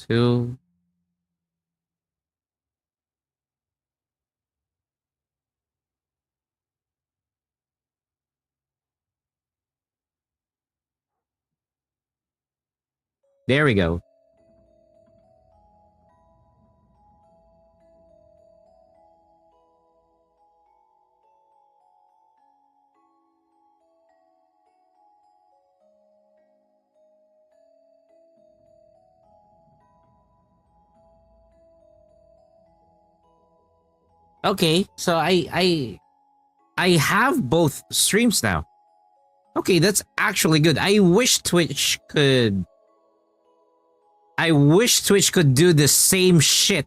2. There we go. Okay, so I have both streams now. Okay, that's actually good. I wish Twitch could do the same shit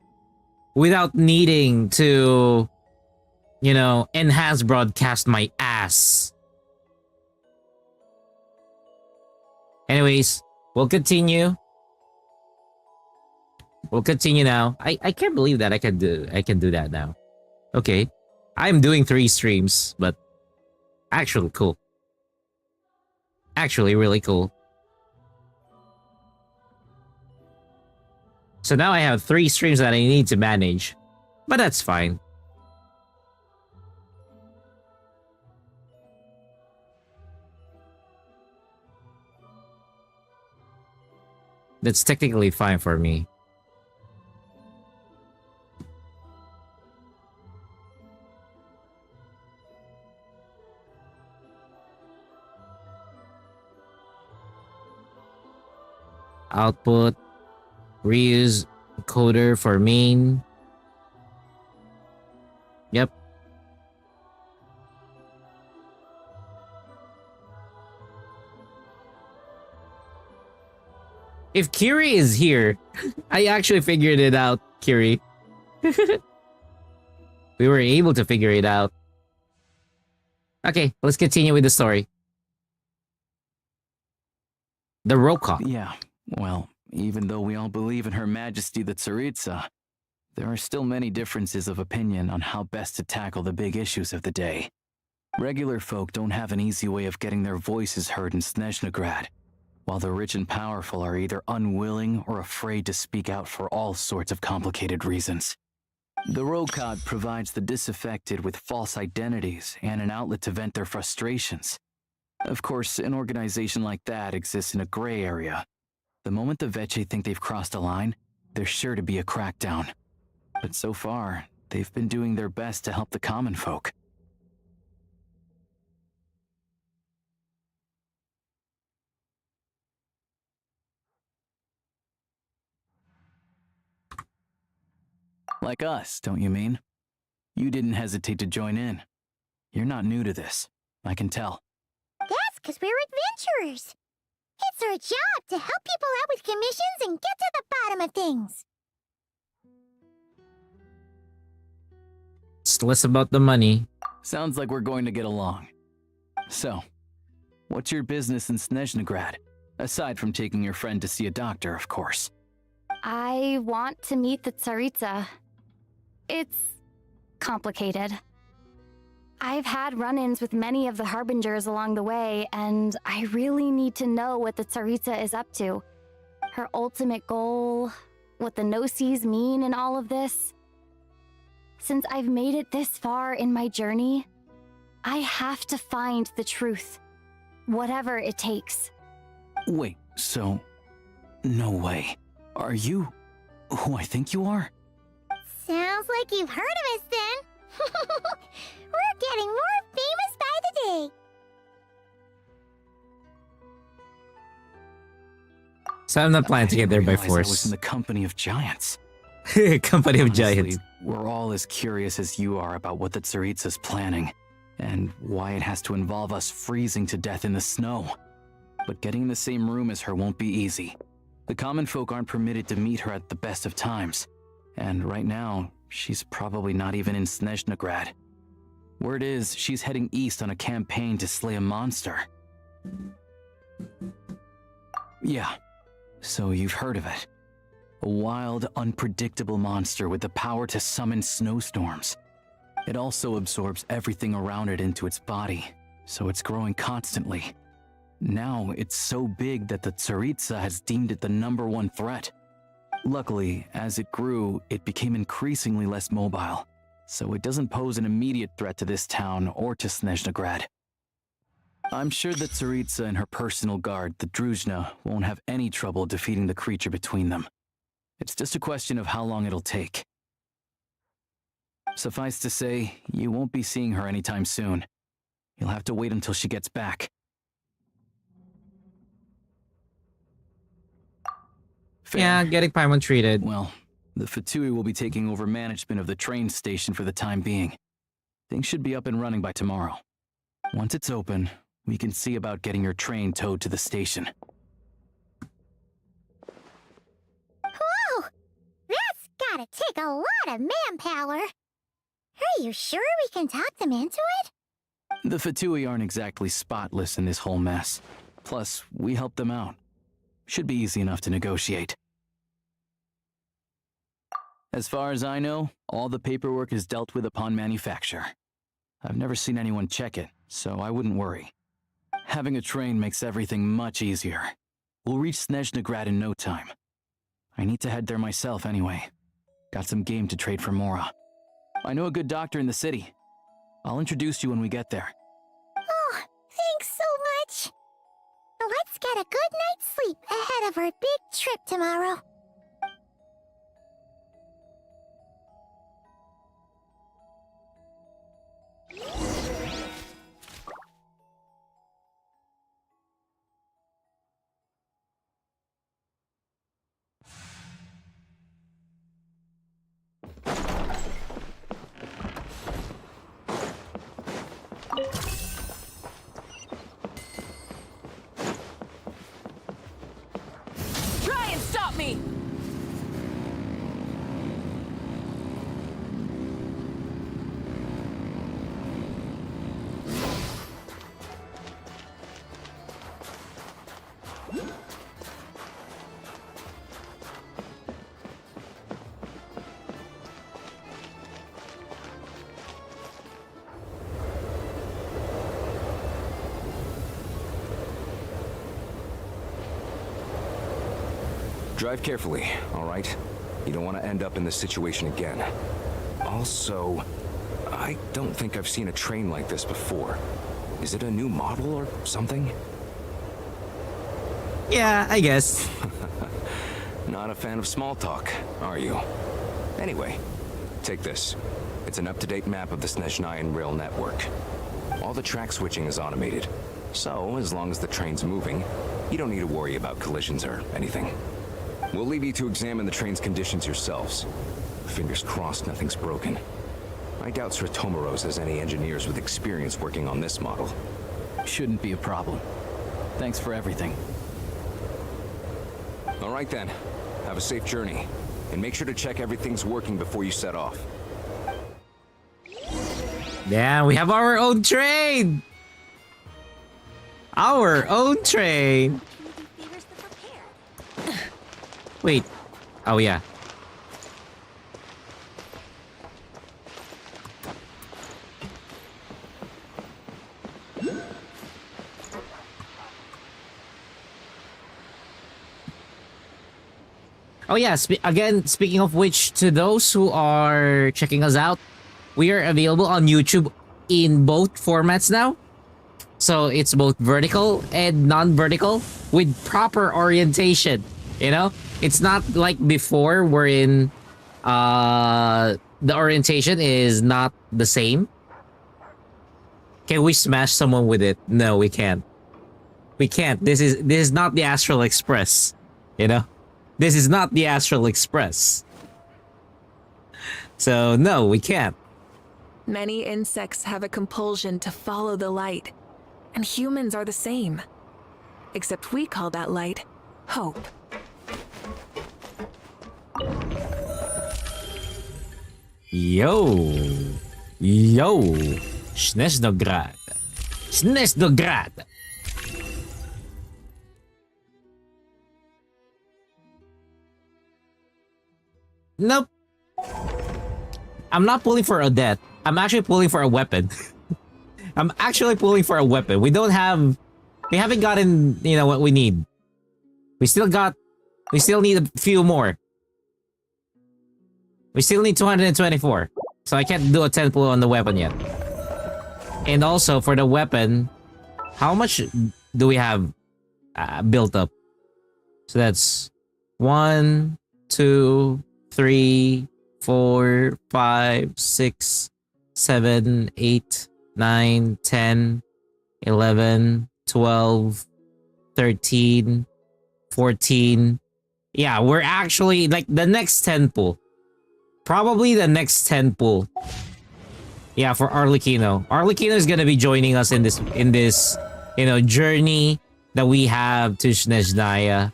without needing to, you know, enhance broadcast my ass. Anyways, we'll continue. We'll continue now. I can't believe that I can do that now. Okay. I'm doing 3 streams, but actually cool. Actually really cool. So now I have 3 streams that I need to manage. But that's fine. That's technically fine for me. Output, reuse encoder for main. Yep. If Kiri is here, I actually figured it out, Kiri. We were able to figure it out. Okay, let's continue with the story. The Rokok. Yeah. Well, even though we all believe in Her Majesty the Tsaritsa, there are still many differences of opinion on how best to tackle the big issues of the day. Regular folk don't have an easy way of getting their voices heard in Snezhnagrad, while the rich and powerful are either unwilling or afraid to speak out for all sorts of complicated reasons. The Rokad provides the disaffected with false identities and an outlet to vent their frustrations. Of course, an organization like that exists in a gray area. The moment the Veche think they've crossed a line, there's sure to be a crackdown. But so far, they've been doing their best to help the common folk. Like us, don't you mean? You didn't hesitate to join in. You're not new to this, I can tell. That's because we're adventurers. It's our job to help people out with commissions and get to the bottom of things. It's less about the money. Sounds like we're going to get along. So, what's your business in Snezhnagrad? Aside from taking your friend to see a doctor, of course. I want to meet the Tsaritsa. It's complicated. I've had run-ins with many of the Harbingers along the way, and I really need to know what the Tsaritsa is up to. Her ultimate goal, what the Gnosis mean in all of this. Since I've made it this far in my journey, I have to find the truth, whatever it takes. Wait, so... no way. Are you who I think you are? Sounds like you've heard of us then. We're getting more famous by the day. So I'm not planning to get there by I was force. in the company of giants. Company of Honestly, giants. We're all as curious as you are about what the Tsaritsa's planning, and why it has to involve us freezing to death in the snow. But getting in the same room as her won't be easy. The common folk aren't permitted to meet her at the best of times, and right now, she's probably not even in Snezhnagrad. Word is, she's heading east on a campaign to slay a monster. Yeah, so you've heard of it. A wild, unpredictable monster with the power to summon snowstorms. It also absorbs everything around it into its body, so it's growing constantly. Now, it's so big that the Tsaritsa has deemed it the #1 threat. Luckily, as it grew, it became increasingly less mobile, so it doesn't pose an immediate threat to this town or to Snezhnagrad. I'm sure that Tsaritsa and her personal guard, the Druzhna, won't have any trouble defeating the creature between them. It's just a question of how long it'll take. Suffice to say, you won't be seeing her anytime soon. You'll have to wait until she gets back. Fair. Yeah, getting Paimon treated. Well, the Fatui will be taking over management of the train station for the time being. Things should be up and running by tomorrow. Once it's open, we can see about getting your train towed to the station. Whoa! That's gotta take a lot of manpower. Are you sure we can talk them into it? The Fatui aren't exactly spotless in this whole mess. Plus, we helped them out. Should be easy enough to negotiate. As far as I know, all the paperwork is dealt with upon manufacture. I've never seen anyone check it, so I wouldn't worry. Having a train makes everything much easier. We'll reach Snezhnagrad in no time. I need to head there myself anyway. Got some game to trade for Mora. I know a good doctor in the city. I'll introduce you when we get there. Oh, thanks so much. Let's get a good night's sleep ahead of our big trip tomorrow. Try and stop me! Drive carefully, all right? You don't want to end up in this situation again. Also, I don't think I've seen a train like this before. Is it a new model or something? Yeah, I guess. Not a fan of small talk, are you? Anyway, take this. It's an up-to-date map of the Snezhnayan rail network. All the track switching is automated. So, as long as the train's moving, you don't need to worry about collisions or anything. We'll leave you to examine the train's conditions yourselves. Fingers crossed nothing's broken. I doubt Sir Tomoros has any engineers with experience working on this model. Shouldn't be a problem. Thanks for everything. All right then. Have a safe journey. And make sure to check everything's working before you set off. Yeah, we have our own train! Our own train! Wait. Oh, yeah. Oh, yeah. Again, speaking of which, to those who are checking us out, we are available on YouTube in both formats now. So it's both vertical and non-vertical with proper orientation, you know? It's not like before wherein the orientation is not the same. Can we smash someone with it? No, we can't. We can't. This is not the Astral Express, you know? This is not the Astral Express. So no, we can't. Many insects have a compulsion to follow the light, and humans are the same. Except we call that light hope. Yo. Snezhnograd. Snezhnograd. Nope. I'm not pulling for a death. I'm actually pulling for a weapon. I'm actually pulling for a weapon. We haven't gotten, you know, what we need. We still need a few more. We still need 224. So I can't do a 10 pull on the weapon yet. And also for the weapon, how much do we have built up? So that's 1, 2, 3, 4, 5, 6, 7, 8, 9, 10, 11, 12, 13, 14. Yeah, we're actually like the next 10 pull. Probably the next 10 pull. Yeah, for Arlecchino. Arlecchino is gonna be joining us in this journey that we have to Snezhnaya.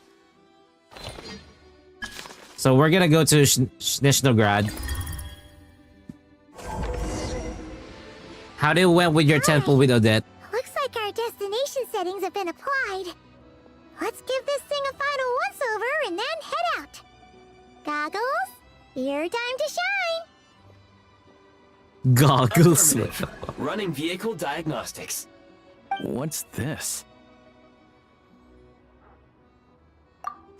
So we're gonna go to Snezhnograd. How did it went with your temple with Odette? Looks like our destination settings have been applied. Let's give this thing a final once-over and then head out. Goggles, your time to shine. Goggles. Affirmative. Running vehicle diagnostics. What's this?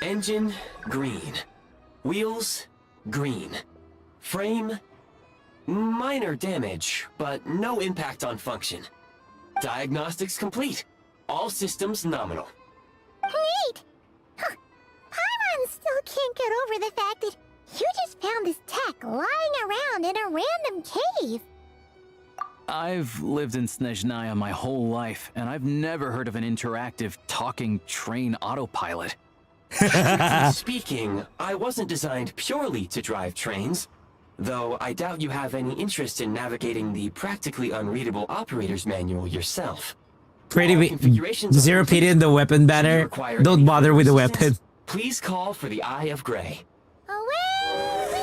Engine, green. Wheels, green. Frame, minor damage, but no impact on function. Diagnostics complete. All systems nominal. Neat! Huh. Paimon still can't get over the fact that you just found this tech lying around in a random cave. I've lived in Snezhnaya my whole life, and I've never heard of an interactive talking train autopilot. Strictly speaking, I wasn't designed purely to drive trains, though I doubt you have any interest in navigating the practically unreadable operator's manual yourself. Pretty Configurations zero are PD in the weapon banner. require Don't any bother with the further weapon. assistance, Please call for the Eye of Grey. Away we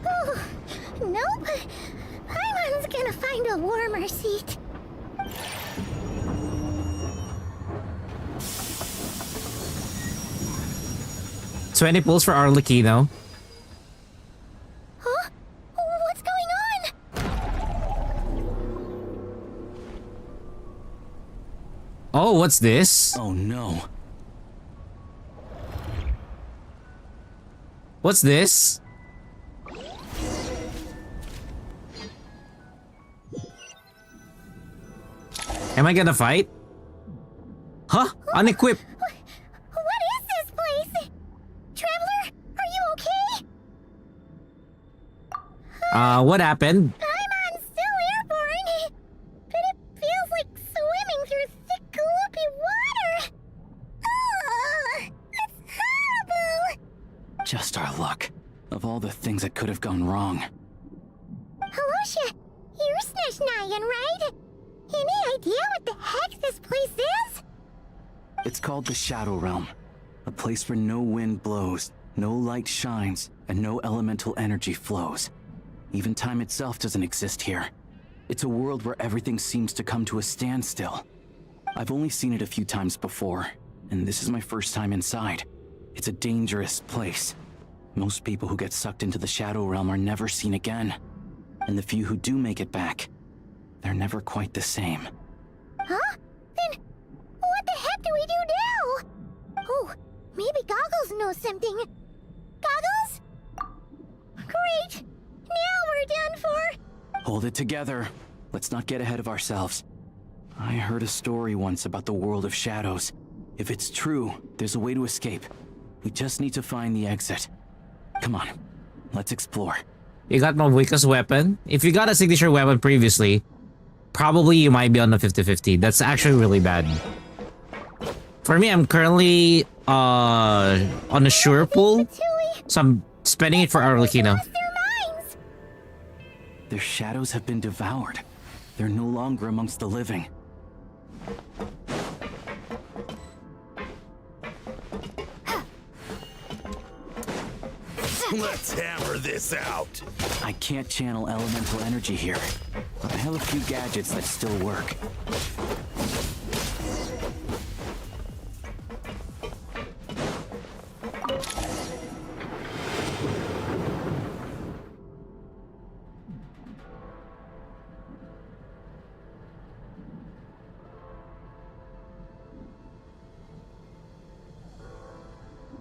go! Nope. Paimon's gonna find a warmer seat. 20 pulls for Arlecchino. Huh? What's going on? Oh, what's this? Oh no. What's this? Am I gonna fight? Huh? Unequipped. What is this place? Traveler, are you okay? What happened? Paimon's still airborne, but it feels like swimming through thick, gloopy water. Ugh, it's horrible. Just our luck. Of all the things that could have gone wrong. Halosha, you're Snezhnayan, right? Any idea what the heck this place is? It's called the Shadow Realm. A place where no wind blows, no light shines, and no elemental energy flows. Even time itself doesn't exist here. It's a world where everything seems to come to a standstill. I've only seen it a few times before, and this is my first time inside. It's a dangerous place. Most people who get sucked into the Shadow Realm are never seen again. And the few who do make it back, they're never quite the same. Huh? Then what the heck do we do now? Oh, maybe Goggles knows something. Goggles? Great! Now we're done for! Hold it together. Let's not get ahead of ourselves. I heard a story once about the world of shadows. If it's true, there's a way to escape. We just need to find the exit. Come on, let's explore. You got Malvika's weapon. If you got a signature weapon previously, probably you might be on the 50-50. That's actually really bad. For me, I'm currently on a sure pull, so I'm spending it for Arlecchino. Their minds! Their shadows have been devoured. They're no longer amongst the living. Let's hammer this out. I can't channel elemental energy here, but I have a few gadgets that still work.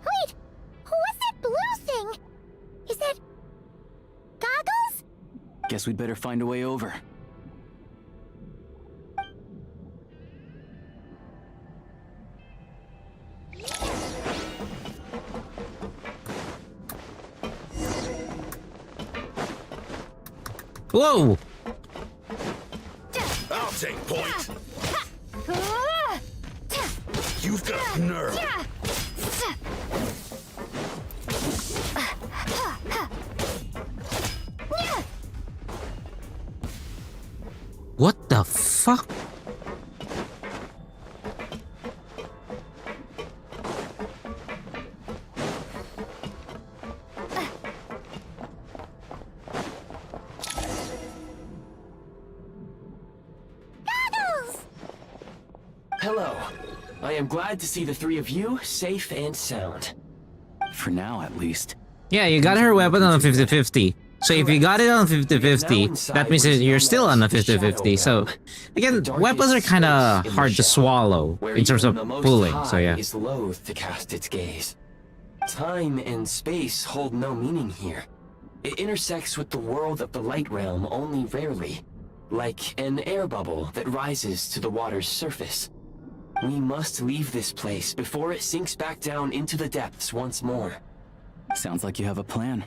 Wait! What's that blue thing? Guess we'd better find a way over. Whoa! I'll take point. You've got nerve. What the fuck? Hello. I am glad to see the three of you safe and sound. For now, at least. Yeah, you got her weapon on a 50-50. So if you got it on 50-50, that means that you're still on a 50-50. So, again, weapons are kind of hard to swallow in terms of pulling, so yeah. Is loath to cast its gaze. Time and space hold no meaning here. It intersects with the world of the light realm only rarely, like an air bubble that rises to the water's surface. We must leave this place before it sinks back down into the depths once more. Sounds like you have a plan.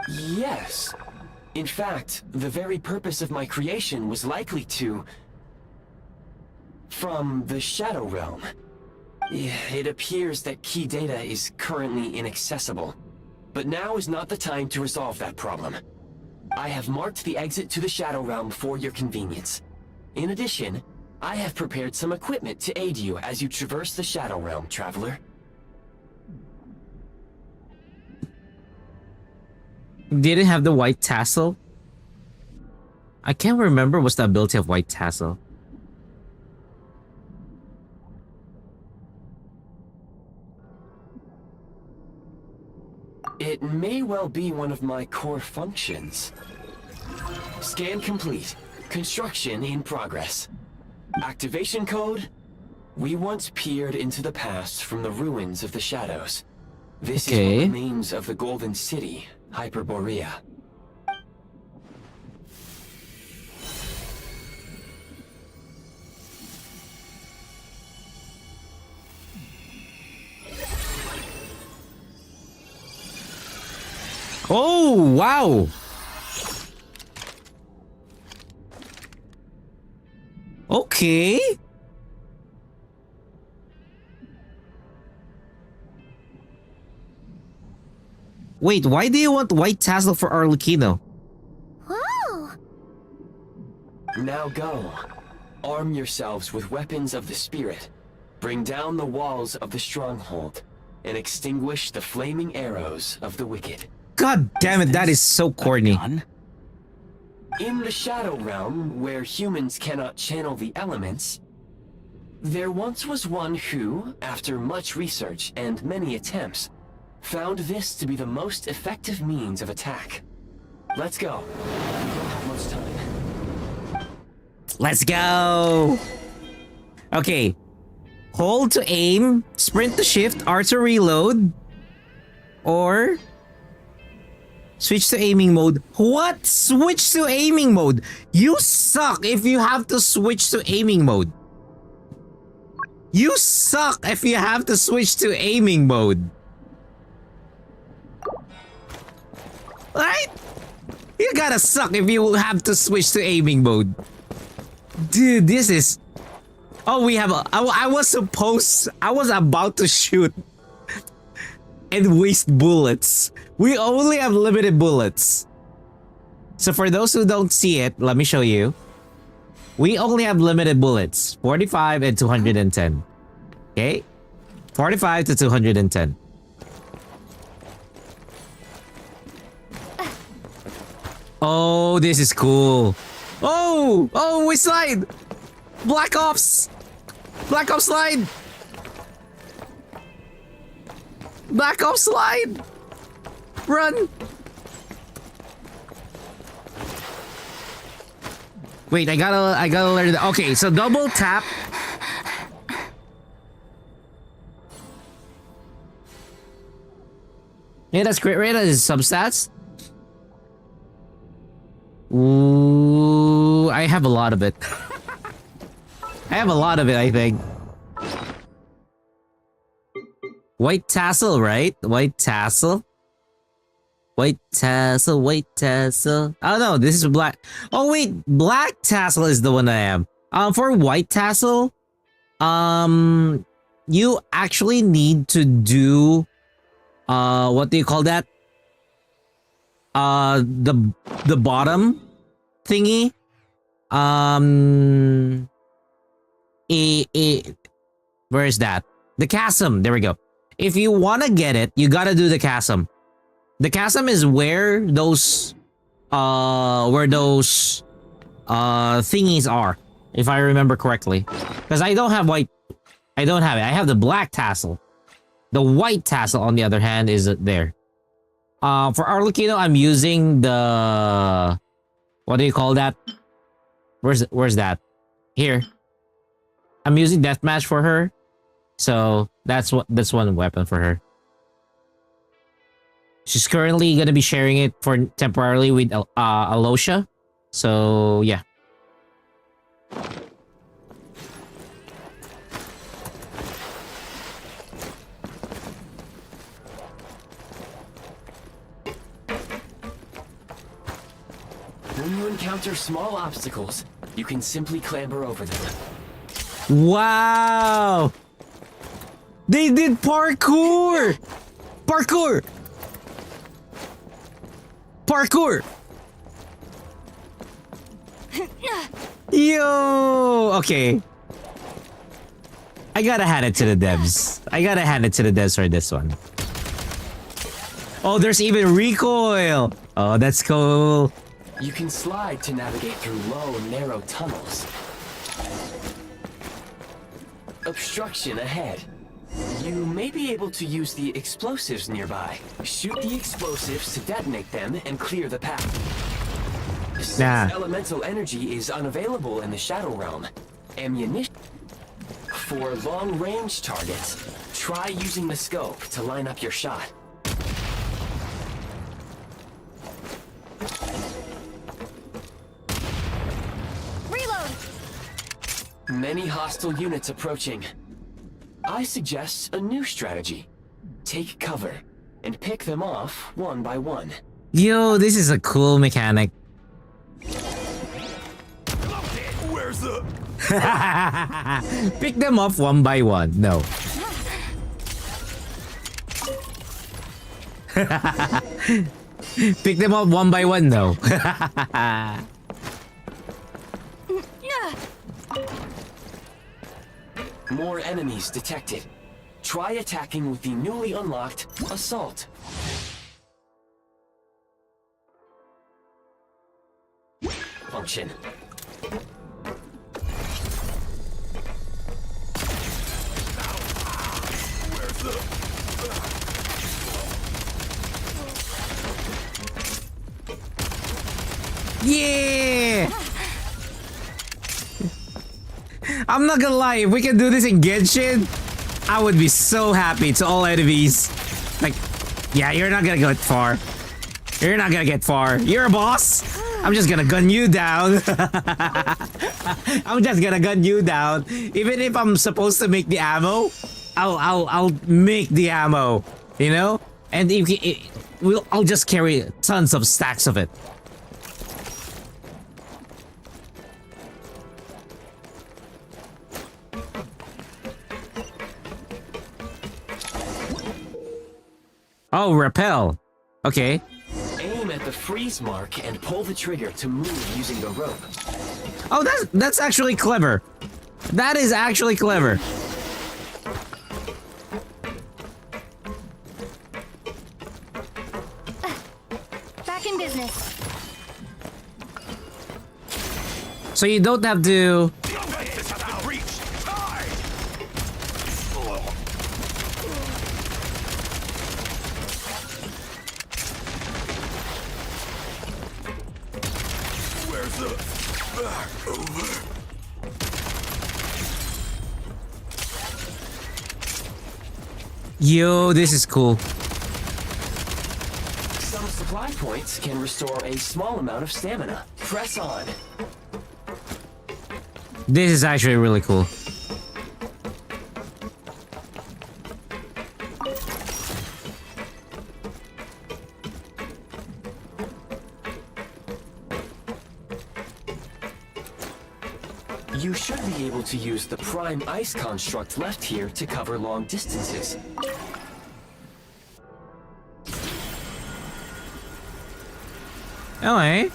Yes. In fact, the very purpose of my creation was likely to... from the Shadow Realm. It appears that key data is currently inaccessible, but now is not the time to resolve that problem. I have marked the exit to the Shadow Realm for your convenience. In addition, I have prepared some equipment to aid you as you traverse the Shadow Realm, traveler. Did it have the white tassel? I can't remember what's the ability of white tassel. It may well be one of my core functions. Scan complete. Construction in progress. Activation code? We once peered into the past from the ruins of the shadows. This is what remains of the Golden City, Hyperborea. Oh, wow! Okay. Wait, why do you want white tassel for Arlecchino? Whoa! Now go. Arm yourselves with weapons of the spirit. Bring down the walls of the stronghold and extinguish the flaming arrows of the wicked. God damn it, that is so corny. In the Shadow Realm, where humans cannot channel the elements, there once was one who, after much research and many attempts, found this to be the most effective means of attack. Let's go. We don't have much time. Let's go! Okay. Hold to aim, sprint to shift, R to reload, or switch to aiming mode. What? Switch to aiming mode? You suck if you have to switch to aiming mode. You suck if you have to switch to aiming mode. Right? You gotta suck if you have to switch to aiming mode. Dude, this is... Oh, we have a... I was about to shoot and waste bullets. We only have limited bullets. So for those who don't see it, let me show you. We only have limited bullets. 45 and 210. Okay? 45 to 210. Oh, this is cool. Oh! Oh, we slide! Black Ops! Black Ops slide! Black Ops slide! Run! Wait, I gotta learn that. Okay, so double tap. Yeah, that's great. Right, that is substats. have a lot of it. I have a lot of it, I think. White tassel, right? White tassel. White tassel, white tassel. Oh no, this is black. Oh wait, black tassel is the one I am. For white tassel, you actually need to do, what do you call that? The bottom thingy. Where is that? The chasm. There we go. If you want to get it, you gotta do the chasm. The chasm is where those thingies are, if I remember correctly. Because I don't have white. I don't have it. I have the black tassel. The white tassel, on the other hand, is there. For Arlecchino, I'm using the, what do you call that? Where's that? Here. I'm using deathmatch for her. So that's one weapon for her. She's currently gonna be sharing it for temporarily with Alosha. So yeah. When you encounter small obstacles, you can simply clamber over them. Wow! They did parkour! Parkour! Parkour! Yo! Okay. I gotta hand it to the devs. I gotta hand it to the devs for this one. Oh, there's even recoil! Oh, that's cool. You can slide to navigate through low, narrow tunnels. Obstruction ahead. You may be able to use the explosives nearby. Shoot the explosives to detonate them and clear the path. Since elemental energy is unavailable in the Shadow Realm, ammunition... For long-range targets, try using the scope to line up your shot. Reload! Many hostile units approaching. I suggest a new strategy. Take cover and pick them off one by one. Yo, this is a cool mechanic. Where's the... Pick them off one by one. No. Pick them up one by one. No. More enemies detected. Try attacking with the newly unlocked Assault. Function. Where's the... Yeah! I'm not gonna lie, if we can do this in Genshin, I would be so happy to all enemies. Like, yeah, you're not gonna get far. You're not gonna get far. You're a boss. I'm just gonna gun you down. I'm just gonna gun you down. Even if I'm supposed to make the ammo, I'll make the ammo. You know, and I'll just carry tons of stacks of it. Oh, repel. Okay. Aim at the freeze mark and pull the trigger to move using the rope. Oh, that's actually clever. That is actually clever. Back in business. So you don't have to... The oasis has been reached! Die! Where's the... over? Yo, this is cool. Some supply points can restore a small amount of stamina. Press on. This is actually really cool. You should be able to use the prime ice construct left here to cover long distances. Okay.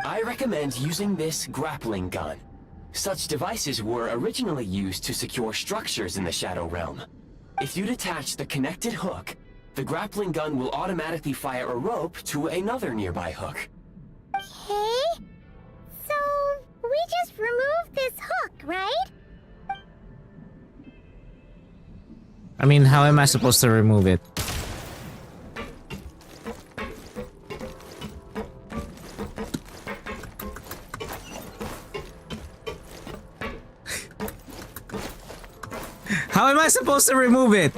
I recommend using this grappling gun. Such devices were originally used to secure structures in the Shadow Realm. If you detach the connected hook, the grappling gun will automatically fire a rope to another nearby hook. Okay. So, we just removed this hook, right? I mean, how am I supposed to remove it? How am I supposed to remove it?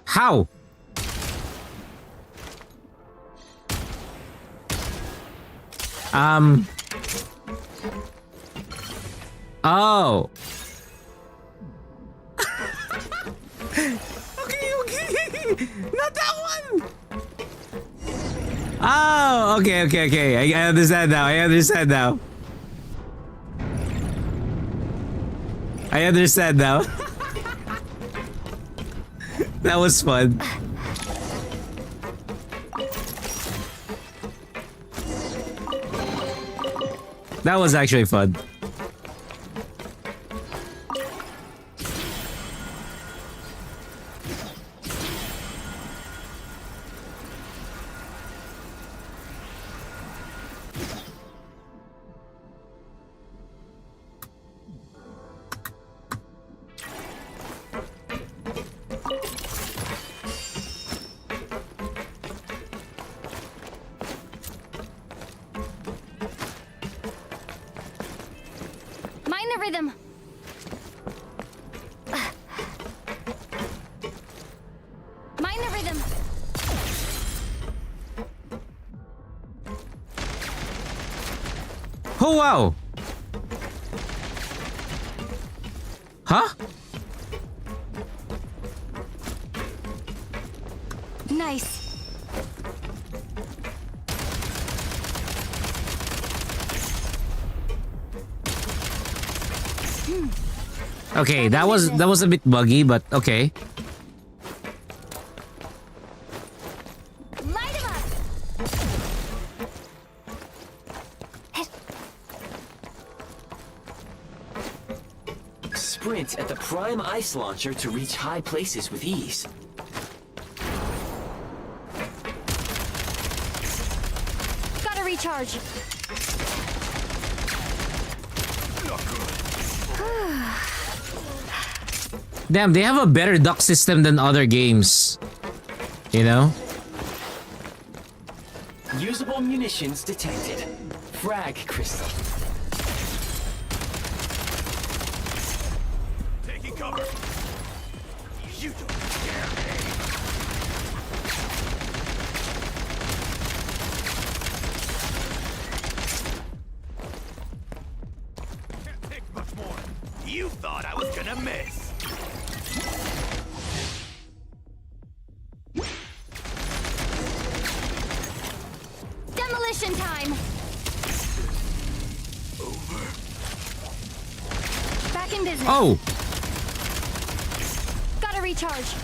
How? Oh. Okay. Not that one. Oh, okay. I understand now. I understand now. That was fun. That was actually fun. Mind the rhythm. Mind the rhythm. Oh, wow. Huh? Nice. Okay, that was a bit buggy, but okay. Light him up. Sprint at the prime ice launcher to reach high places with ease. Gotta recharge. Damn, they have a better duck system than other games. You know? Usable munitions detected. Frag crystal. Taking cover. You don't scare me. Can't take much more. You thought I was gonna miss. Demolition time. Over. Back in business. Oh, Gotta recharge.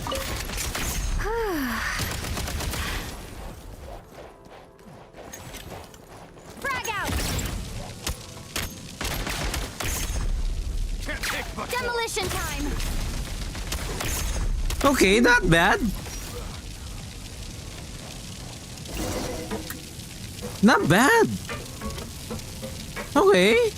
Frag out. Can't take much more. Demolition time. okay, not bad. Not bad. Okay.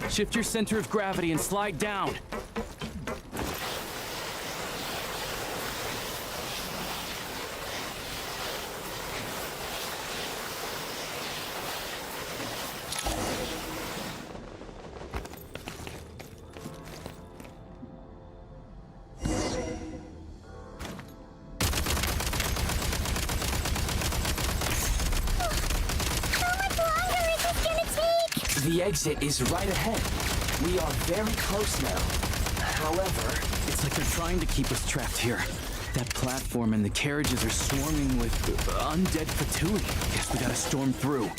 Shift your center of gravity and slide down. The exit is right ahead. We are very close now. However, It's like they're trying to keep us trapped here. That platform and the carriages are swarming with undead fatui. Guess we gotta storm through.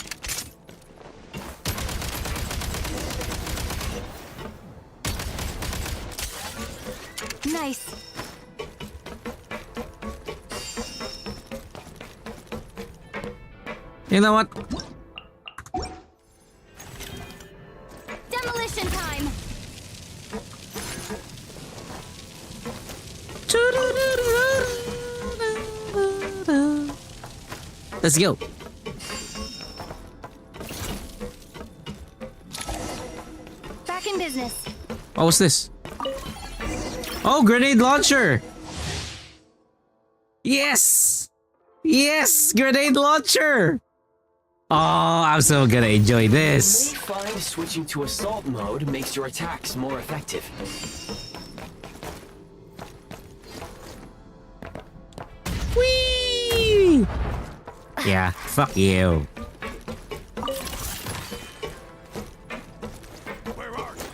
Nice. You know what? Demolition time. Let's go. Back in business. What was this? Oh, grenade launcher! Yes! Yes! Grenade launcher! Oh, I'm so gonna enjoy you this. may find switching to assault mode makes your attacks more effective. Whee! Yeah, fuck you. Where are you?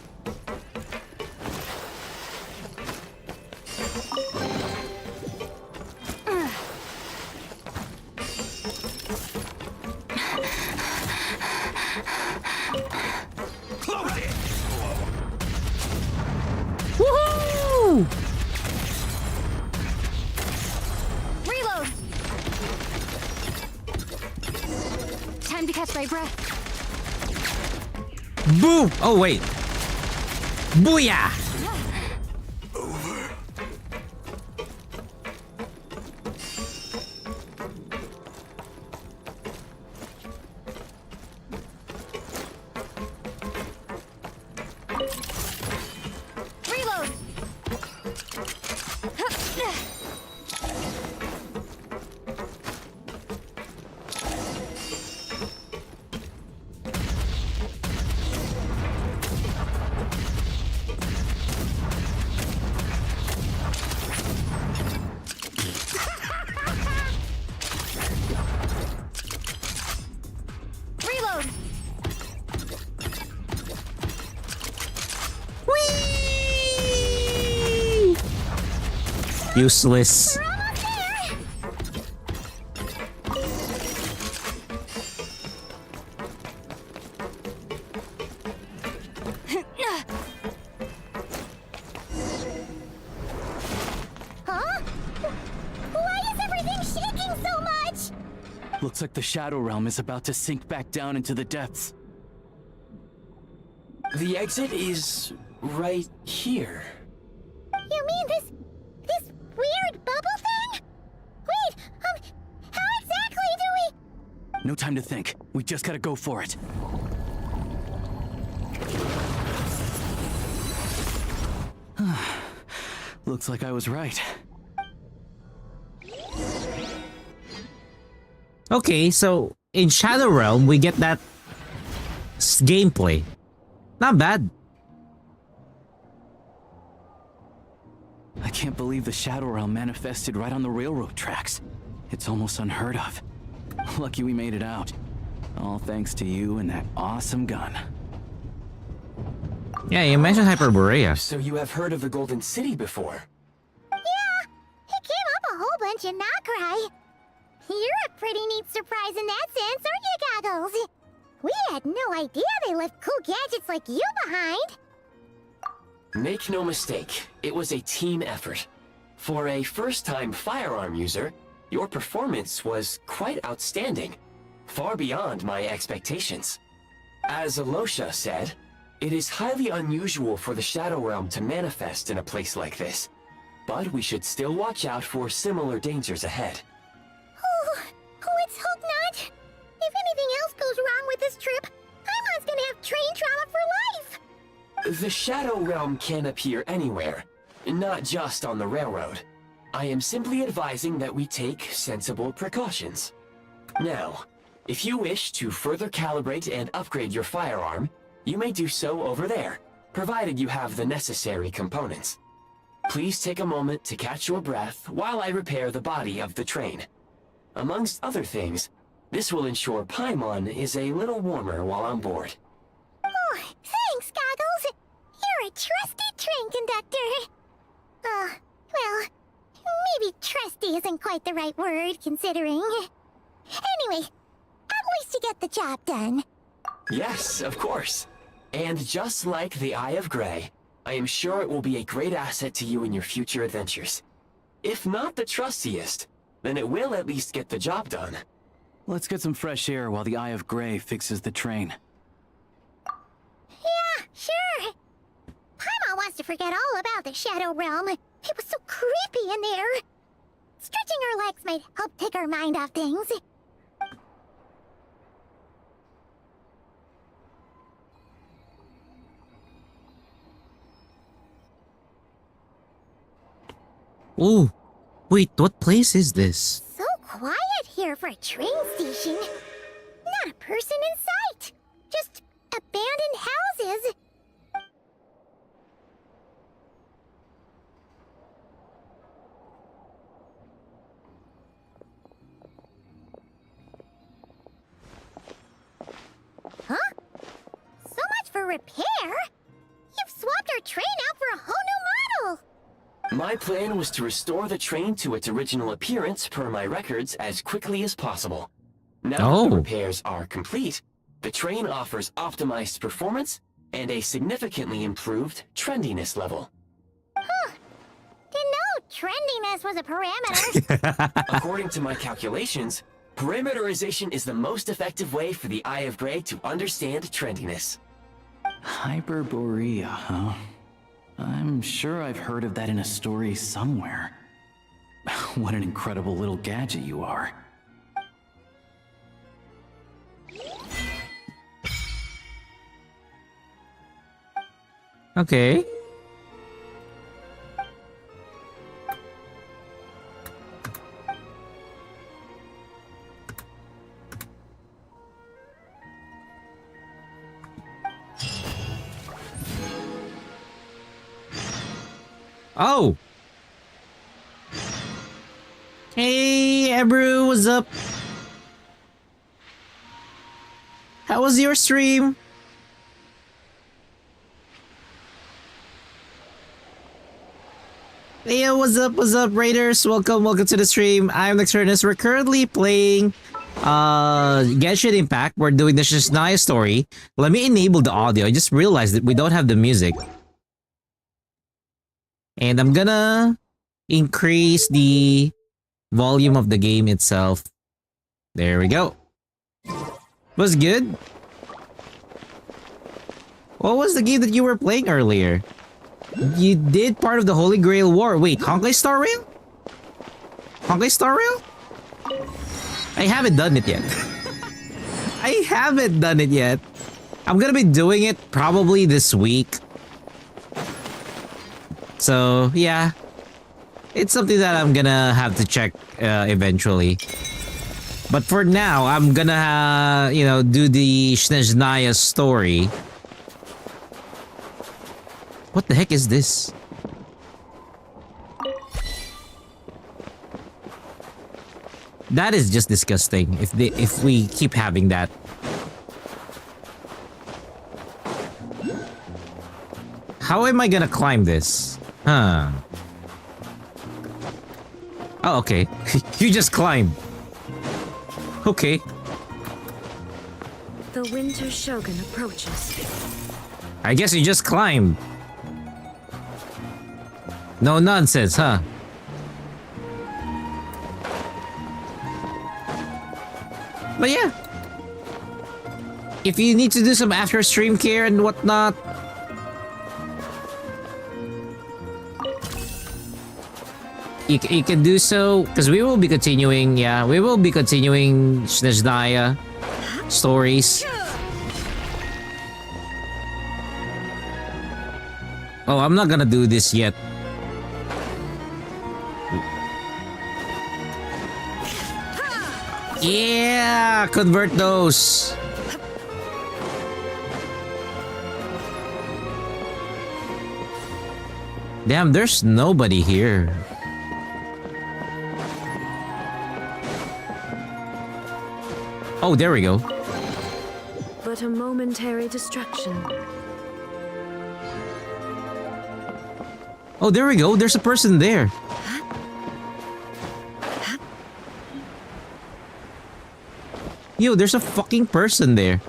Close it! Woohoo! Reload. Time to catch my breath. Boom! Oh, wait. Booyah! Reload. Reload. Whee! Useless. We're almost there! Huh? Why is everything shaking so much? Looks like the Shadow Realm is about to sink back down into the depths. The exit is right here. You mean this weird bubble thing? Wait, how exactly do we... No time to think. We just gotta go for it. Looks like I was right. Okay, so in Shadow Realm, we get that gameplay. Not bad. I can't believe the Shadow Realm manifested right on the railroad tracks. It's almost unheard of. Lucky we made it out. All thanks to you and that awesome gun. Yeah, you mentioned Hyperborea. So you have heard of the Golden City before? Yeah, it came up a whole bunch in Nocrai. You're a pretty neat surprise in that sense, aren't you, Goggles? We had no idea they left cool gadgets like you behind. Make no mistake, it was a team effort. For a first-time firearm user, your performance was quite outstanding, far beyond my expectations. As Alosha said, it is highly unusual for the Shadow Realm to manifest in a place like this, but we should still watch out for similar dangers ahead. Oh, let's hope not. If anything else goes wrong with this trip, Paimon's gonna have train trauma for life. The Shadow Realm can appear anywhere, not just on the railroad. I am simply advising that we take sensible precautions. Now, if you wish to further calibrate and upgrade your firearm, you may do so over there, provided you have the necessary components. Please take a moment to catch your breath while I repair the body of the train. Amongst other things, this will ensure Paimon is a little warmer while on board. Oh, thanks, Goggles. You're a trusty train conductor. Well, maybe trusty isn't quite the right word, considering. Anyway, at least you get the job done. Yes, of course. And just like the Eye of Grey, I am sure it will be a great asset to you in your future adventures. If not the trustiest, then it will at least get the job done. Let's get some fresh air while the Eye of Grey fixes the train. Yeah, sure. Paimon wants to forget all about the Shadow Realm. It was so creepy in there. Stretching our legs might help take our mind off things. Ooh, wait, what place is this? So quiet here for a train station. Not a person in sight. Just abandoned houses. Huh? So much for repair? You've swapped our train out for a whole new model! My plan was to restore the train to its original appearance per my records as quickly as possible. Now that the repairs are complete, the train offers optimized performance and a significantly improved trendiness level. Huh. Didn't know trendiness was a parameter. According to my calculations, parameterization is the most effective way for the Eye of Grey to understand trendiness. Hyperborea, huh? I'm sure I've heard of that in a story somewhere. What an incredible little gadget you are. Okay. Oh! Hey, Ebru, what's up? How was your stream? Hey, what's up, Raiders? Welcome to the stream. I'm NTECreator. We're currently playing Genshin Impact. We're doing the Snezhnaya story. Let me enable the audio. I just realized that we don't have the music. And I'm gonna increase the volume of the game itself. There we go. Was good? What was the game that you were playing earlier? You did part of the Holy Grail War. Wait, Honkai Star Rail? Honkai Star Rail? I haven't done it yet. I haven't done it yet. I'm gonna be doing it probably this week. So, yeah. It's something that I'm gonna have to check eventually. But for now, I'm gonna, do the Snezhnaya story. What the heck is this? That is just disgusting if we keep having that. How am I gonna climb this? Huh. Oh, okay. You just climb. Okay. The Winter Shogun approaches. I guess you just climb. No nonsense, huh? But yeah. If you need to do some after stream care and whatnot, you can do so, because we will be continuing, we will be continuing Snezhnaya stories. Oh, I'm not gonna do this yet. Yeah, convert those. Damn, there's nobody here. Oh, there we go. But a momentary distraction. Oh, there we go. There's a person there. Yo, there's a fucking person there.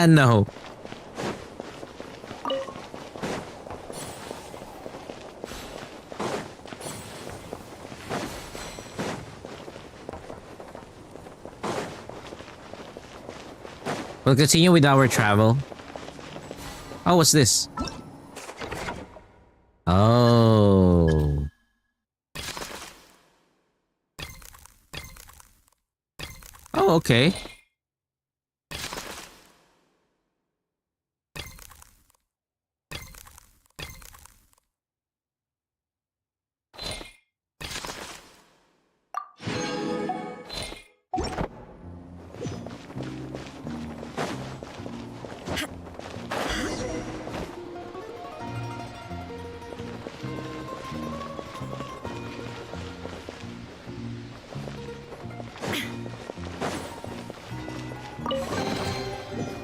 No. We'll continue with our travel. Oh, what's this? Oh. Oh, okay.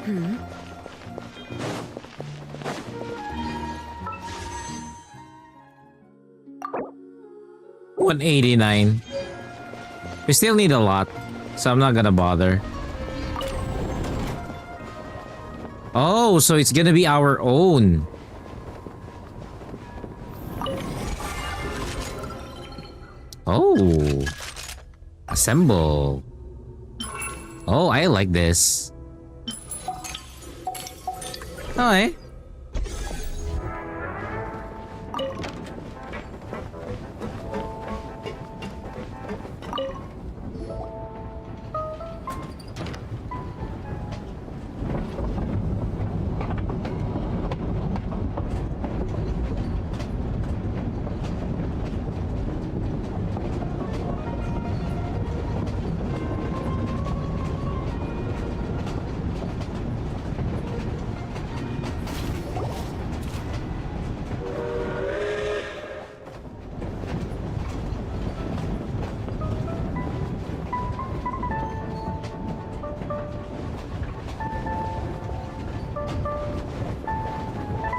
Hmm? 189. We still need a lot, so I'm not gonna bother. Oh, so it's gonna be our own. Oh. Assemble. Oh, I like this. Okay.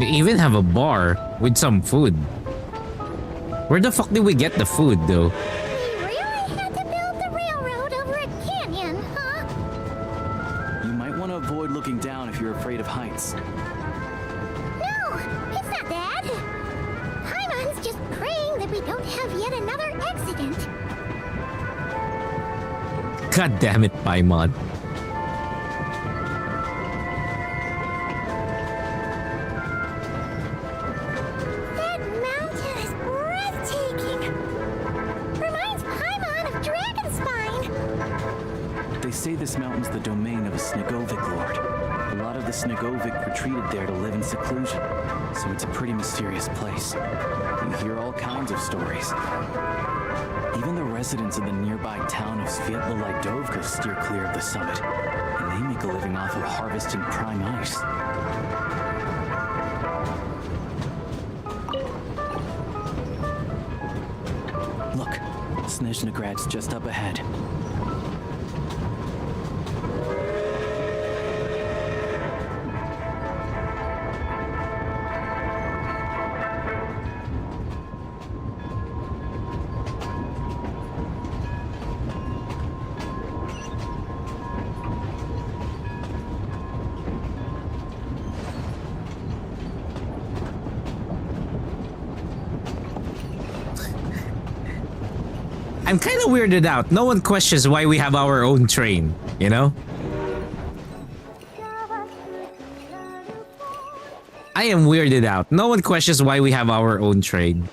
They even have a bar with some food. Where the fuck did we get the food, though? We really had to build the railroad over a canyon, huh? You might want to avoid looking down if you're afraid of heights. No, it's not that. Paimon's just praying that we don't have yet another accident. God damn it, Paimon. That mountain is breathtaking. Reminds Paimon of Dragonspine. They say this mountain's the domain of a Snegovic lord. A lot of the Snegovic retreated there to live in seclusion, so it's a pretty mysterious place. You hear all kinds of stories. Even the residents of the nearby town of Svietlolyadovka steer clear of the summit, and they make a living off of harvesting prime ice. Look, Snezhnagrad's just up ahead. I'm kind of weirded out. No one questions why we have our own train, you know? I am weirded out. No one questions why we have our own train.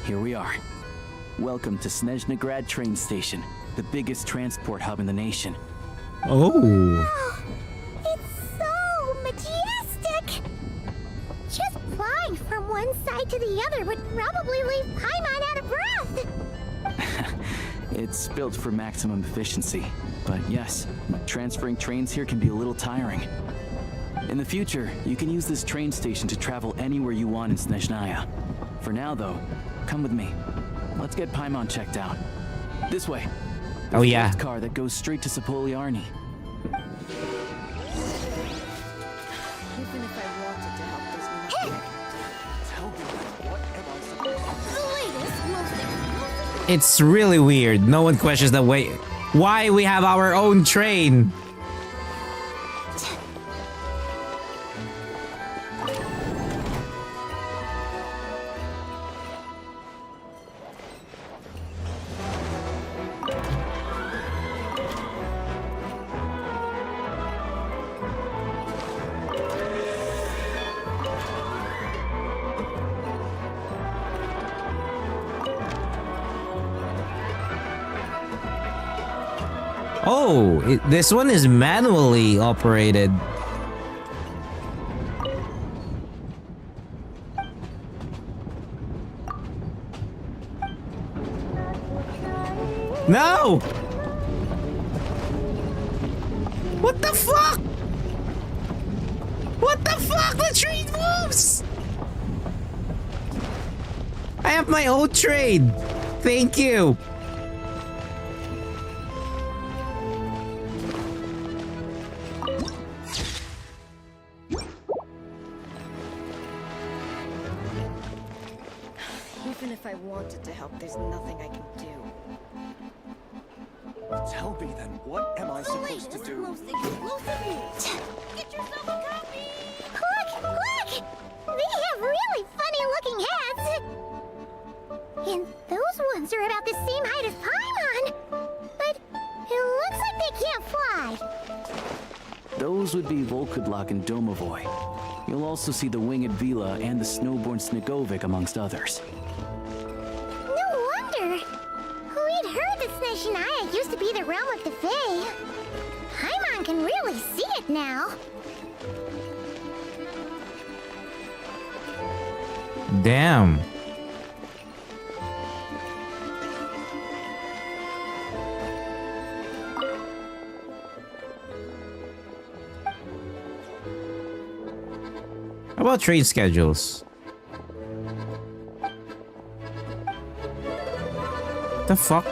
Here we are. Welcome to Snezhnaya train station, the biggest transport hub in the nation. Oh. It's so majestic! Just flying from one side to the other would probably leave Paimon out of breath! It's built for maximum efficiency, but yes, transferring trains here can be a little tiring. In the future, you can use this train station to travel anywhere you want in Snezhnaya. For now, though, come with me. Let's get Paimon checked out. This way. Oh, yeah. Car that goes straight to Sapoliarni. Even if I wanted to help, there's nothing. Tell me, what am I supposed to do? It's really weird. No one questions the way why we have our own train. Oh, this one is manually operated. No! What the fuck? What the fuck? The train moves! I have my own train. Thank you. Even if I wanted to help, there's nothing I can do. Tell me then, what am I supposed to do? Get yourself a copy! Look! Look! They have really funny-looking hats! And those ones are about the same height as Paimon! But it looks like they can't fly! Those would be Volkudlak and Domovoy. You'll also see the winged Vila and the snowborn Snegovic amongst others. No wonder! We'd heard that Snezhnaya used to be the realm of the Fae. Paimon can really see it now. Damn. How about train schedules? The fuck?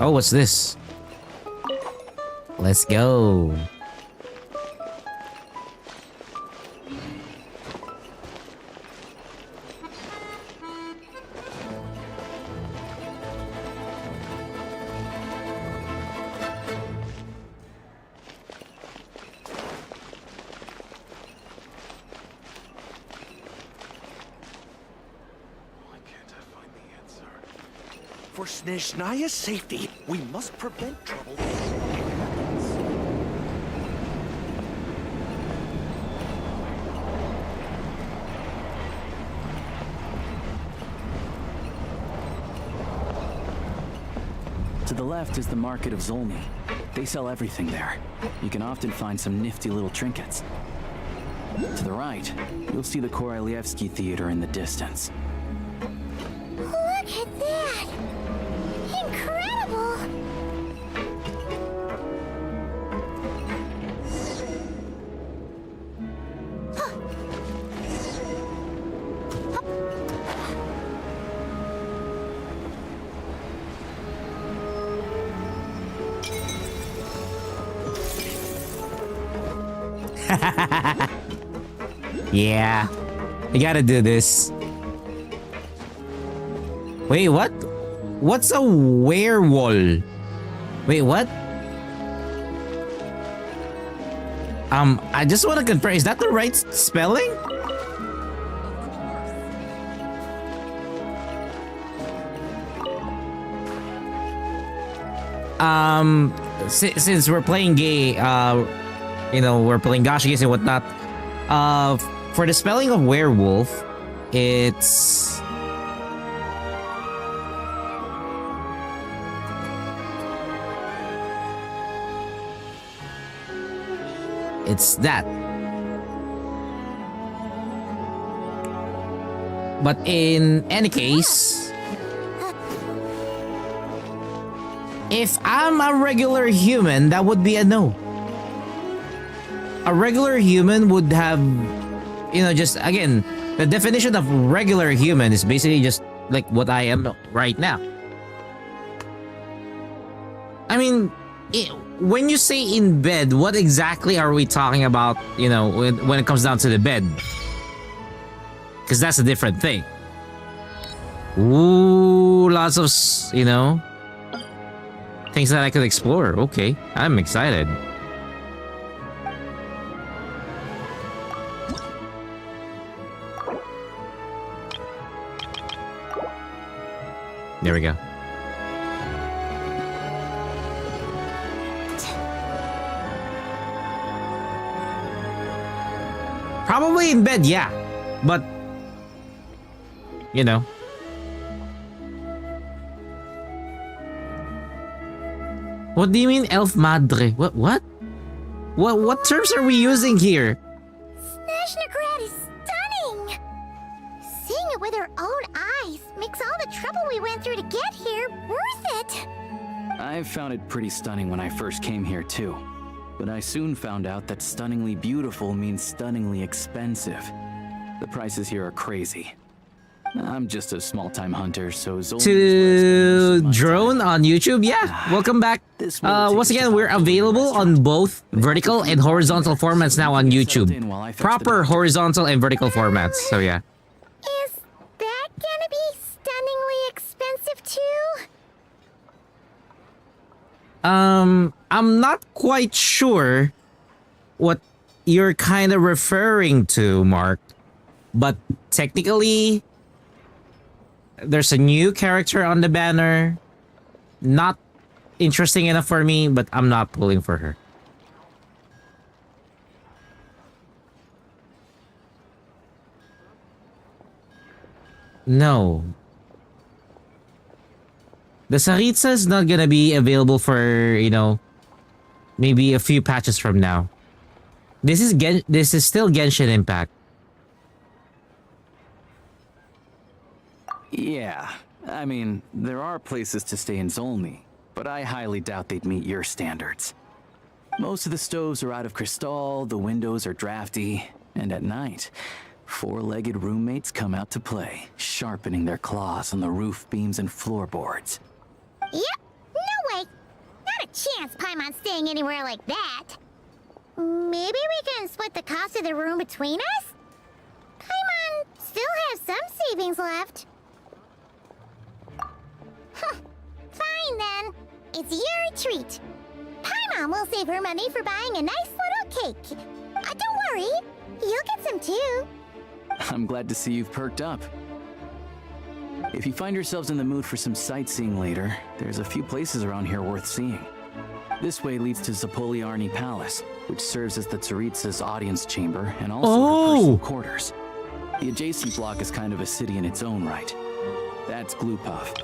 Oh, what's this? Let's go. Why can't I find the answer? For Snezhnaya's safety, we must prevent trouble before it happens. To the left is the Market of Zolny. They sell everything there. You can often find some nifty little trinkets. To the right, you'll see the Korolyevsky Theater in the distance. Look at that! Incredible! Yeah. I gotta do this. Wait, what? What's a werewolf? Wait, what? I just want to confirm, is that the right spelling? Since we're playing gay, you know, we're playing gacha games and whatnot. For the spelling of werewolf, it's that. But in any case, if I'm a regular human, that would be a no. A regular human would have, you know, just again, the definition of regular human is basically just like what I am right now. I mean, when you say in bed, what exactly are we talking about, you know, when it comes down to the bed? Because that's a different thing. Ooh, lots of, you know, things that I could explore. Okay, I'm excited. There we go. Probably in bed, yeah. But, you know. What do you mean, elf madre? What? What terms are we using here? Snezhnaya is stunning! Seeing it with our own eyes makes all the trouble we went through to get here worth it! I found it pretty stunning when I first came here too. But I soon found out that stunningly beautiful means stunningly expensive. The prices here are crazy. I'm just a small-time hunter, so to Drone on YouTube, yeah, welcome back. Once again, we're available on both vertical and horizontal formats now on YouTube. Proper horizontal and vertical formats, so yeah. Is that gonna be stunningly expensive too? I'm not quite sure what you're kind of referring to, Mark, but technically, there's a new character on the banner. Not interesting enough for me, but I'm not pulling for her. No. The Tsaritsa is not gonna be available for, you know, maybe a few patches from now. This is still Genshin Impact. Yeah, I mean, there are places to stay in Zolny, but I highly doubt they'd meet your standards. Most of the stoves are out of crystal, the windows are drafty, and at night, four-legged roommates come out to play, sharpening their claws on the roof beams and floorboards. Yep, no way! Not a chance Paimon's staying anywhere like that! Maybe we can split the cost of the room between us? Paimon still has some savings left. Fine then. It's your treat. Paimon will save her money for buying a nice little cake. Don't worry, you'll get some too. I'm glad to see you've perked up. If you find yourselves in the mood for some sightseeing later, there's a few places around here worth seeing. This way leads to Zapoliarny Palace, which serves as the Tsaritsa's audience chamber and also her personal quarters. The adjacent block is kind of a city in its own right. That's Glupov.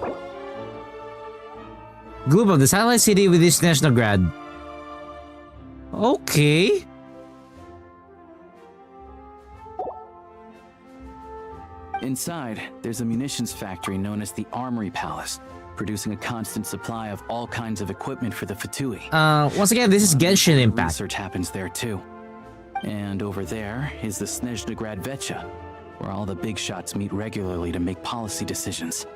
Glupov, the satellite city with this Snezhnaya. Okay. Inside, there's a munitions factory known as the Armory Palace, producing a constant supply of all kinds of equipment for the Fatui. Once again, this is Genshin Impact. Research happens there too. And over there is the Snezhnaya Vecha, where all the big shots meet regularly to make policy decisions.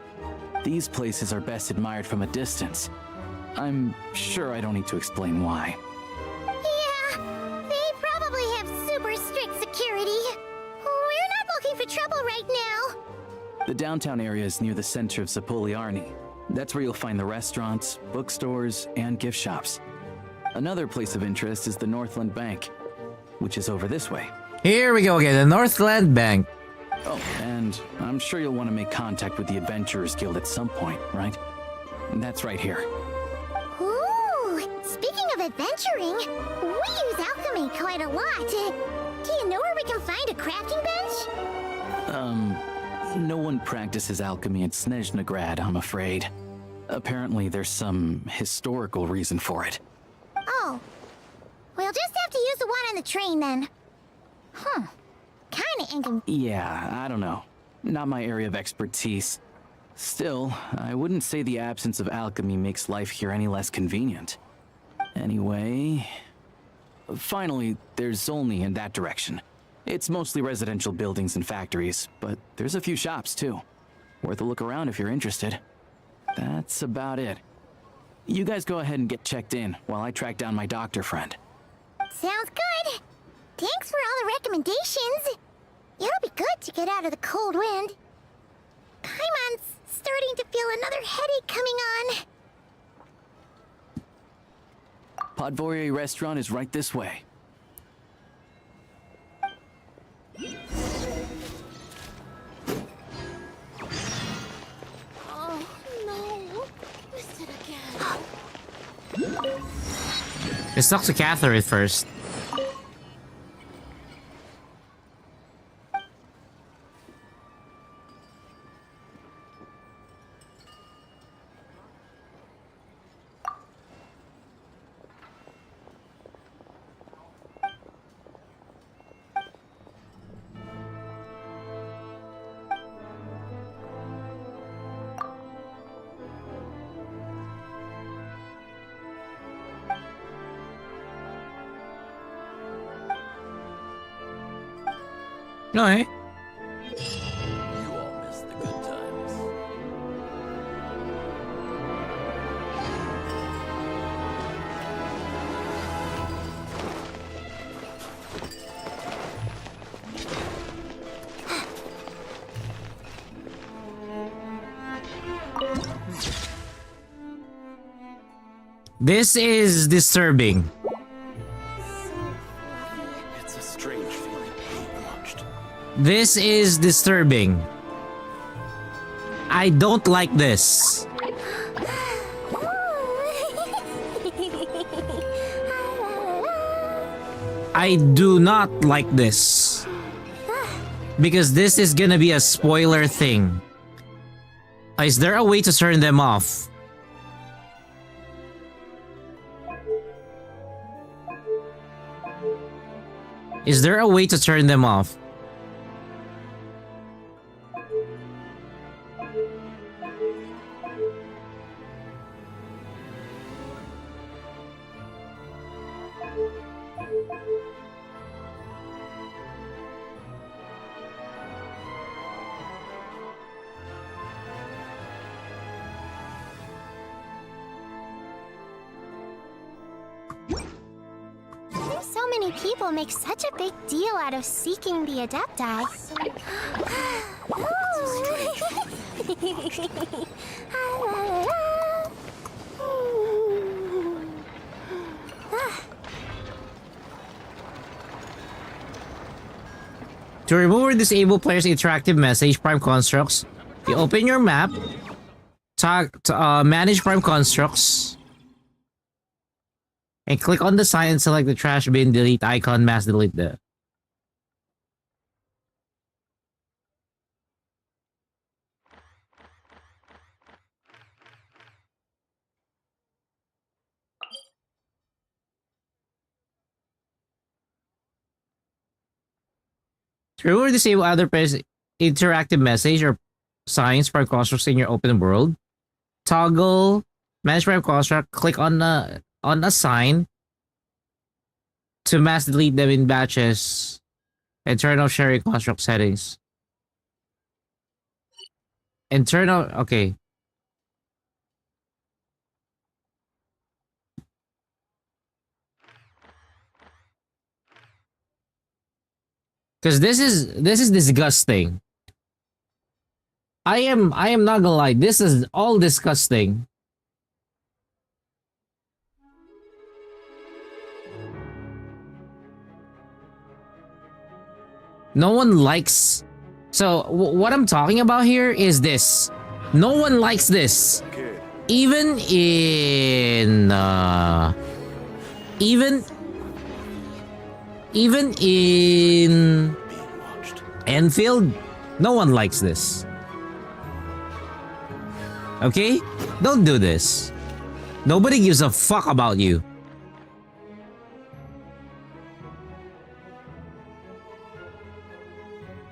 These places are best admired from a distance. I'm sure I don't need to explain why. Yeah, they probably have The downtown area is near the center of Zapoliarny. That's where you'll find the restaurants, bookstores, and gift shops. Another place of interest is the Northland Bank, which is over this way. Here we go again, the Northland Bank. Oh, and I'm sure you'll want to make contact with the Adventurers Guild at some point, right? That's right here. Ooh, speaking of adventuring, we use alchemy quite a lot. Do you know where we can find a crafting bench? No one practices alchemy at Snezhnaya, I'm afraid. Apparently there's some historical reason for it. Oh. We'll just have to use the one on the train then. Kinda incom- Yeah, I don't know. Not my area of expertise. Still, I wouldn't say the absence of alchemy makes life here any less convenient. Anyway... Finally, there's Zolny in that direction. It's mostly residential buildings and factories, but there's a few shops too. Worth a look around if you're interested. That's about it. You guys go ahead and get checked in while I track down my doctor friend. Sounds good. Thanks for all the recommendations. It'll be good to get out of the cold wind. Paimon's starting to feel another headache coming on. Podvorye restaurant is right this way. Oh, no. Missed it again. Let's talk to Catherine first. No, eh? You all missed the good times. This is disturbing. It's a strange feeling being watched. This is disturbing. I don't like this. I do not like this. Because this is gonna be a spoiler thing. Is there a way to turn them off? Is there a way to turn them off? So many people make such a big deal out of seeking the Adepti. To remove or disable players' interactive message prime constructs, you open your map, manage prime constructs, and click on the sign and select the trash bin delete icon, mass delete the. To remove or disable other players' interactive message or signs prime constructs in your open world, toggle manage prime construct, click on a sign to mass delete them in batches and turn off sharing construct settings. And turn off, okay. Because this is disgusting. I am not gonna lie. This is all disgusting. No one likes. So what I'm talking about here is this. No one likes this. Kid, Even in even in being watched. Enfield, no one likes this. Okay? Don't do this. Nobody gives a fuck about you.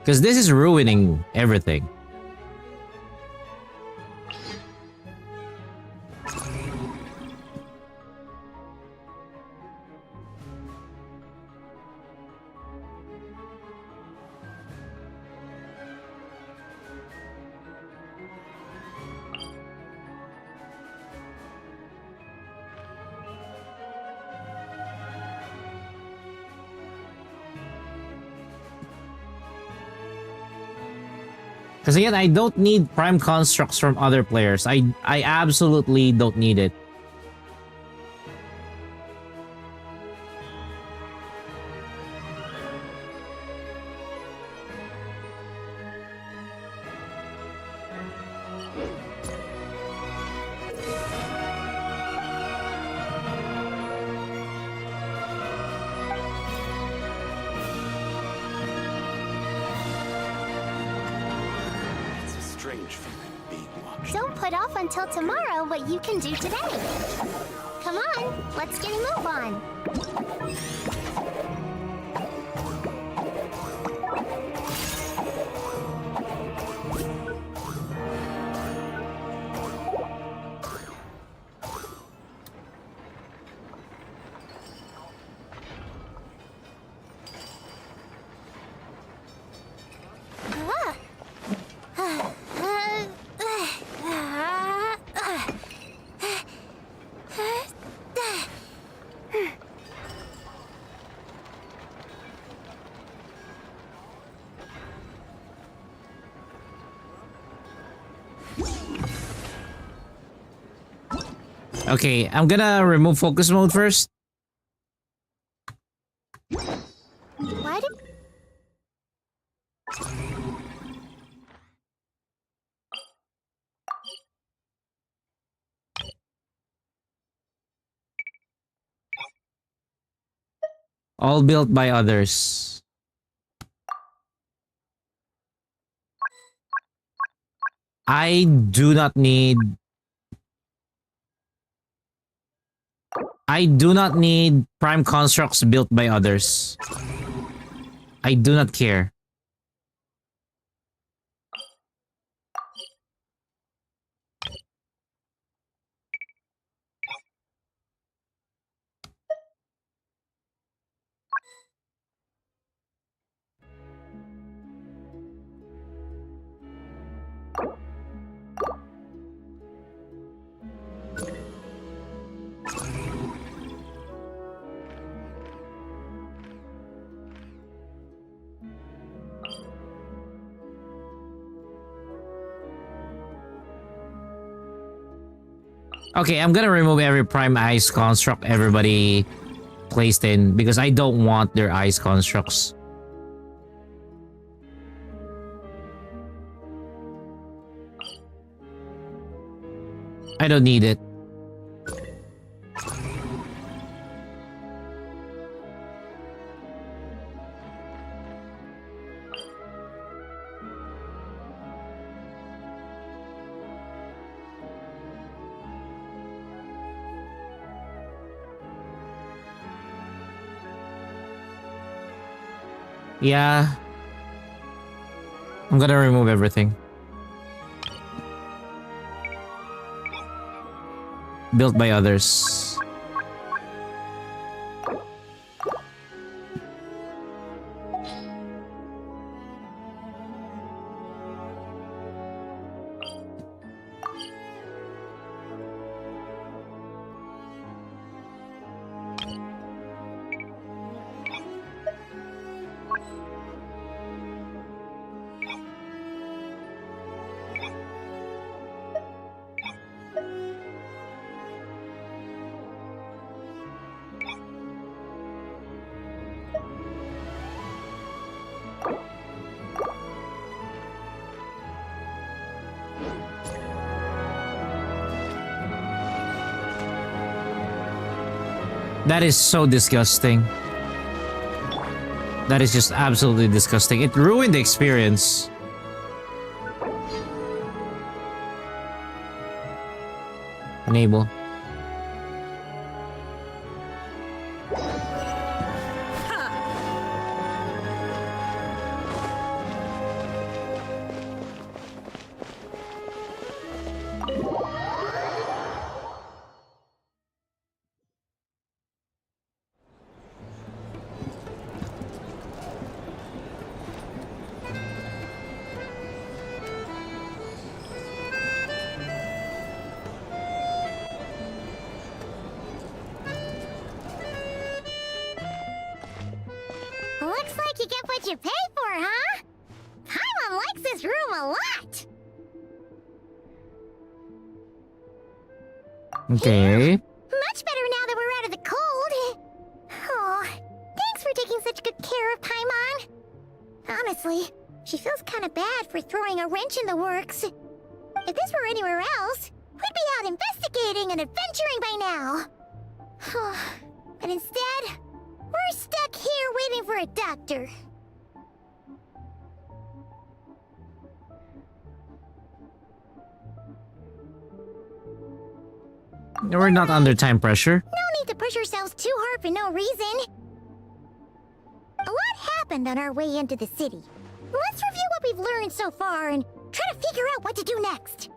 Because this is ruining everything. Because again, I don't need prime constructs from other players. I absolutely don't need it. It's a strange feeling being watched. Don't put off until tomorrow what you can do today. Come on, let's get a move on. Okay, I'm gonna remove focus mode first. Why did... All built by others. I do not need... I do not need prime constructs built by others. I do not care. Okay, I'm gonna remove every prime ice construct everybody placed in because I don't want their ice constructs. I don't need it. Yeah. I'm gonna remove everything. Built by others. That is so disgusting. That is just absolutely disgusting. It ruined the experience. Enable. Looks like you get what you pay for, huh? Paimon likes this room a lot. Okay. Much better now that we're out of the cold. Oh, thanks for taking such good care of Paimon. Honestly, she feels kind of bad for throwing a wrench in the works. If this were anywhere else, we'd be out investigating and adventuring by now. But instead, we're stuck here waiting for a doctor. We're not under time pressure. No need to push ourselves too hard for no reason. A lot happened on our way into the city. Let's review what we've learned so far and try to figure out what to do next.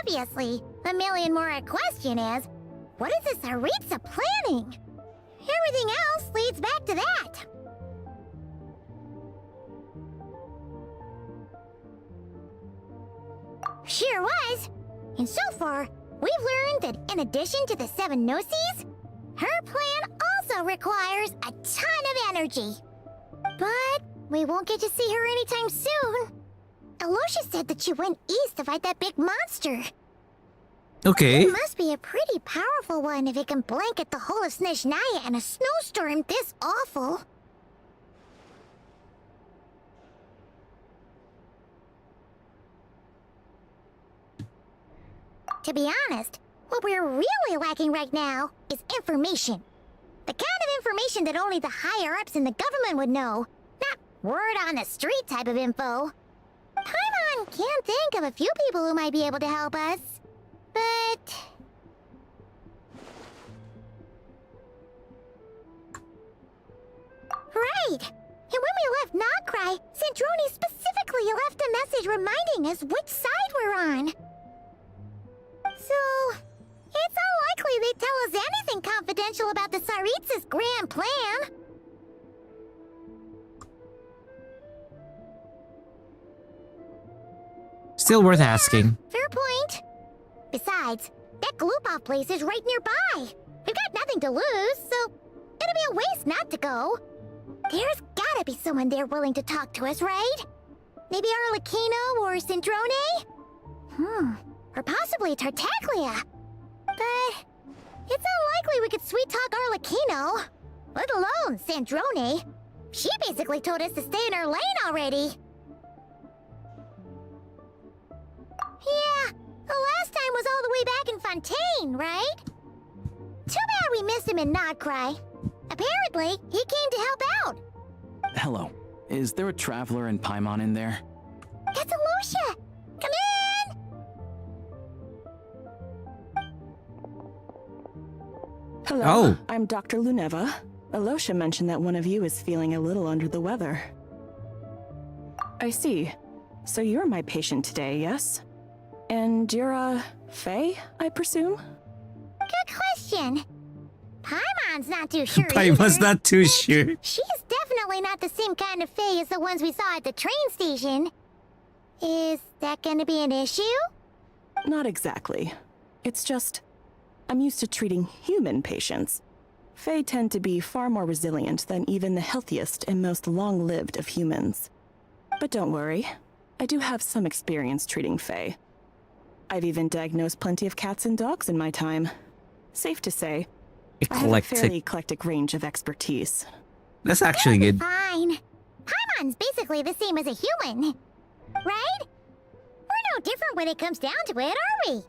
Obviously, the million more question is, what is this Tsaritsa planning? Everything else leads back to that. Sure was. And so far, we've learned that in addition to the 7 Gnosis, her plan also requires a ton of energy. But we won't get to see her anytime soon. Aloysia said that she went east to fight that big monster. Okay. It must be a pretty powerful one if it can blanket the whole of Snezhnaya in a snowstorm this awful. To be honest, what we're really lacking right now is information. The kind of information that only the higher-ups in the government would know, not word-on-the-street type of info. Paimon can think of a few people who might be able to help us, but... Right! And when we left Nocrai, Sandrone specifically left a message reminding us which side we're on. So, it's unlikely they'd tell us anything confidential about the Tsaritsa's grand plan. Still worth asking. Fair point. Besides, that Gloop-Off place is right nearby. We've got nothing to lose, so it'd be a waste not to go. There's gotta be someone there willing to talk to us, right? Maybe Arlecchino or Sandrone? Or possibly Tartaglia. But it's unlikely we could sweet-talk Arlecchino, let alone Sandrone. She basically told us to stay in her lane already. Yeah, the last time was all the way back in Fontaine, right? Too bad we missed him in Nocrai. Apparently, he came to help out. Hello. Is there a traveler and Paimon in there? That's Aloysia! Come in! Hello, Oh. I'm Dr. Luneva. Aloysia mentioned that one of you is feeling a little under the weather. I see. So you're my patient today, yes? And you're, Faye, I presume? Good question. Paimon's not too sure Paimon's either. not too sure. She's definitely not the same kind of Fae as the ones we saw at the train station. Is that gonna be an issue? Not exactly. It's just, I'm used to treating human patients. Fae tend to be far more resilient than even the healthiest and most long-lived of humans. But don't worry, I do have some experience treating Fae. I've even diagnosed plenty of cats and dogs in my time. Safe to say, I have a fairly eclectic range of expertise. That's actually good. Fine. Paimon's basically the same as a human. Right? We're no different when it comes down to it, are we?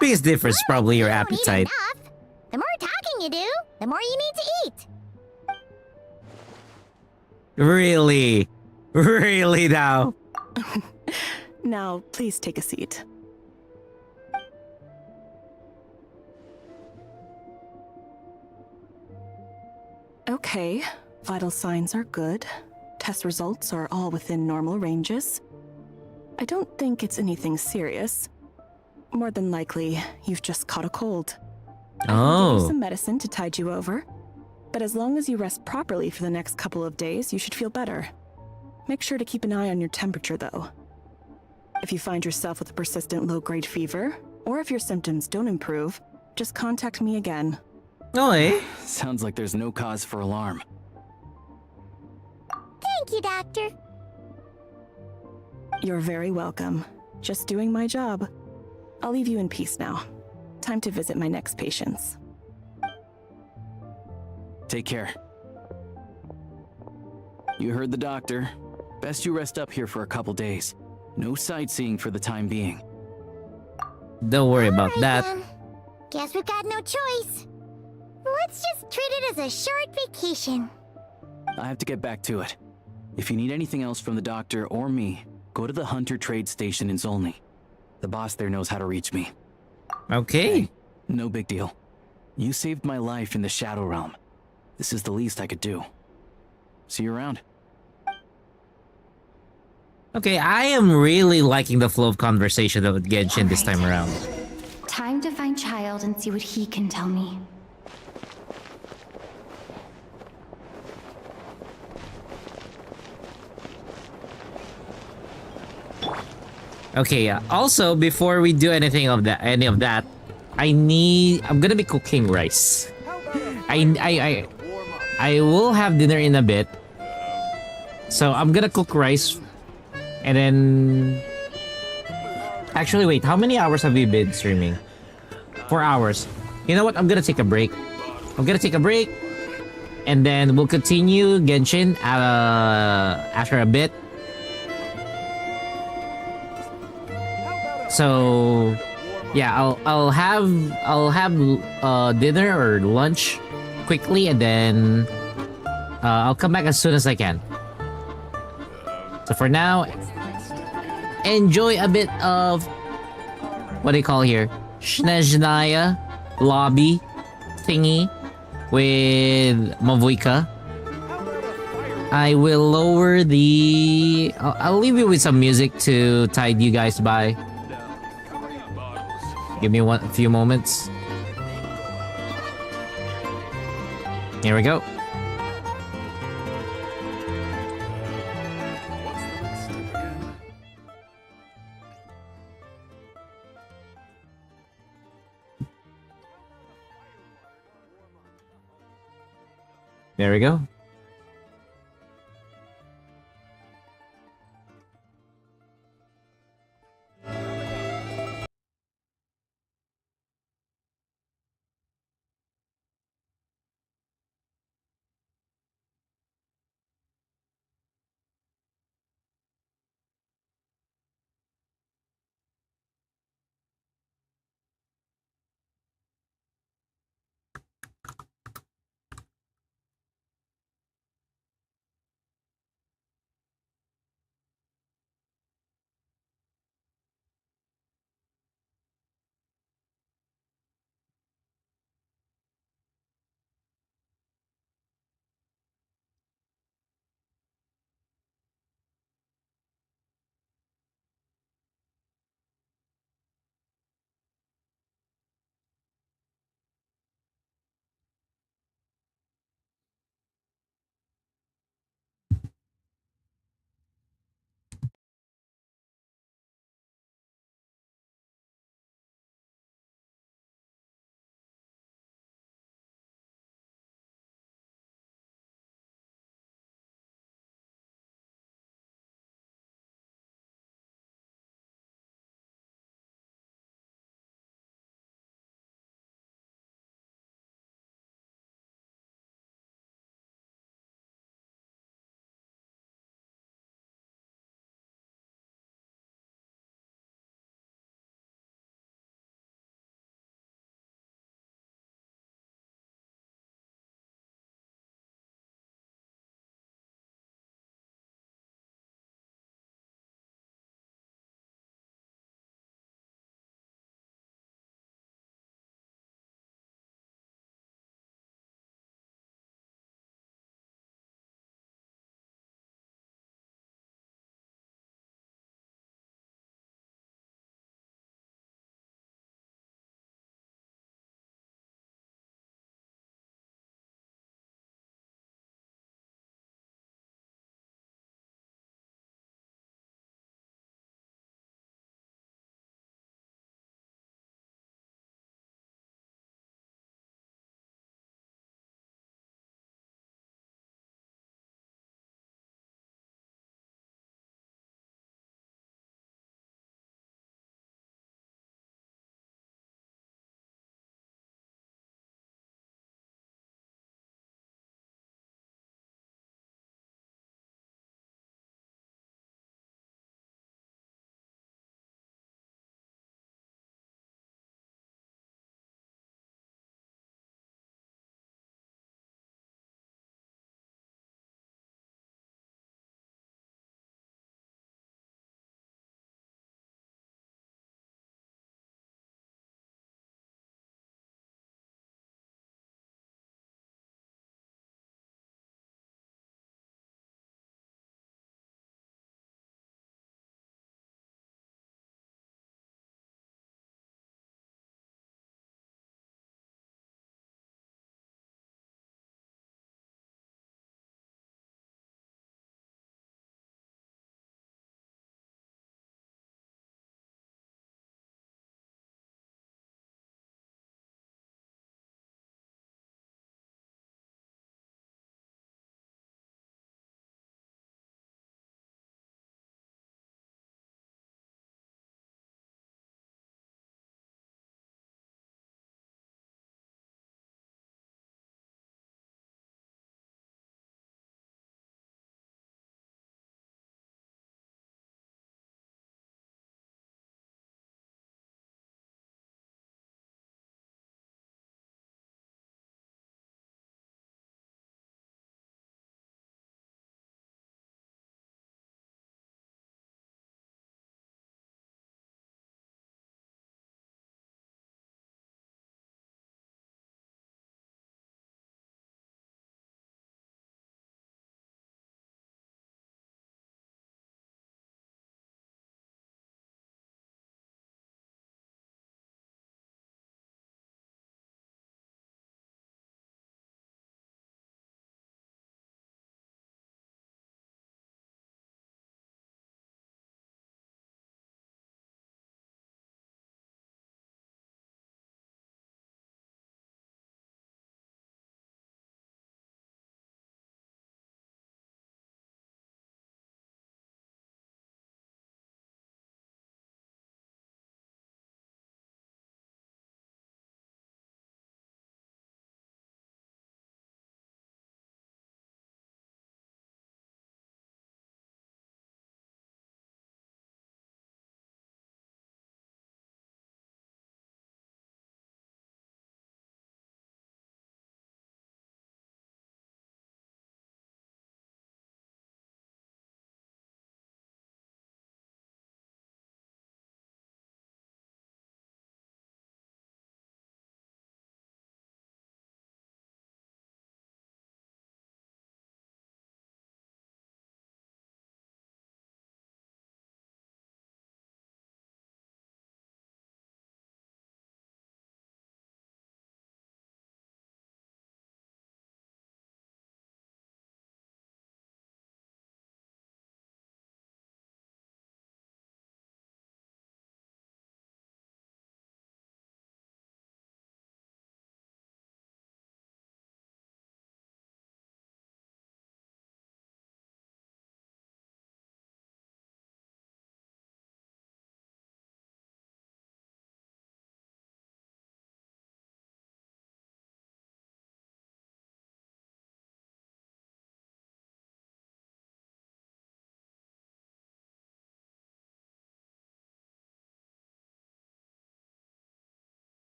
Biggest difference is probably your You don't eat appetite. enough. The more talking you do, the more you need to eat. Really? Really now? Now, please take a seat. Okay, vital signs are good. Test results are all within normal ranges. I don't think it's anything serious. More than likely, you've just caught a cold. I can give you Oh. some medicine to tide you over. But as long as you rest properly for the next couple of days, you should feel better. Make sure to keep an eye on your temperature, though. If you find yourself with a persistent low-grade fever, or if your symptoms don't improve, just contact me again. Oh, eh? Sounds like there's no cause for alarm. Thank you, Doctor. You're very welcome. Just doing my job. I'll leave you in peace now. Time to visit my next patients. Take care. You heard the doctor. Best you rest up here for a couple days. No sightseeing for the time being. Don't worry about Alright that. then. Guess we've got no choice. Let's just treat it as a short vacation. I have to get back to it. If you need anything else from the doctor or me, go to the Hunter Trade Station in Zolny. The boss there knows how to reach me. Okay. No big deal. You saved my life in the Shadow Realm. This is the least I could do. See you around. Okay, I am really liking the flow of conversation with Genshin this time around. Time to find Child and see what he can tell me. Okay, also, before we do any of that, I'm gonna be cooking rice. I will have dinner in a bit. So I'm gonna cook rice. And then... Actually, wait, how many hours have we been streaming? 4 hours. You know what? I'm gonna take a break. And then we'll continue Genshin after a bit. So yeah, I'll have dinner or lunch quickly, and then I'll come back as soon as I can. So for now, enjoy a bit of what do you call here? Snezhnaya lobby thingy with Mavuika. I will lower the... I'll leave you with some music to tide you guys by. Give me a few moments. Here we go. There we go.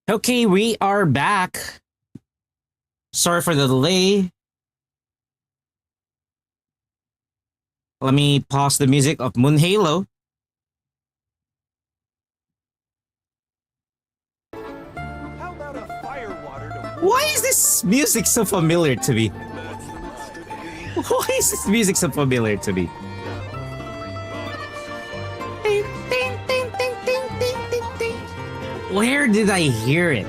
Okay, we are back. Sorry for the delay. Let me pause the music of Moon Halo. How about a firewater to Why is this music so familiar to me? Why is this music so familiar to me? Ding, ding, ding, ding, ding, ding, ding, ding. Where did I hear it?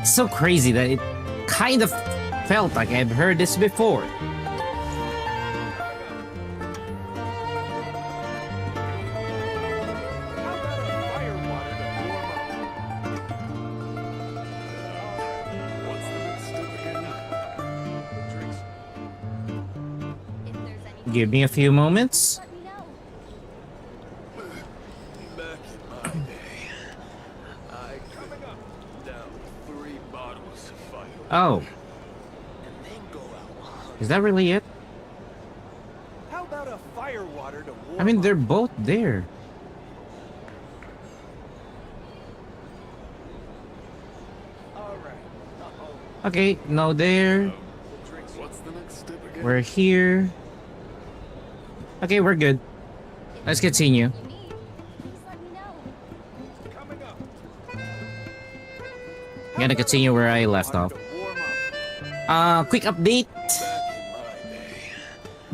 It's so crazy that it kind of felt like I've heard this before. Give me a few moments. Back in my day, I could down 3 bottles of fire. Oh, And then go out. is that really it? How about a firewater to warm I mean, they're up? both there. All right. Okay, no there. What's the next step again? We're here. Okay, we're good. Let's continue. Coming up. I'm gonna continue where I left off. To warm up. Quick update. Back in my day,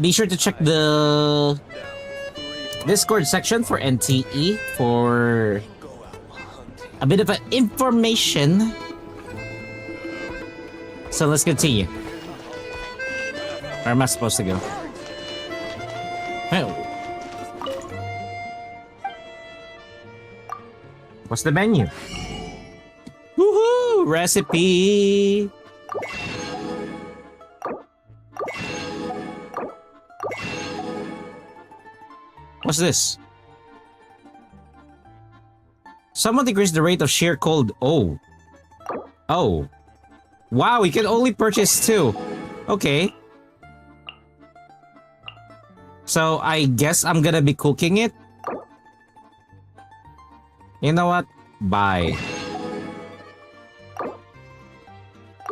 Be sure to check the down 3 Discord section for NTE for go out hunting. a bit of information. So let's continue. Where am I supposed to go? Oh. What's the menu? Woohoo! Recipe! What's this? Someone decreased the rate of sheer cold. Oh. Oh. Wow, we can only purchase 2. Okay. So I guess I'm gonna be cooking it. You know what? Bye.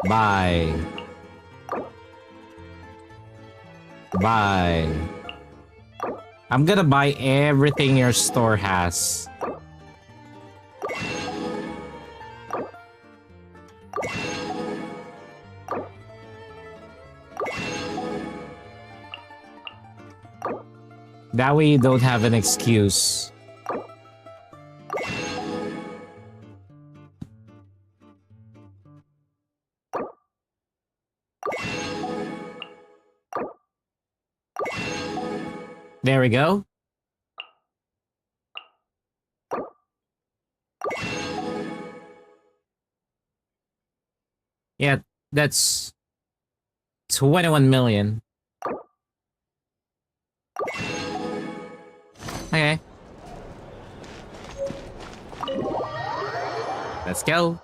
Bye. Bye. I'm gonna buy everything your store has. That way you don't have an excuse. There we go. Yeah, that's 21 million. Okay. Let's go.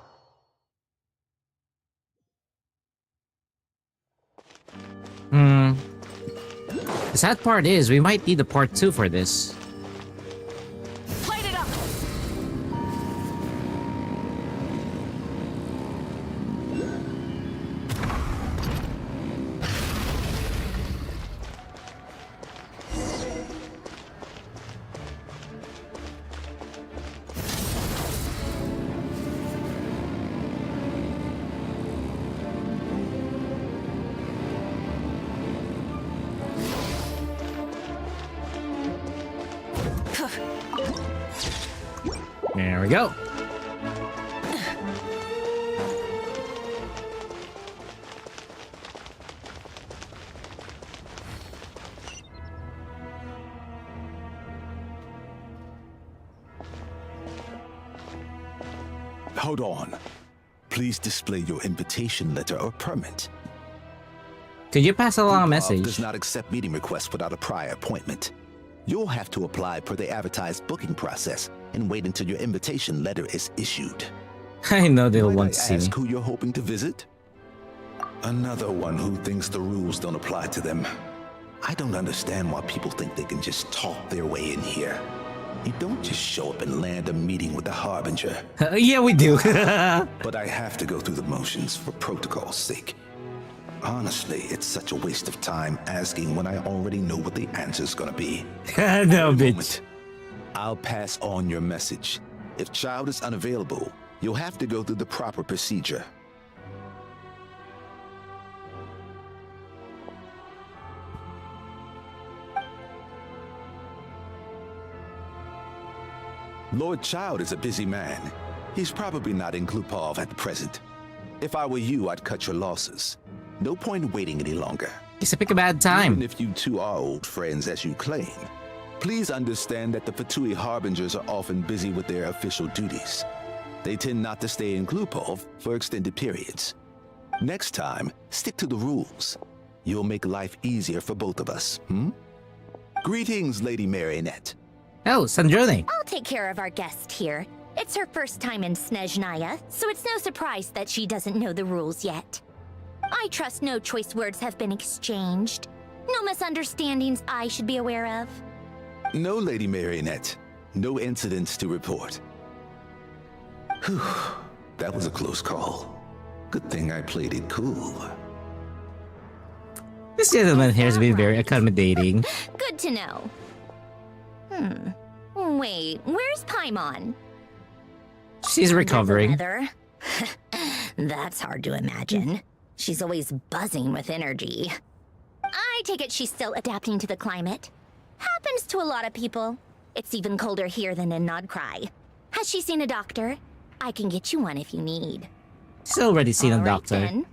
The sad part is we might need a part 2 for this. Light it up! There we go. Hold on. Please display your invitation letter or permit. Could you pass along a Group message? does not accept meeting requests without a prior appointment. You'll have to apply per the advertised booking process and wait until your invitation letter is issued. I know they'll Might want I to see me. ask who you're hoping to visit? Another one who thinks the rules don't apply to them. I don't understand why people think they can just talk their way in here. You don't just show up and land a meeting with the Harbinger. Yeah, we do. But I have to go through the motions for protocol's sake. Honestly, it's such a waste of time asking when I already know what the answer's gonna be. No, bitch. I'll pass on your message. If Child is unavailable, you'll have to go through the proper procedure. Lord Child is a busy man. He's probably not in Glupov at present. If I were you, I'd cut your losses. No point waiting any longer. It's a pick a bad time. Even if you two are old friends as you claim, please understand that the Fatui Harbingers are often busy with their official duties. They tend not to stay in Glupov for extended periods. Next time, stick to the rules. You'll make life easier for both of us, Greetings, Lady Marionette. Oh, Sandrone. I'll take care of our guest here. It's her first time in Snezhnaya, so it's no surprise that she doesn't know the rules yet. I trust no choice words have been exchanged. No misunderstandings I should be aware of. No, Lady Marionette. No incidents to report. Whew, that was a close call. Good thing I played it cool. This gentleman here has been very accommodating. Good to know. Wait, where's Paimon? She's recovering. Weather? That's hard to imagine. She's always buzzing with energy. I take it she's still adapting to the climate. Happens to a lot of people. It's even colder here than in Nodcry. Has she seen a doctor? I can get you one if you need. She's already seen a doctor. Then.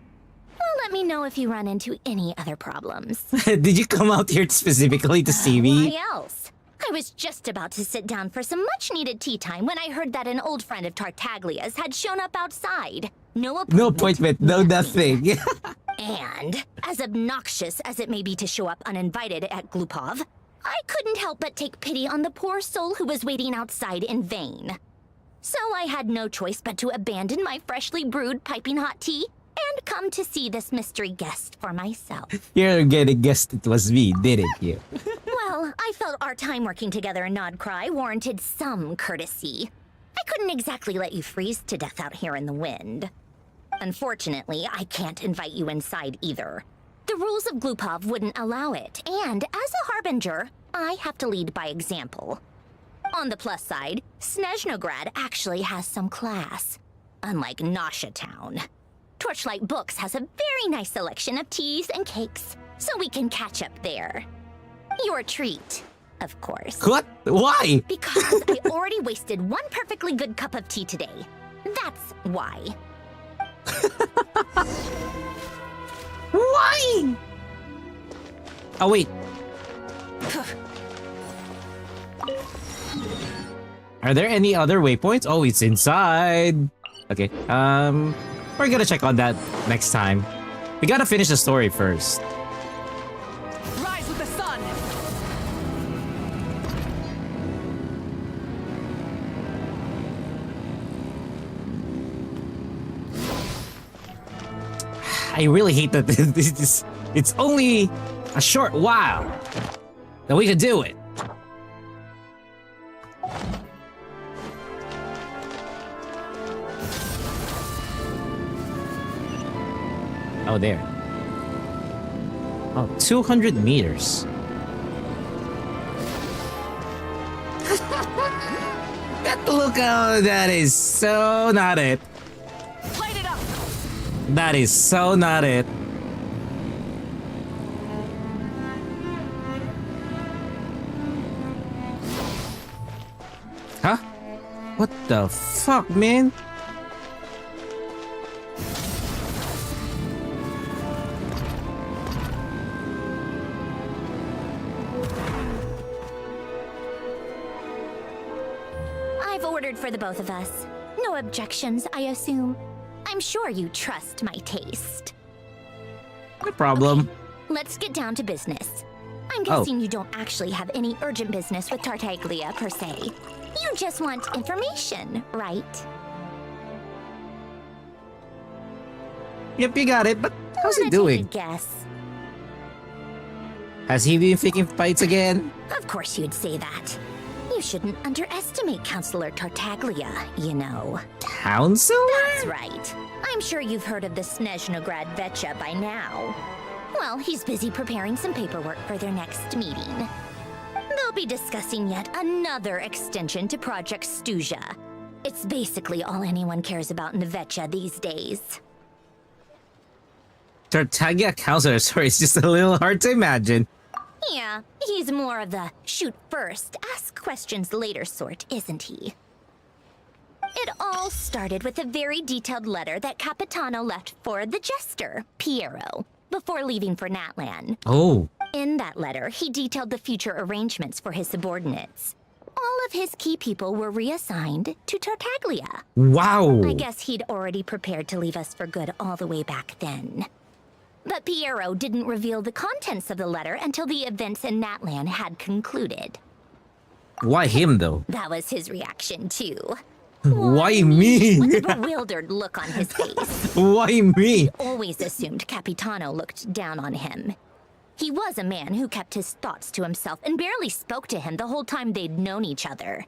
Well, let me know if you run into any other problems. Did you come out here specifically to see me? Why else? I was just about to sit down for some much-needed tea time when I heard that an old friend of Tartaglia's had shown up outside. No appointment. No appointment, no nothing. And, as obnoxious as it may be to show up uninvited at Glupov, I couldn't help but take pity on the poor soul who was waiting outside in vain. So I had no choice but to abandon my freshly brewed piping hot tea and come to see this mystery guest for myself. You're gonna guess it was me, didn't you? Well, I felt our time working together in Nodcry warranted some courtesy. I couldn't exactly let you freeze to death out here in the wind. Unfortunately, I can't invite you inside either. The rules of Glupov wouldn't allow it, and as a Harbinger, I have to lead by example. On the plus side, Snezhnograd actually has some class, unlike Nasha Town. Torchlight Books has a very nice selection of teas and cakes, so we can catch up there. Your treat, of course. What? Why? Because I already wasted one perfectly good cup of tea today. That's why. Why? Oh, wait. Are there any other waypoints? Oh, it's inside. Okay, we're gonna check on that next time. We gotta finish the story first. Rise with the sun! I really hate that it's only a short while that we could do it. Oh, there. Oh, 200 meters. Look, oh, that is so not it. Light it up! That is so not it. Huh? What the fuck, man? I've ordered for the both of us. No objections, I assume. I'm sure you trust my taste. No problem. Okay, let's get down to business. I'm guessing you don't actually have any urgent business with Tartaglia, per se. You just want information, right? Yep, you got it, but how's he Wanna doing? take a guess? Has he been picking fights again? Of course you'd say that. You shouldn't underestimate Counselor Tartaglia, you know. Counselor? That's right. I'm sure you've heard of the Snezhnograd Vetcha by now. Well, he's busy preparing some paperwork for their next meeting. They'll be discussing yet another extension to Project Stuzha. It's basically all anyone cares about in the Vetcha these days. Tartaglia counselor, sorry, it's just a little hard to imagine. Yeah, he's more of the shoot first, ask questions later sort, isn't he? It all started with a very detailed letter that Capitano left for the jester, Piero, before leaving for Natlan. Oh. In that letter, he detailed the future arrangements for his subordinates. All of his key people were reassigned to Tartaglia. Wow. I guess he'd already prepared to leave us for good all the way back then. But Piero didn't reveal the contents of the letter until the events in Natlan had concluded. Why him, though? That was his reaction, too. Why me? With a bewildered look on his face. Why me? Always assumed Capitano looked down on him. He was a man who kept his thoughts to himself and barely spoke to him the whole time they'd known each other.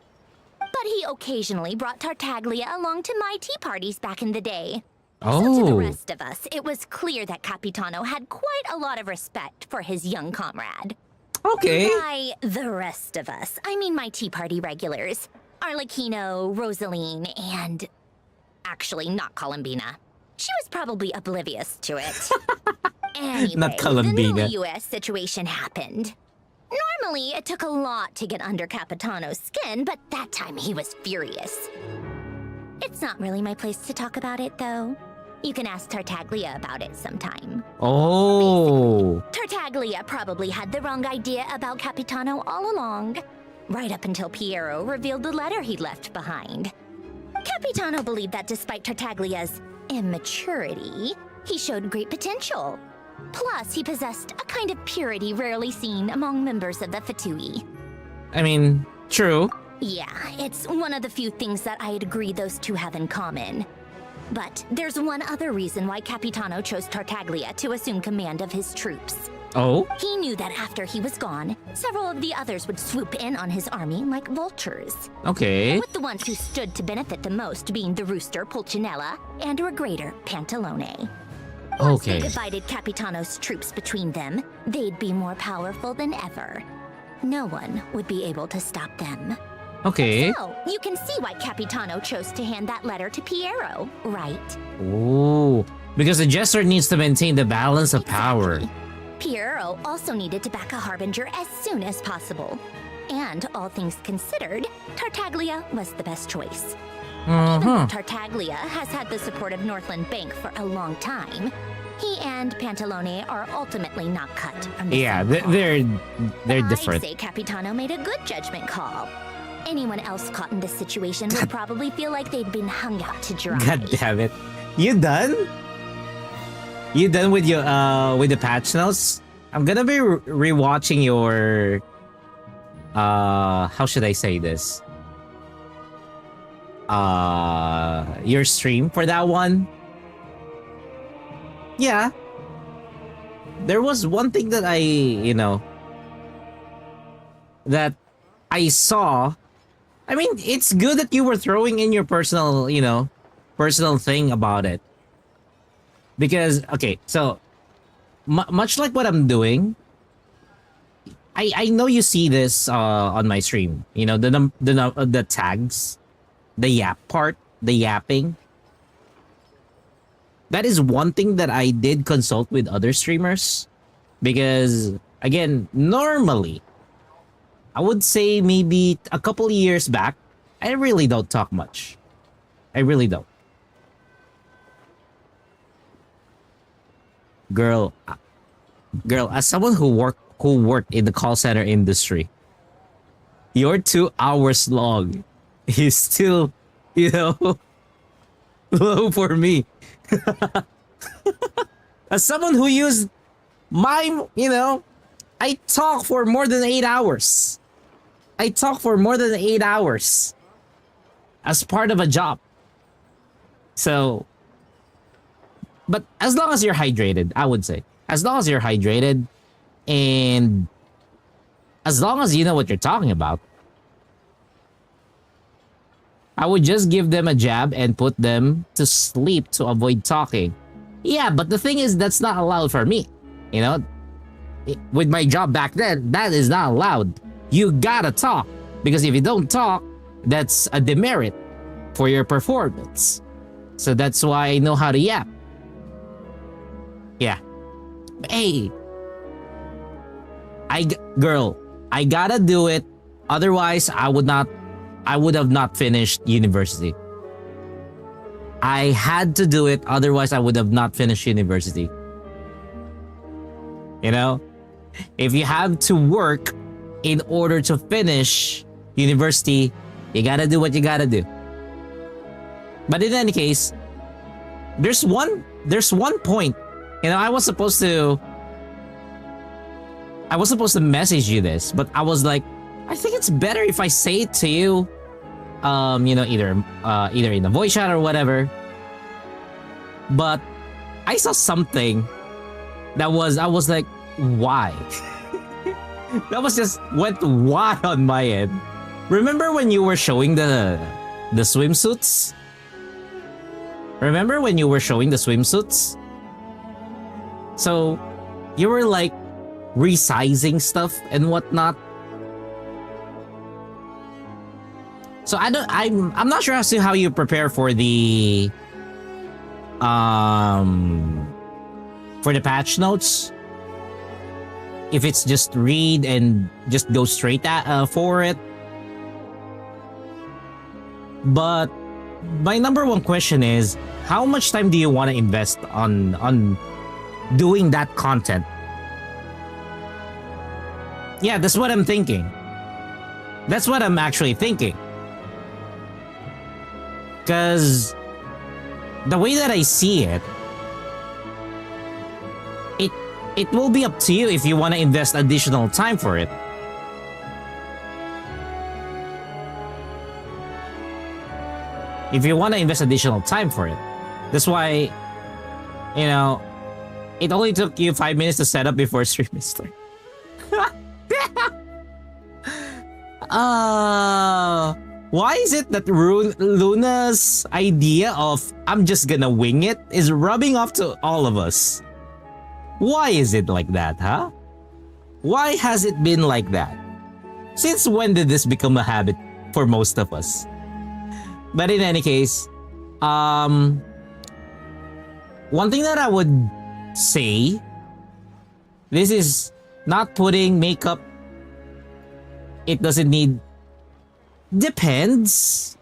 But he occasionally brought Tartaglia along to my tea parties back in the day. So to the rest of us, it was clear that Capitano had quite a lot of respect for his young comrade. Okay. By the rest of us, I mean my tea party regulars. Arlecchino, Rosaline, and... actually, not Columbina. She was probably oblivious to it. Anyway, Not Columbina. the new US situation happened. Normally, it took a lot to get under Capitano's skin, but that time he was furious. It's not really my place to talk about it, though. You can ask Tartaglia about it sometime. Oh. Tartaglia probably had the wrong idea about Capitano all along. Right up until Piero revealed the letter he'd left behind. Capitano believed that despite Tartaglia's immaturity, he showed great potential. Plus, he possessed a kind of purity rarely seen among members of the Fatui. I mean, true. Yeah, it's one of the few things that I'd agree those two have in common. But there's one other reason why Capitano chose Tartaglia to assume command of his troops. Oh? He knew that after he was gone, several of the others would swoop in on his army like vultures. Okay. With the ones who stood to benefit the most being the rooster Pulcinella and Regrator Pantalone. Once they divided Capitano's troops between them, they'd be more powerful than ever. No one would be able to stop them. Okay. So, you can see why Capitano chose to hand that letter to Piero, right? Ooh. Because the jester needs to maintain the balance of power. Piero also needed to back a harbinger as soon as possible. And all things considered, Tartaglia was the best choice. Even though Tartaglia has had the support of Northland Bank for a long time, he and Pantalone are ultimately not cut from the Yeah, same they're different. I'd say Capitano made a good judgment call. Anyone else caught in this situation would probably feel like they'd been hung out to dry. God damn it. You done? You done with your with the patch notes? I'm gonna be rewatching your how should I say this? Your stream for that one. Yeah. There was one thing that that I saw. I mean, it's good that you were throwing in your personal, personal thing about it. Because, okay, so, much like what I'm doing, I know you see this on my stream. You know, the tags, the yap part, the yapping. That is one thing that I did consult with other streamers. Because, again, normally, I would say maybe a couple of years back, I really don't talk much. I really don't. Girl, as someone who worked in the call center industry, your 2 hours long is still, low for me. As someone who used my, I talk for more than 8 hours. I talk for more than 8 hours as part of a job. So, but as long as you're hydrated, I would say. As long as you're hydrated and as long as you know what you're talking about, I would just give them a jab and put them to sleep to avoid talking. Yeah, but the thing is, that's not allowed for me. You know, with my job back then, that is not allowed. You gotta talk, because if you don't talk, that's a demerit for your performance. So that's why I know how to yap. Yeah. Hey, girl, I gotta do it. Otherwise, I would have not finished university. I had to do it. Otherwise, I would have not finished university. You know, if you have to work in order to finish university, you gotta do what you gotta do. But in any case, there's one point. You know, I was supposed to message you this, but I was like, I think it's better if I say it to you. You know, either in the voice chat or whatever. But I saw something I was like, why? That was just went why on my end. Remember when you were showing the swimsuits? Remember when you were showing the swimsuits? So you were like resizing stuff and whatnot. So I'm not sure as to how you prepare for the patch notes. If it's just read and just go straight for it. But my number one question is, how much time do you want to invest on doing that content? Yeah, that's what I'm thinking. That's what I'm actually thinking. Because the way that I see it, it will be up to you if you want to invest additional time for it. If you want to invest additional time for it. That's why, you know, it only took you 5 minutes to set up before stream is started. Why is it that Luna's idea of I'm just gonna wing it is rubbing off to all of us? Why is it like that, huh? Why has it been like that? Since when did this become a habit for most of us? But in any case, one thing that I would say, this is not putting makeup. It doesn't need. Depends.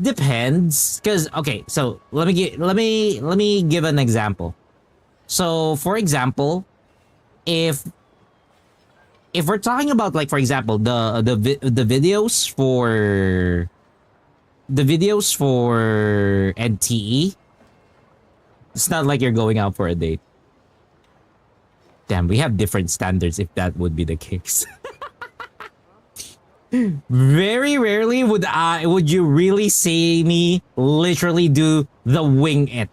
Because okay, so let me give an example. So for example, if we're talking about, like, for example, the videos for NTE, it's not like you're going out for a date. Damn, we have different standards if that would be the case. Very rarely would you really see me literally do the wing it.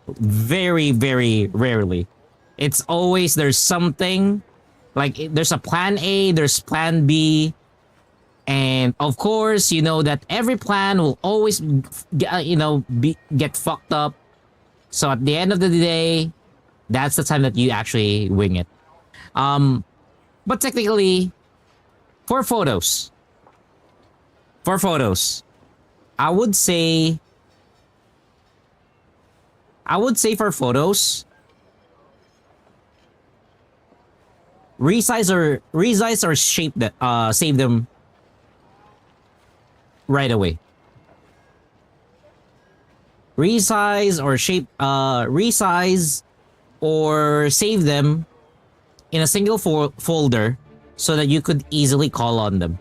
Very, very rarely. It's always there's something, like there's a plan A, there's plan B, and of course you know that every plan will always get fucked up. So at the end of the day, that's the time that you actually wing it. But technically, for photos, I would say for photos, resize or shape that save them right away. Resize or save them in a single folder so that you could easily call on them.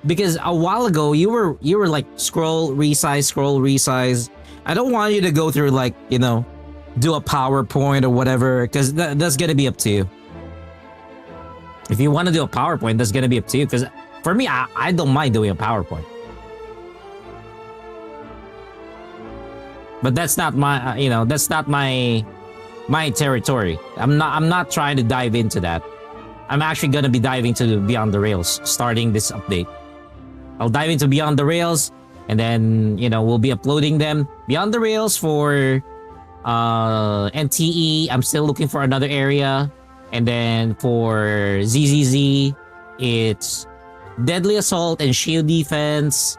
Because a while ago you were like scroll resize. I don't want you to go through, like, you know, do a PowerPoint or whatever, because that's gonna be up to you. If you want to do a PowerPoint, that's gonna be up to you. Because for me, I don't mind doing a PowerPoint. But that's not my, that's not my territory. I'm not trying to dive into that. I'm actually gonna be diving to Beyond the Rails starting this update. I'll dive into Beyond the Rails, and then we'll be uploading them. Beyond the Rails for NTE. I'm still looking for another area, and then for ZZZ, it's Deadly Assault and Shield Defense,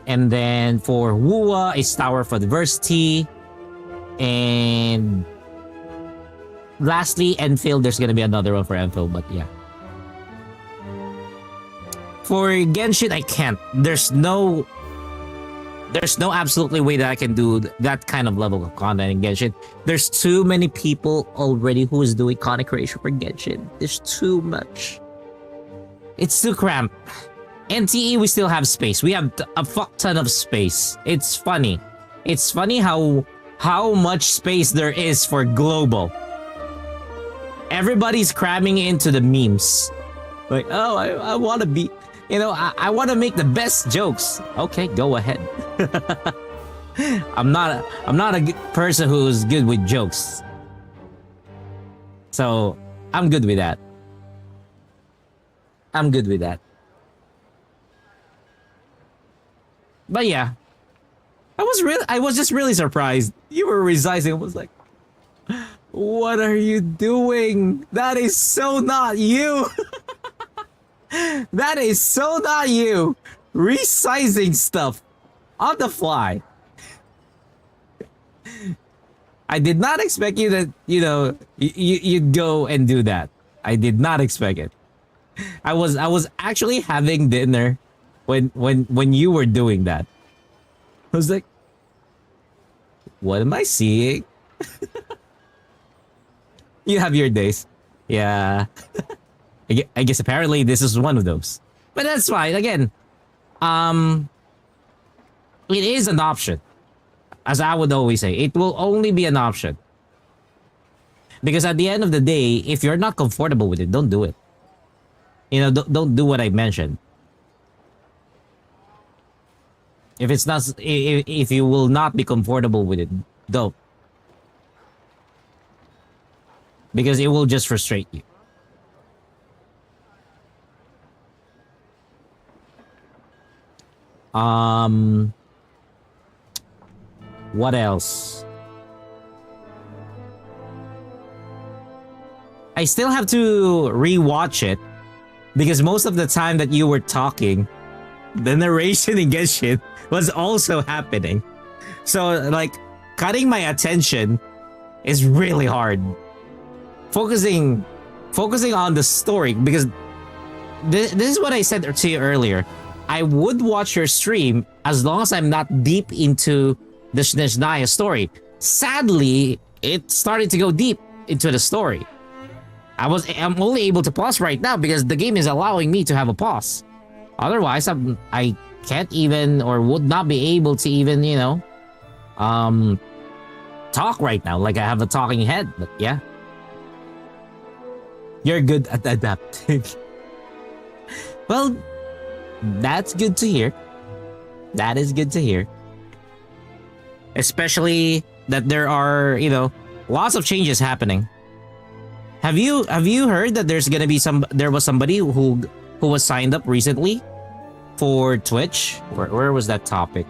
and then for WUA, it's Tower for Diversity, and lastly, Enfield. There's gonna be another one for Enfield, but yeah. For Genshin, I can't. There's no absolutely way that I can do that kind of level of content in Genshin. There's too many people already who is doing content creation for Genshin. There's too much. It's too cramped. NTE, we still have space. We have a fuck ton of space. It's funny. It's funny how much space there is for global. Everybody's cramming into the memes. Like, oh, I want to be... I want to make the best jokes. Okay, go ahead. I'm not a good person who's good with jokes. So, I'm good with that. I'm good with that. But yeah. I was just really surprised. You were resizing. I was like, what are you doing? That is so not you. That is so not you. Resizing stuff on the fly. I did not expect you to, you'd go and do that. I did not expect it. I was actually having dinner when you were doing that. I was like, what am I seeing? You have your days. Yeah. I guess apparently this is one of those. But that's fine. Again, it is an option. As I would always say, it will only be an option. Because at the end of the day, if you're not comfortable with it, don't do it. Don't do what I mentioned. If you will not be comfortable with it, don't. Because it will just frustrate you. What else? I still have to rewatch it because most of the time that you were talking, the narration in Genshin was also happening. So like cutting my attention is really hard. Focusing on the story, because this is what I said to you earlier. I would watch your stream as long as I'm not deep into the Snezhnaya story. Sadly, it started to go deep into the story. I'm only able to pause right now because the game is allowing me to have a pause. Otherwise, I can't even, or would not be able to even, talk right now. Like I have a talking head, but yeah. You're good at adapting. Well, that's good to hear. That is good to hear. Especially that there are, lots of changes happening. Have you heard that there was somebody who was signed up recently for Twitch? Where was that topic?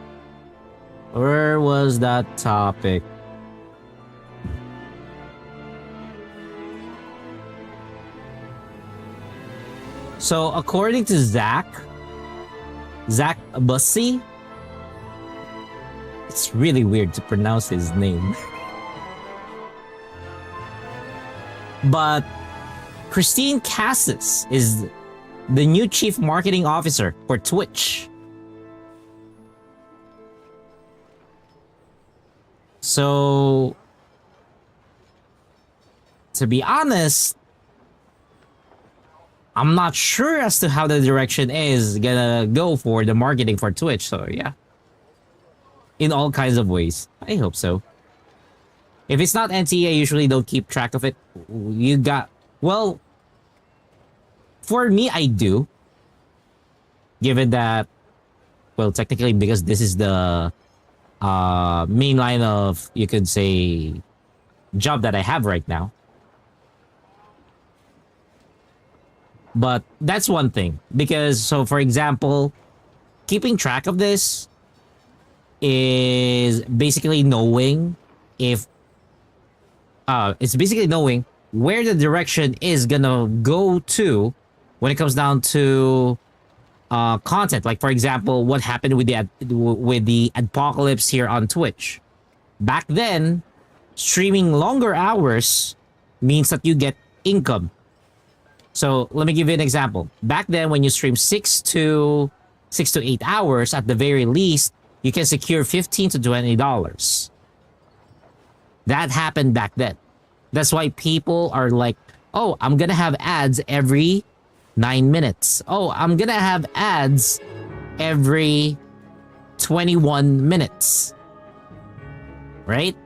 Where was that topic? So according to Zach Bussy, it's really weird to pronounce his name. But Christine Cassis is the new chief marketing officer for Twitch. So, to be honest, I'm not sure as to how the direction is gonna go for the marketing for Twitch. So yeah, in all kinds of ways. I hope so. If it's not NTA, I usually don't keep track of it. Well, for me, I do. Given that, well, technically, because this is the main line of, you could say, job that I have right now. But that's one thing. Because, so for example, keeping track of this is basically knowing if it's basically knowing where the direction is gonna go to when it comes down to content. Like for example, what happened with the apocalypse here on Twitch. Back then, streaming longer hours means that you get income. So let me give you an example. Back then, when you stream 6 to 8 hours, at the very least, you can secure $15 to $20. That happened back then. That's why people are like, oh, I'm gonna have ads every 9 minutes. Oh, I'm gonna have ads every 21 minutes. Right?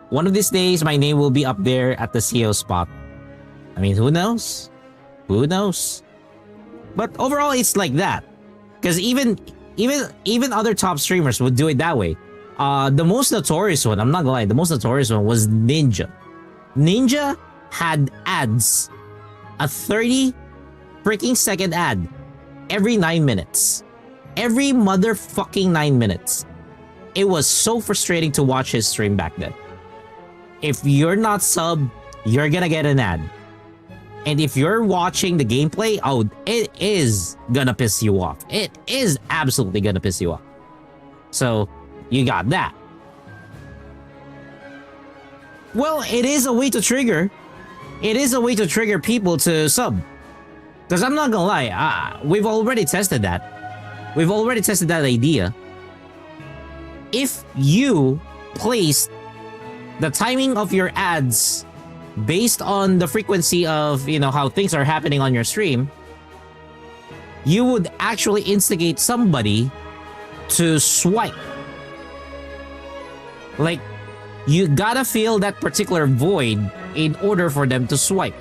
One of these days, my name will be up there at the CEO spot. I mean, who knows? Who knows? But overall, it's like that. Because even other top streamers would do it that way. The most notorious one, I'm not gonna lie, the most notorious one was Ninja. Ninja had ads. A 30 freaking second ad every 9 minutes. Every motherfucking 9 minutes. It was so frustrating to watch his stream back then. If you're not sub, you're gonna get an ad. And if you're watching the gameplay, oh, it is gonna piss you off. It is absolutely gonna piss you off. So, you got that. Well, it is a way to trigger. It is a way to trigger people to sub. Because I'm not gonna lie, we've already tested that. We've already tested that idea. If you placed the timing of your ads based on the frequency of, you know, how things are happening on your stream, you would actually instigate somebody to swipe. Like, you gotta fill that particular void in order for them to swipe.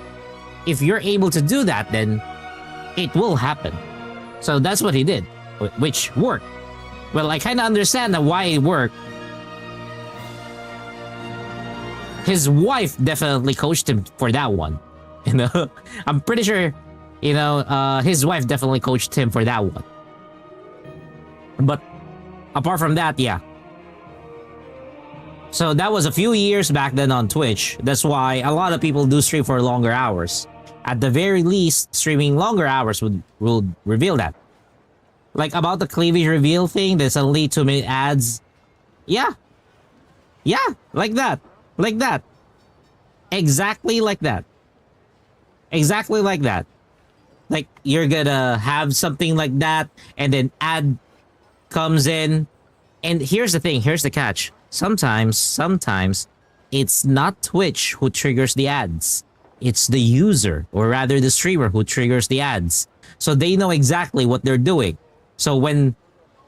If you're able to do that, then it will happen. So that's what he did, which worked. Well, I kind of understand why it worked. His wife definitely coached him for that one. You know, I'm pretty sure, you know, his wife definitely coached him for that one. But apart from that, yeah. So that was a few years back then on Twitch. That's why a lot of people do stream for longer hours. At the very least, streaming longer hours would reveal that. Like about the cleavage reveal thing, there's only 2-minute ads. Yeah. Yeah, like that. Like that. Exactly like that. Exactly like that. Like, you're gonna have something like that, and then ad comes in. And here's the thing, here's the catch. Sometimes, it's not Twitch who triggers the ads. It's the user, or rather the streamer, who triggers the ads. So they know exactly what they're doing. So when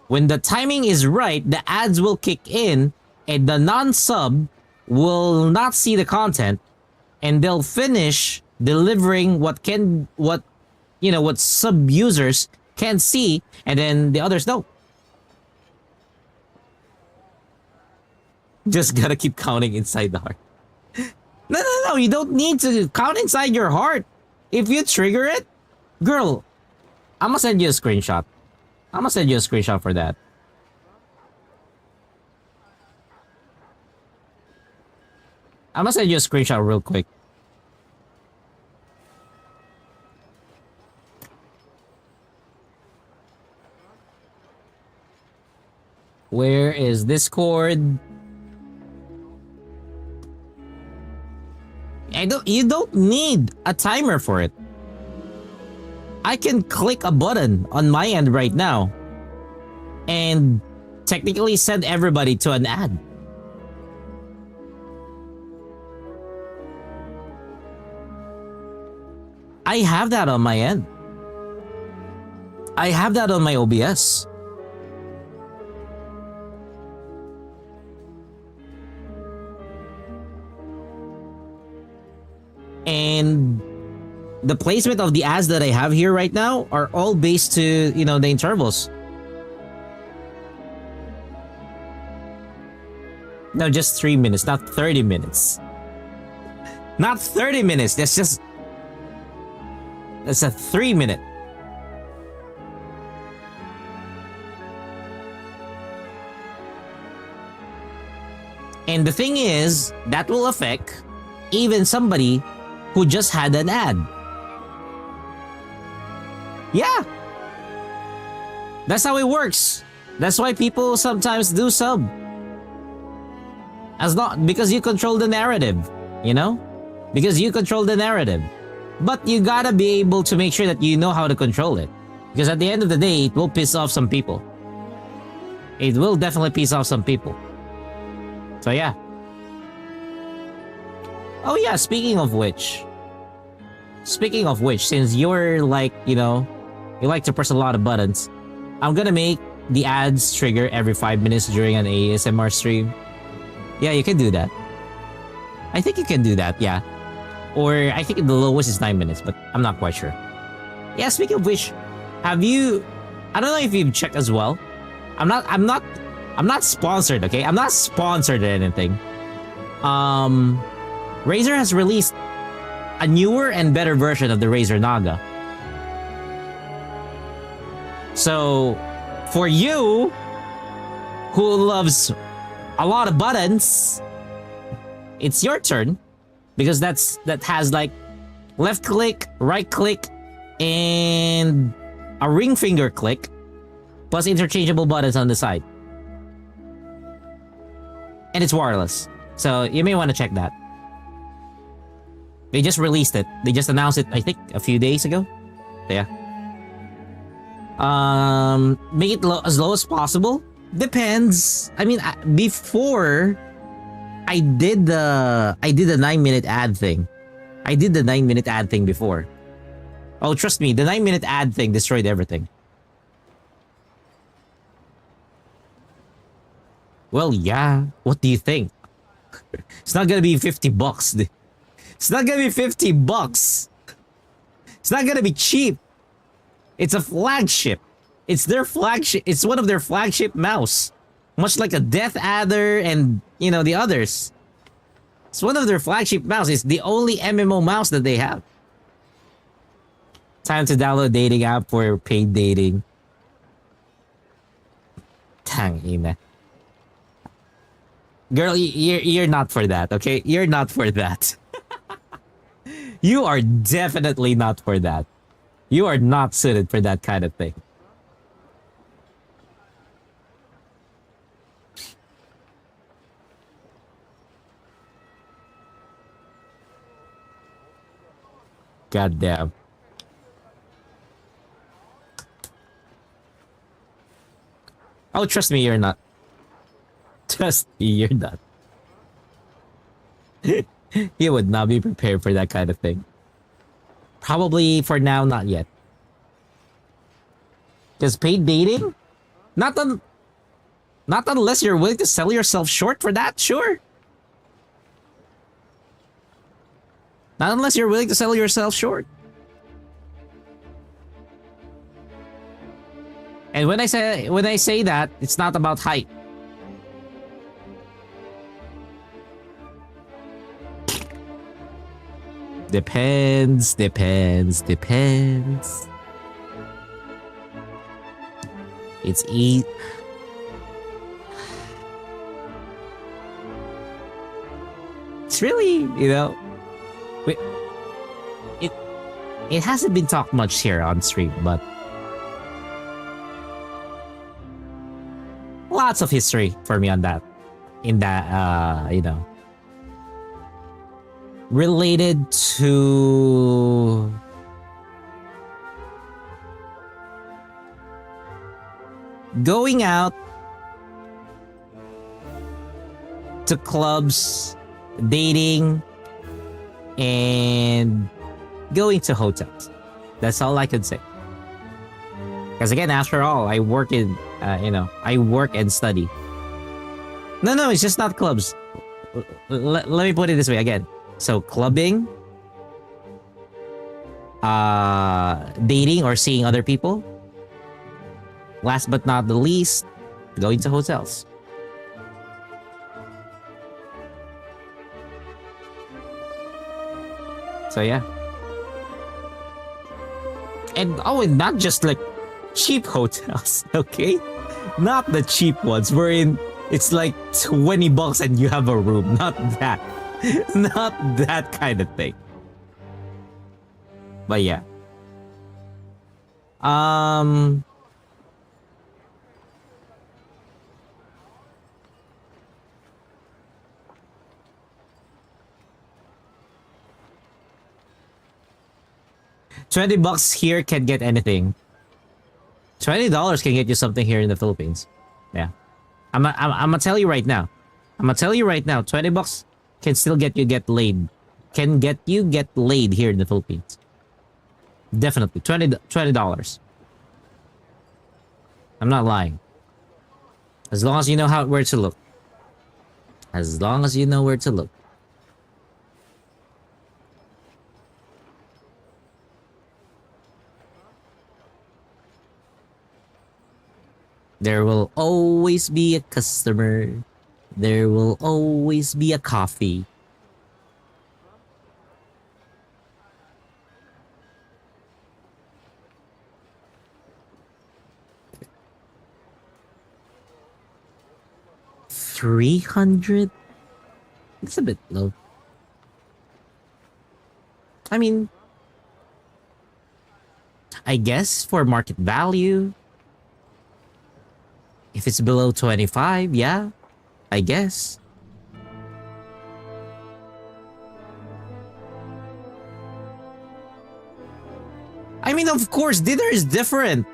the timing is right, the ads will kick in, and the non-sub will not see the content, and they'll finish delivering what sub users can see, and then the others don't. Just gotta keep counting inside the heart. No, you don't need to count inside your heart. If you trigger it, girl, I'm gonna send you a screenshot. I'm gonna send you a screenshot for that. I'm gonna send you a screenshot real quick. Where is Discord? You don't need a timer for it. I can click a button on my end right now and technically send everybody to an ad. I have that on my end. I have that on my OBS. And the placement of the ads that I have here right now are all based to, you know, the intervals. No, just 3 minutes, not 30 minutes. Not 30 minutes, that's just... That's a 3-minute. And the thing is, that will affect even somebody who just had an ad. Yeah. That's how it works. That's why people sometimes do sub. Because you control the narrative, you know? Because you control the narrative. But you gotta be able to make sure that you know how to control it. Because at the end of the day, it will piss off some people. It will definitely piss off some people. So yeah. Oh yeah, speaking of which, since you're like, you know, you like to press a lot of buttons, I'm gonna make the ads trigger every 5 minutes during an ASMR stream. Yeah, you can do that. I think you can do that, yeah. Or I think the lowest is 9 minutes, but I'm not quite sure. Yeah, speaking of which, have you... I don't know if you've checked as well. I'm not sponsored, okay? I'm not sponsored or anything. Razer has released a newer and better version of the Razer Naga. So, for you, who loves a lot of buttons, it's your turn. Because that has like left click, right click, and a ring finger click, plus interchangeable buttons on the side. And it's wireless. So you may want to check that. They just released it. They just announced it, I think, a few days ago. So yeah. Make it as low as possible. Depends. I mean, before I did the 9-minute ad thing. I did the 9-minute ad thing before. Oh, trust me, the 9-minute ad thing destroyed everything. Well, yeah. What do you think? It's not gonna be $50. It's not gonna be $50. It's not gonna be cheap. It's a flagship. It's their flagship. It's one of their flagship mouse. Much like a Death Adder and, you know, the others. It's one of their flagship mouse. It's the only MMO mouse that they have. Time to download dating app for paid dating. Tangina. Girl, you're not for that, okay? You're not for that. You are definitely not for that. You are not suited for that kind of thing. God damn. Oh, trust me, you're not. Trust me, you're not. You would not be prepared for that kind of thing. Probably for now, not yet. Because paid dating? Not unless you're willing to sell yourself short for that, sure. Not unless you're willing to sell yourself short. And when I say that, it's not about height. Depends. It's It's really, you know, it hasn't been talked much here on stream, but lots of history for me on that. In that, you know, related to going out to clubs, dating, and going to hotels. That's all I could say. Because again, after all, I work in, you know, I work and study. No, it's just not clubs. Let me put it this way again. So clubbing, dating or seeing other people. Last but not the least, going to hotels. So yeah. and not just like cheap hotels, okay? Not the cheap ones wherein it's like $20 and you have a room. Not that. Not that kind of thing. But yeah. $20 here can get anything. $20 can get you something here in the Philippines. Yeah. I'm gonna tell you right now. $20 can still get laid. Can get you get laid here in the Philippines. Definitely. $20. I'm not lying. As long as you know where to look. As long as you know where to look. There will always be a customer. There will always be a coffee. $300? It's a bit low. I mean, I guess for market value, if it's below 25, yeah, I guess. I mean, of course, dinner is different.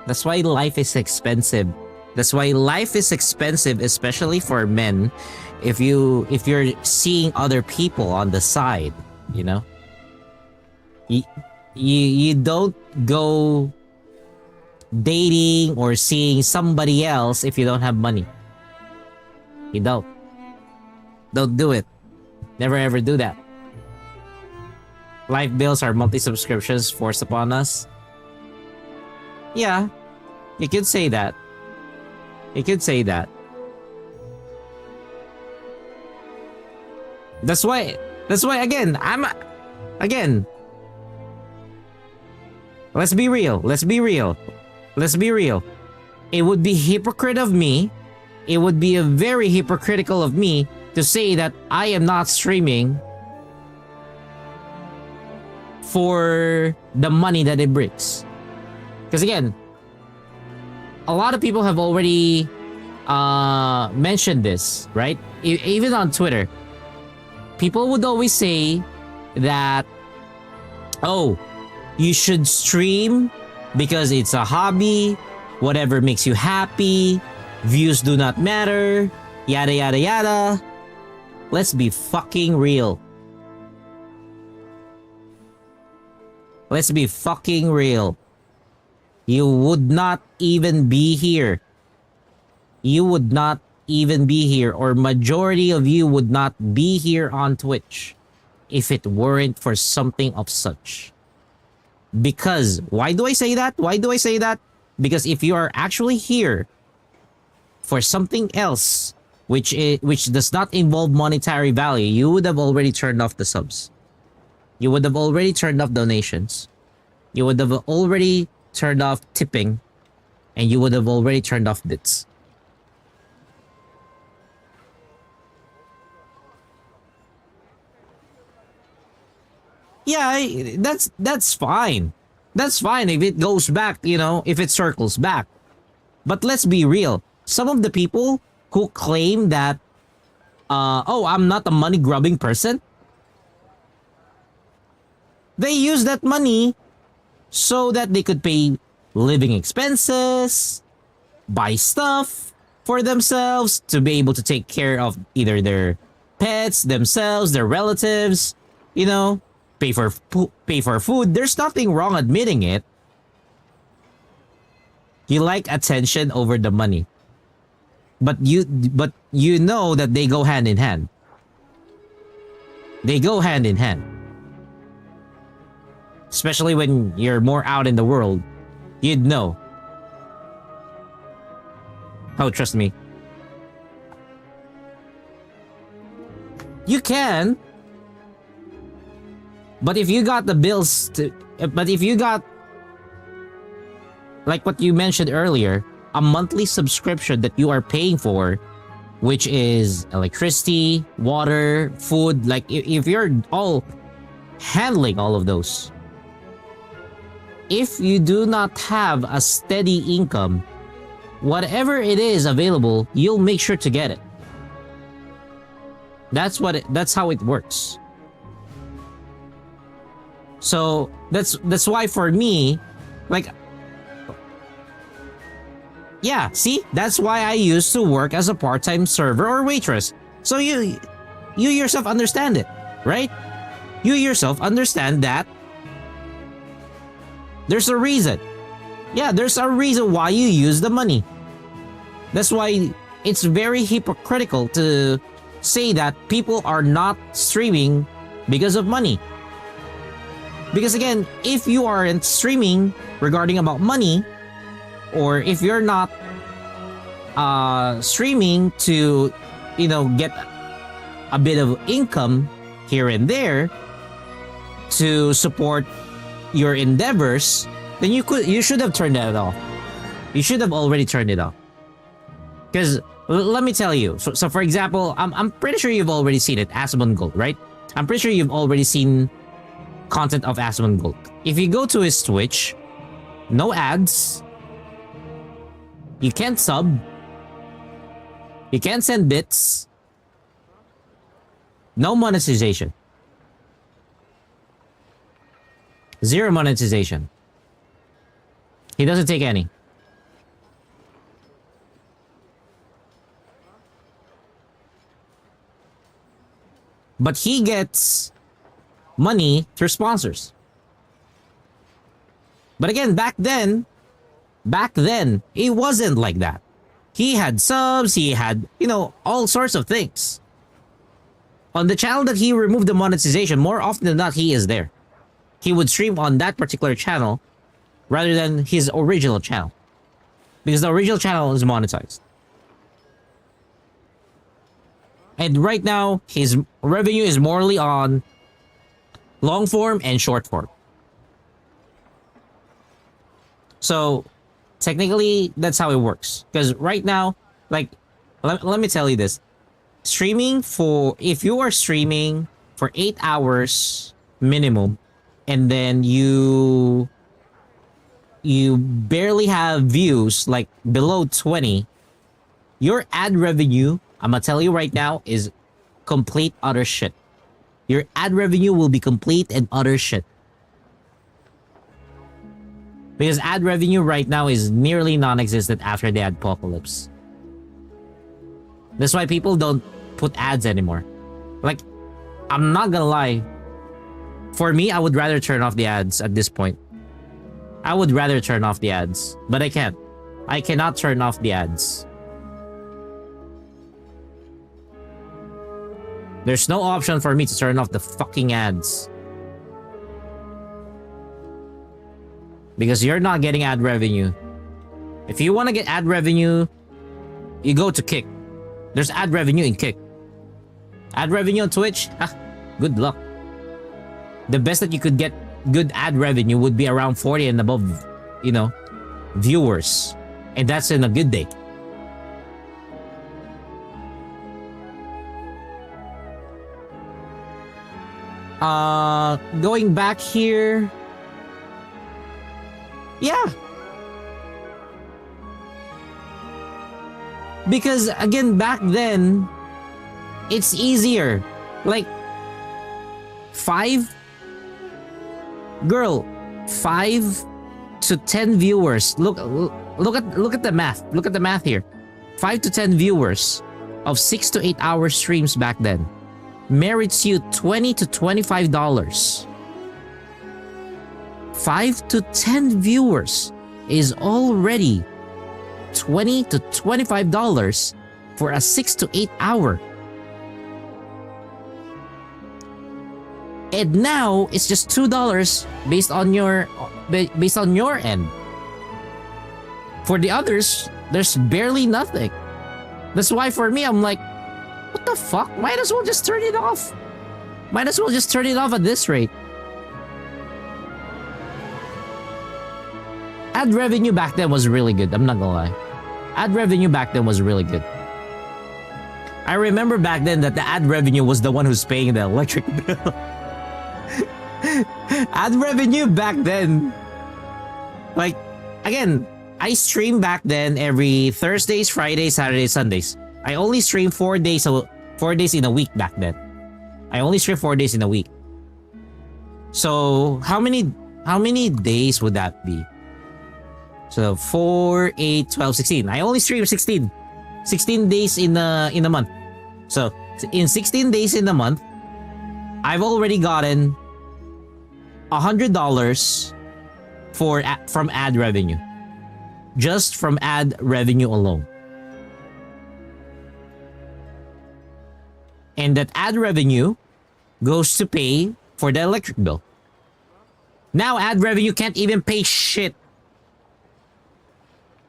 That's why life is expensive. That's why life is expensive, especially for men. If you're seeing other people on the side, you know, you don't go dating or seeing somebody else if you don't have money. You don't do it. Never ever do that. Life bills are monthly subscriptions forced upon us. Yeah, you could say that. You could say that. That's why again, let's be real. It would be hypocrite of me. It would be a very hypocritical of me to say that I am not streaming for the money that it brings. Because again, a lot of people have already mentioned this, right? Even on Twitter. People would always say that, oh, you should stream because it's a hobby, whatever makes you happy, views do not matter, yada yada yada. Let's be fucking real. Let's be fucking real. You would not even be here. You would not even be here, or majority of you would not be here on Twitch if it weren't for something of such. Because, why do I say that? Because if you are actually here for something else, which does not involve monetary value, you would have already turned off the subs. You would have already turned off donations. You would have already turned off tipping. And you would have already turned off bits. Yeah, that's fine. That's fine if it goes back, you know, if it circles back. But let's be real. Some of the people who claim that, oh, I'm not a money-grubbing person, they use that money so that they could pay living expenses, buy stuff for themselves, to be able to take care of either their pets, themselves, their relatives, you know, pay for food. There's nothing wrong admitting it. You like attention over the money. But you know that they go hand in hand. They go hand in hand. Especially when you're more out in the world. You'd know. Oh, trust me. You can. But if you got the bills to... But if you got... Like what you mentioned earlier, a monthly subscription that you are paying for, which is electricity, water, food, like if you're all handling all of those, if you do not have a steady income, whatever it is available, you'll make sure to get it. That's how it works. So that's why for me, like, yeah, see, that's why I used to work as a part-time server or waitress. So you yourself understand it, right? You yourself understand that there's a reason. Yeah, there's a reason why you use the money. That's why it's very hypocritical to say that people are not streaming because of money. Because again, if you aren't streaming regarding about money, or if you're not streaming to, you know, get a bit of income here and there to support your endeavors, then you should have turned that off. You should have already turned it off. Because let me tell you, so for example, I'm pretty sure you've already seen it, Asmon Gold, right? I'm pretty sure you've already seen content of Asmon Gold. If you go to his Twitch, no ads, you can't sub, you can't send bits, no monetization. Zero monetization. He doesn't take any. But he gets money through sponsors. But again, back then, it wasn't like that. He had subs, he had, you know, all sorts of things. On the channel that he removed the monetization, more often than not, he is there. He would stream on that particular channel rather than his original channel. Because the original channel is monetized. And right now, his revenue is morely on long form and short form. So, technically, that's how it works. Because right now, like, let me tell you this. If you are streaming for 8 hours minimum, and then you barely have views, like below 20, your ad revenue, I'm gonna tell you right now, is complete utter shit. Your ad revenue will be complete and utter shit. Because ad revenue right now is nearly non-existent after the adpocalypse. That's why people don't put ads anymore. Like, I'm not gonna lie. For me, I would rather turn off the ads at this point. I would rather turn off the ads. But I can't. I cannot turn off the ads. There's no option for me to turn off the fucking ads. Because you're not getting ad revenue. If you want to get ad revenue, you go to Kick. There's ad revenue in Kick. Ad revenue on Twitch? Good luck. The best that you could get good ad revenue would be around 40 and above, you know, viewers. And that's in a good day. Going back here. Yeah. Because again, back then, it's easier. Like, 5 to 10 viewers. Look at the math. Look at the math here. 5 to 10 viewers of 6 to 8 hour streams back then merits you $20 to $25. 5 to 10 viewers is already $20 to $25 for a 6 to 8 hour. And now it's just $2 based on your end. For the others, there's barely nothing. That's why for me, I'm like, what the fuck? Might as well just turn it off. Might as well just turn it off at this rate. Ad revenue back then was really good. I'm not gonna lie. Ad revenue back then was really good. I remember back then that the ad revenue was the one who's paying the electric bill. Ad revenue back then. Like, again, I stream back then every Thursdays, Fridays, Saturdays, Sundays. I only stream 4 days in a week back then. I only stream 4 days in a week. So how many days would that be? So 4, 8, 12, 16. I only stream 16. 16 days in a month. So in 16 days in a month, I've already gotten $100 from ad revenue. Just from ad revenue alone. And that ad revenue goes to pay for the electric bill. Now ad revenue can't even pay shit.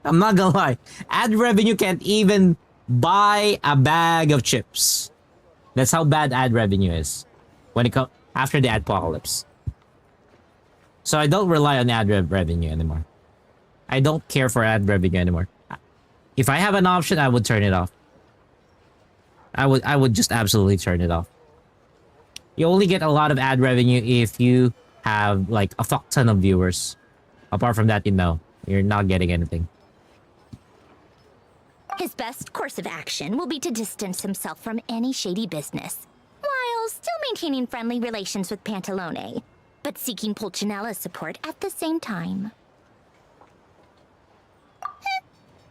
I'm not gonna lie. Ad revenue can't even buy a bag of chips. That's how bad ad revenue is when it comes after the apocalypse. So I don't rely on ad revenue anymore. I don't care for ad revenue anymore. If I have an option, I would turn it off. I would just absolutely turn it off. You only get a lot of ad revenue if you have like a fuck ton of viewers. Apart from that, you're not getting anything. His best course of action will be to distance himself from any shady business, while still maintaining friendly relations with Pantalone, but seeking Pulcinella's support at the same time.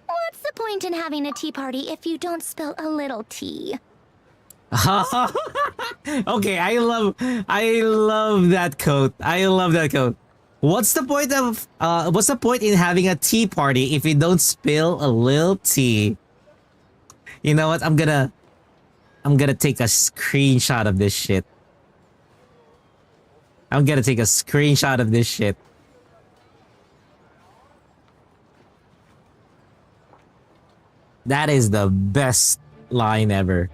What's the point in having a tea party if you don't spill a little tea? Okay, I love that quote. I love that quote. What's the point in having a tea party if you don't spill a little tea? You know what? I'm gonna take a screenshot of this shit. I'm gonna take a screenshot of this shit. That is the best line ever.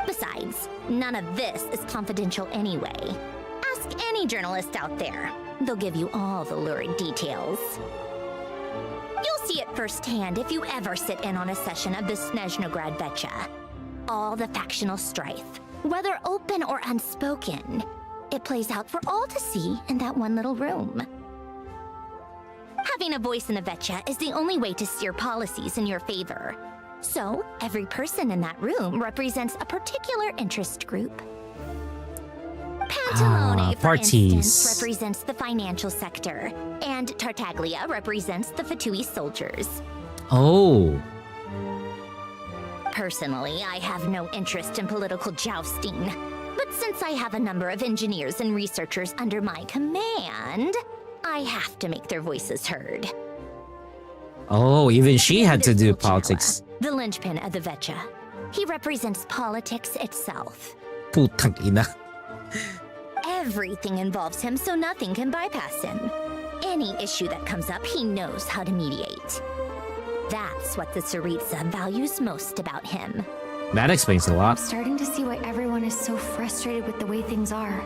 Besides, none of this is confidential anyway. Ask any journalist out there. They'll give you all the lurid details. You'll see it firsthand if you ever sit in on a session of the Snezhnaya Vecha. All the factional strife, whether open or unspoken, it plays out for all to see in that one little room. Having a voice in the Vecha is the only way to steer policies in your favor. So, every person in that room represents a particular interest group. Pantalone, for instance, represents the financial sector, and Tartaglia represents the Fatui soldiers. Oh. Personally, I have no interest in political jousting. But since I have a number of engineers and researchers under my command, I have to make their voices heard. Oh, even she had to do politics. The linchpin of the Vecha. He represents politics itself. Putang ina. Everything involves him, so nothing can bypass him. Any issue that comes up, he knows how to mediate. That's what the Tsaritsa values most about him. That explains a lot. I'm starting to see why everyone is so frustrated with the way things are,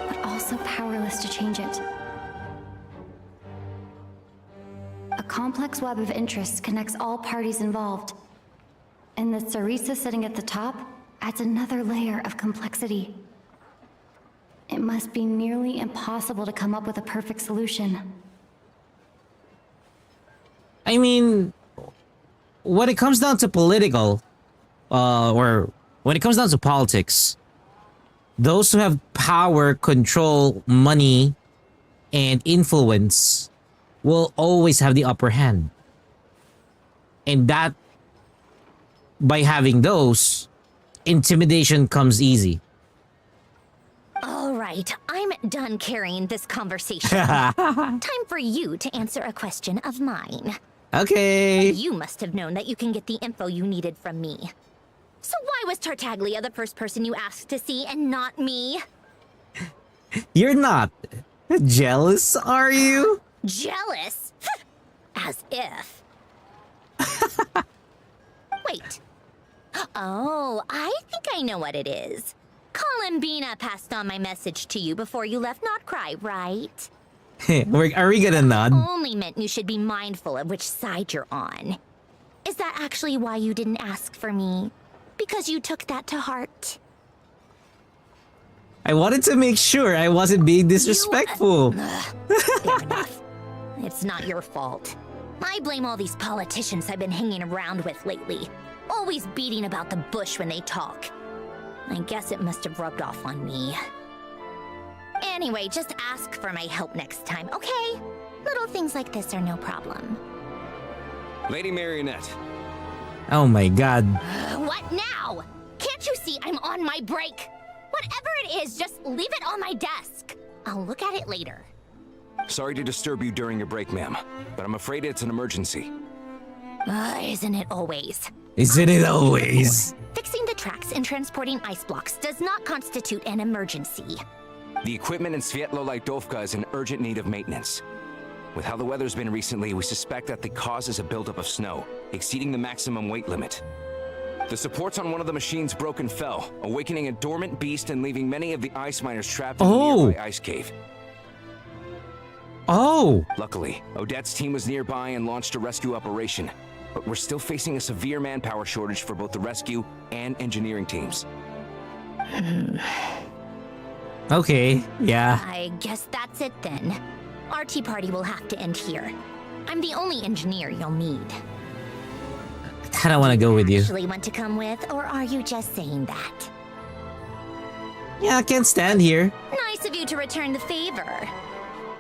but also powerless to change it. A complex web of interests connects all parties involved. And the Tsaritsa sitting at the top adds another layer of complexity. It must be nearly impossible to come up with a perfect solution. I mean, when it comes down to political, or when it comes down to politics, those who have power, control, money, and influence will always have the upper hand. And that, by having those, intimidation comes easy. All right, I'm done carrying this conversation. Time for you to answer a question of mine. Okay. You must have known that you can get the info you needed from me. So why was Tartaglia the first person you asked to see and not me? You're not jealous, are you? Jealous? As if. Wait. Oh, I think I know what it is. Columbina passed on my message to you before you left Notcry, right? Are we gonna nod? Only meant you should be mindful of which side you're on. Is that actually why you didn't ask for me? Because you took that to heart? I wanted to make sure I wasn't being disrespectful. Fair enough. It's not your fault. I blame all these politicians I've been hanging around with lately. Always beating about the bush when they talk. I guess it must have rubbed off on me. Anyway, just ask for my help next time, okay? Little things like this are no problem. Lady Marionette. Oh my god. What now? Can't you see I'm on my break? Whatever it is, just leave it on my desk. I'll look at it later. Sorry to disturb you during your break, ma'am, but I'm afraid it's an emergency. Isn't it always? Isn't it always? Fixing the tracks and transporting ice blocks does not constitute an emergency. The equipment in Svietlo-Lightovka is in urgent need of maintenance. With how the weather's been recently, we suspect that the cause is a buildup of snow, exceeding the maximum weight limit. The supports on one of the machines broke and fell, awakening a dormant beast and leaving many of the ice miners trapped in the nearby ice cave. Oh! Luckily, Odette's team was nearby and launched a rescue operation, but we're still facing a severe manpower shortage for both the rescue and engineering teams. Okay, yeah. I guess that's it then. Our tea party will have to end here. I'm the only engineer you'll need. I kinda wanna go with you. Actually want to come with, or are you just saying that? Yeah, I can't stand here. Nice of you to return the favor.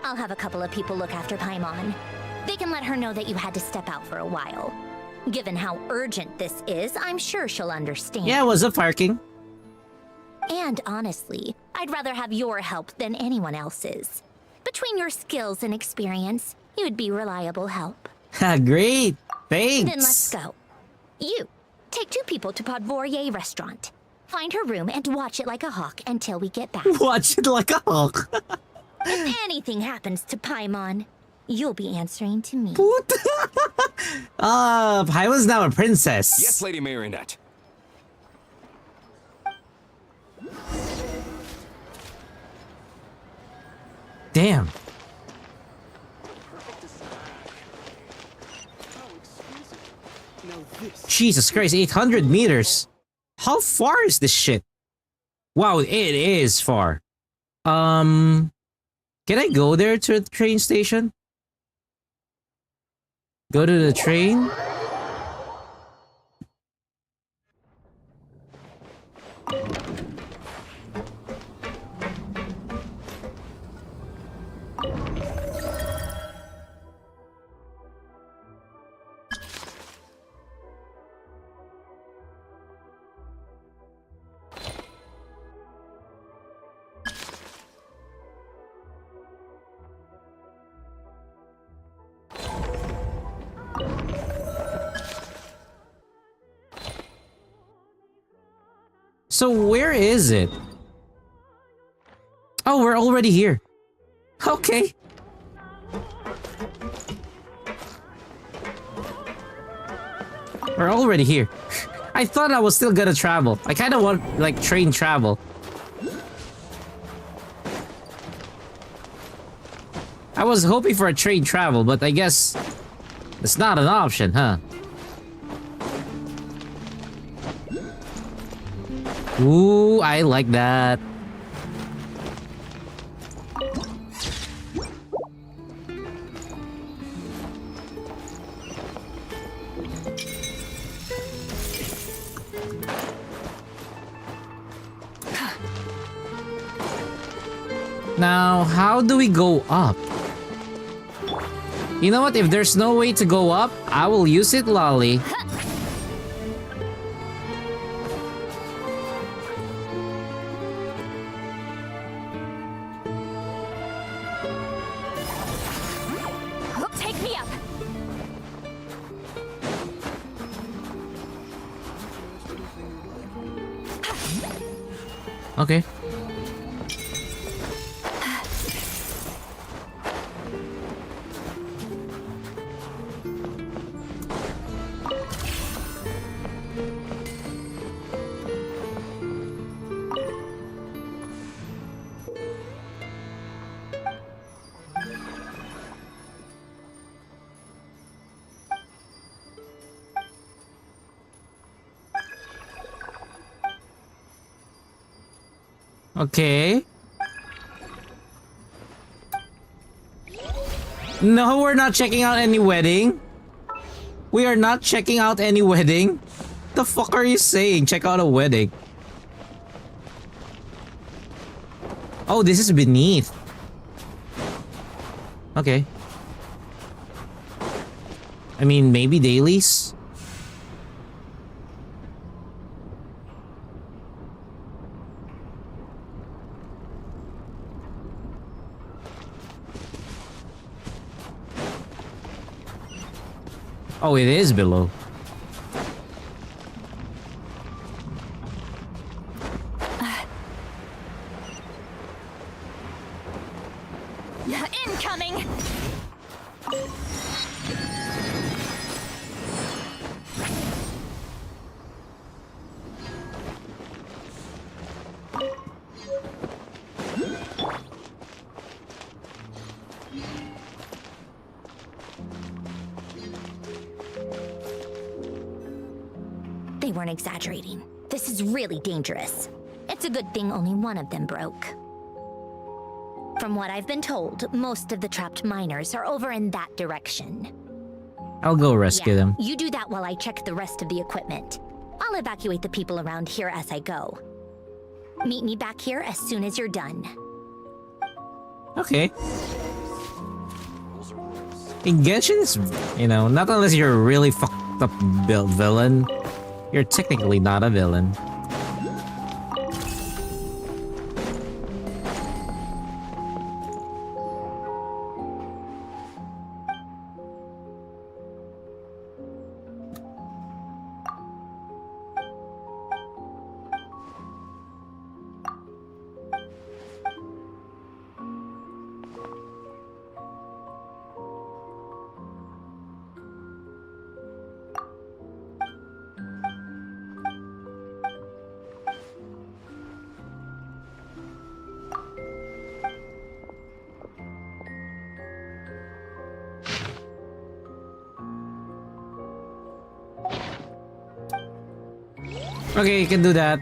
I'll have a couple of people look after Paimon. They can let her know that you had to step out for a while. Given how urgent this is, I'm sure she'll understand. Yeah, what's up, Fire King? And honestly, I'd rather have your help than anyone else's. Between your skills and experience, you'd be reliable help. Great, thanks. Then let's go. You, take 2 people to Podvorier restaurant. Find her room and watch it like a hawk until we get back. Watch it like a hawk. If anything happens to Paimon, you'll be answering to me. What? Paimon's now a princess. Yes, Lady Marionette. Damn. Jesus Christ, 800 meters. How far is this shit? Wow, it is far. Can I go there to the train station? Go to the train? So where is it? Oh, we're already here. Okay. We're already here. I thought I was still gonna travel. I kind of want, like, train travel. I was hoping for a train travel, but I guess it's not an option, huh? Ooh, I like that. Now, how do we go up? You know what? If there's no way to go up, I will use it, Lolly. Take me up. Okay. Okay. No, we're not checking out any wedding. We are not checking out any wedding. The fuck are you saying? Check out a wedding. Oh, this is beneath. Okay. I mean, maybe dailies? Oh, it is below. Incoming! They weren't exaggerating. This is really dangerous. It's a good thing only one of them broke. From what I've been told, most of the trapped miners are over in that direction. I'll go rescue them. You do that while I check the rest of the equipment. I'll evacuate the people around here as I go. Meet me back here as soon as you're done. Okay. In Genshin, is, you know, not unless you're a really fucked up villain, you're technically not a villain. Okay, you can do that.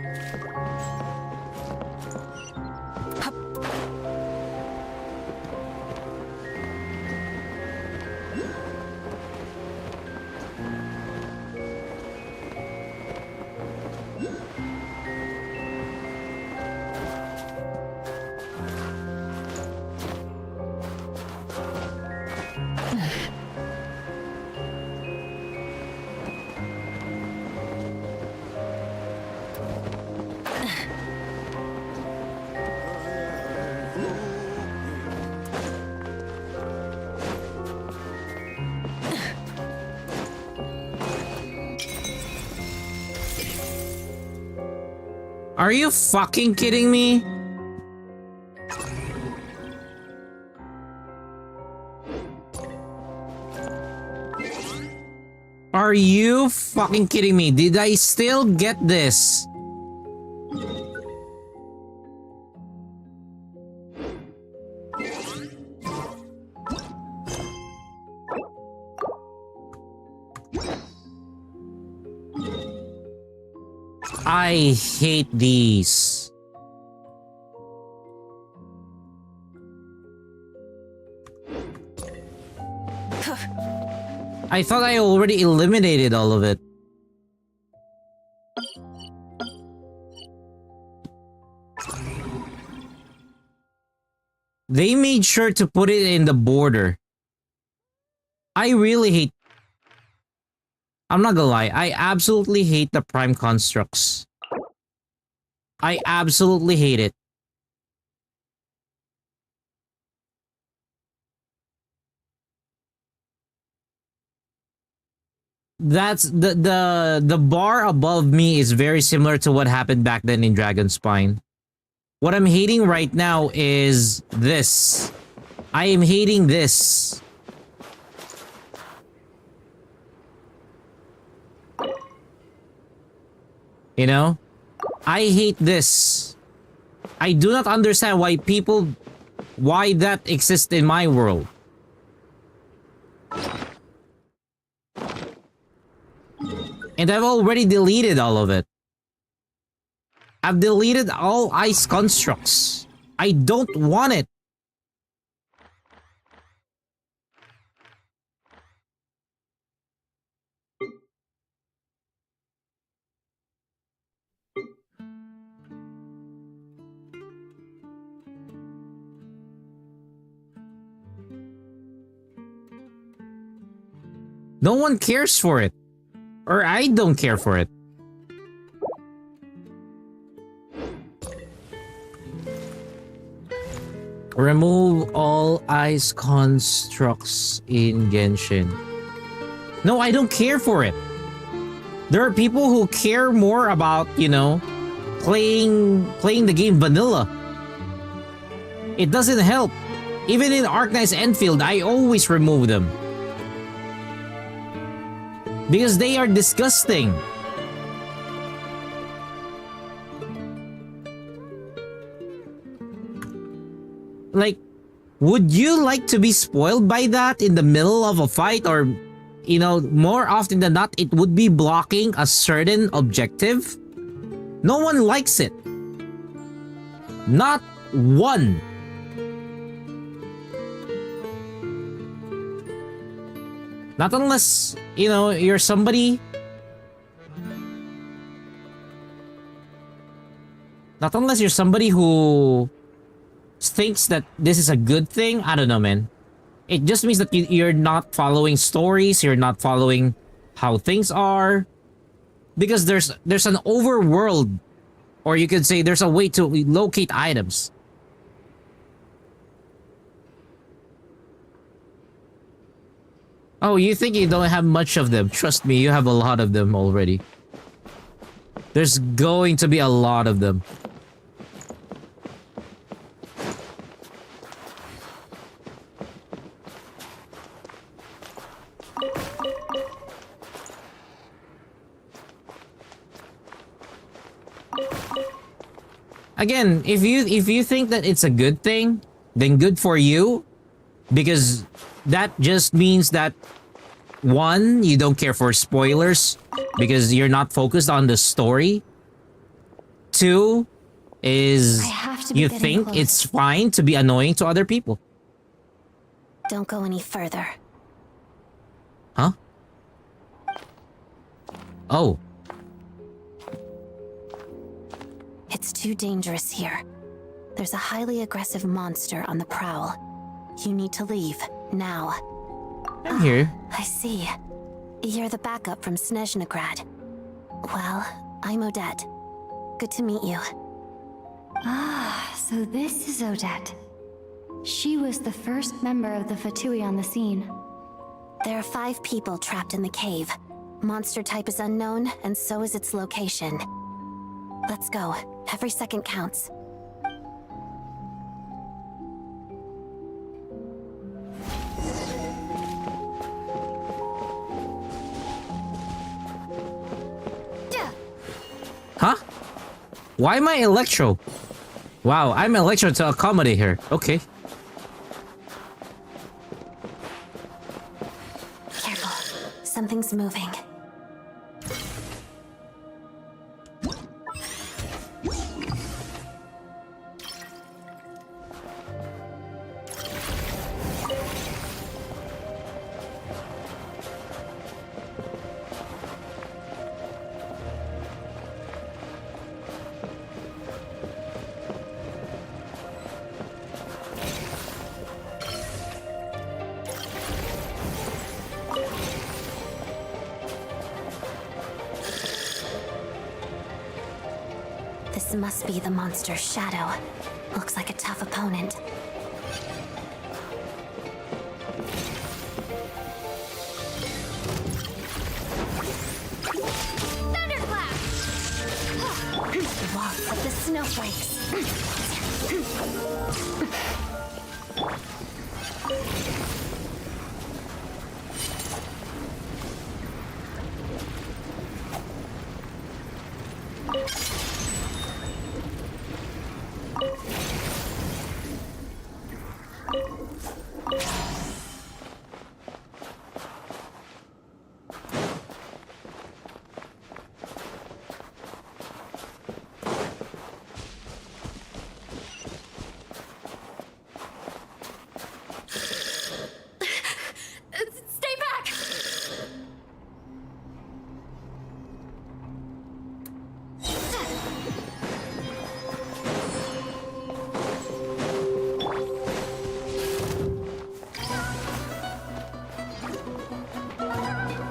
Are you fucking kidding me? Are you fucking kidding me? Did I still get this? I hate these. I thought I already eliminated all of it. They made sure to put it in the border. I really hate... I'm not gonna lie, I absolutely hate the prime constructs. I absolutely hate it. That's the bar above me is very similar to what happened back then in Dragon Spine. What I'm hating right now is this. I am hating this. You know? I hate this. I do not understand why that exists in my world. And I've already deleted all of it. I've deleted all ice constructs. I don't want it. No one cares for it. Or I don't care for it. Remove all ice constructs in Genshin. No, I don't care for it. There are people who care more about, you know, playing the game vanilla. It doesn't help. Even in Arknight's Enfield, I always remove them. Because they are disgusting. Like, would you like to be spoiled by that in the middle of a fight? Or, you know, more often than not, it would be blocking a certain objective? No one likes it. Not one. Not unless, you know, you're somebody... Not unless you're somebody who thinks that this is a good thing. I don't know, man. It just means that you're not following stories. You're not following how things are. Because there's an overworld. Or you could say there's a way to locate items. Oh, you think you don't have much of them? Trust me, you have a lot of them already. There's going to be a lot of them. Again, if you think that it's a good thing, then good for you. Because that just means that, one, you don't care for spoilers because you're not focused on the story. Two, is you think close. It's fine to be annoying to other people. Don't go any further. Huh? Oh. It's too dangerous here. There's a highly aggressive monster on the prowl. You need to leave, now. I'm here. I see. You're the backup from Snezhnaya. Well, I'm Odette. Good to meet you. Ah, so this is Odette. She was the first member of the Fatui on the scene. There are 5 people trapped in the cave. Monster type is unknown, and so is its location. Let's go. Every second counts. Huh? Why am I Electro? Wow, I'm Electro to accommodate her. Okay. Careful. Something's moving. This must be the monster's shadow. Looks like a tough opponent. Thunderclap! Walk of the snowflakes. Stay back!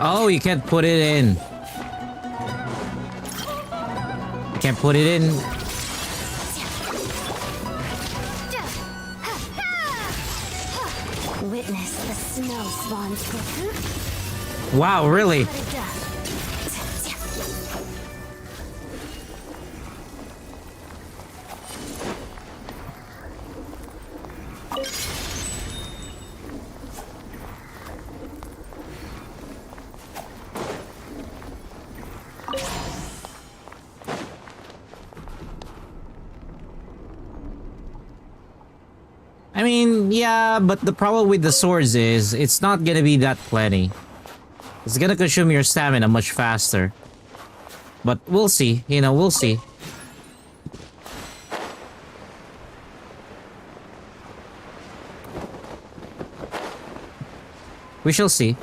Oh, you can't put it in. You can't put it in. Witness the snow swan's glitter. Wow, really? I mean, yeah, but the problem with the swords is it's not gonna be that plenty. It's gonna consume your stamina much faster. But we'll see, you know, we'll see. We shall see.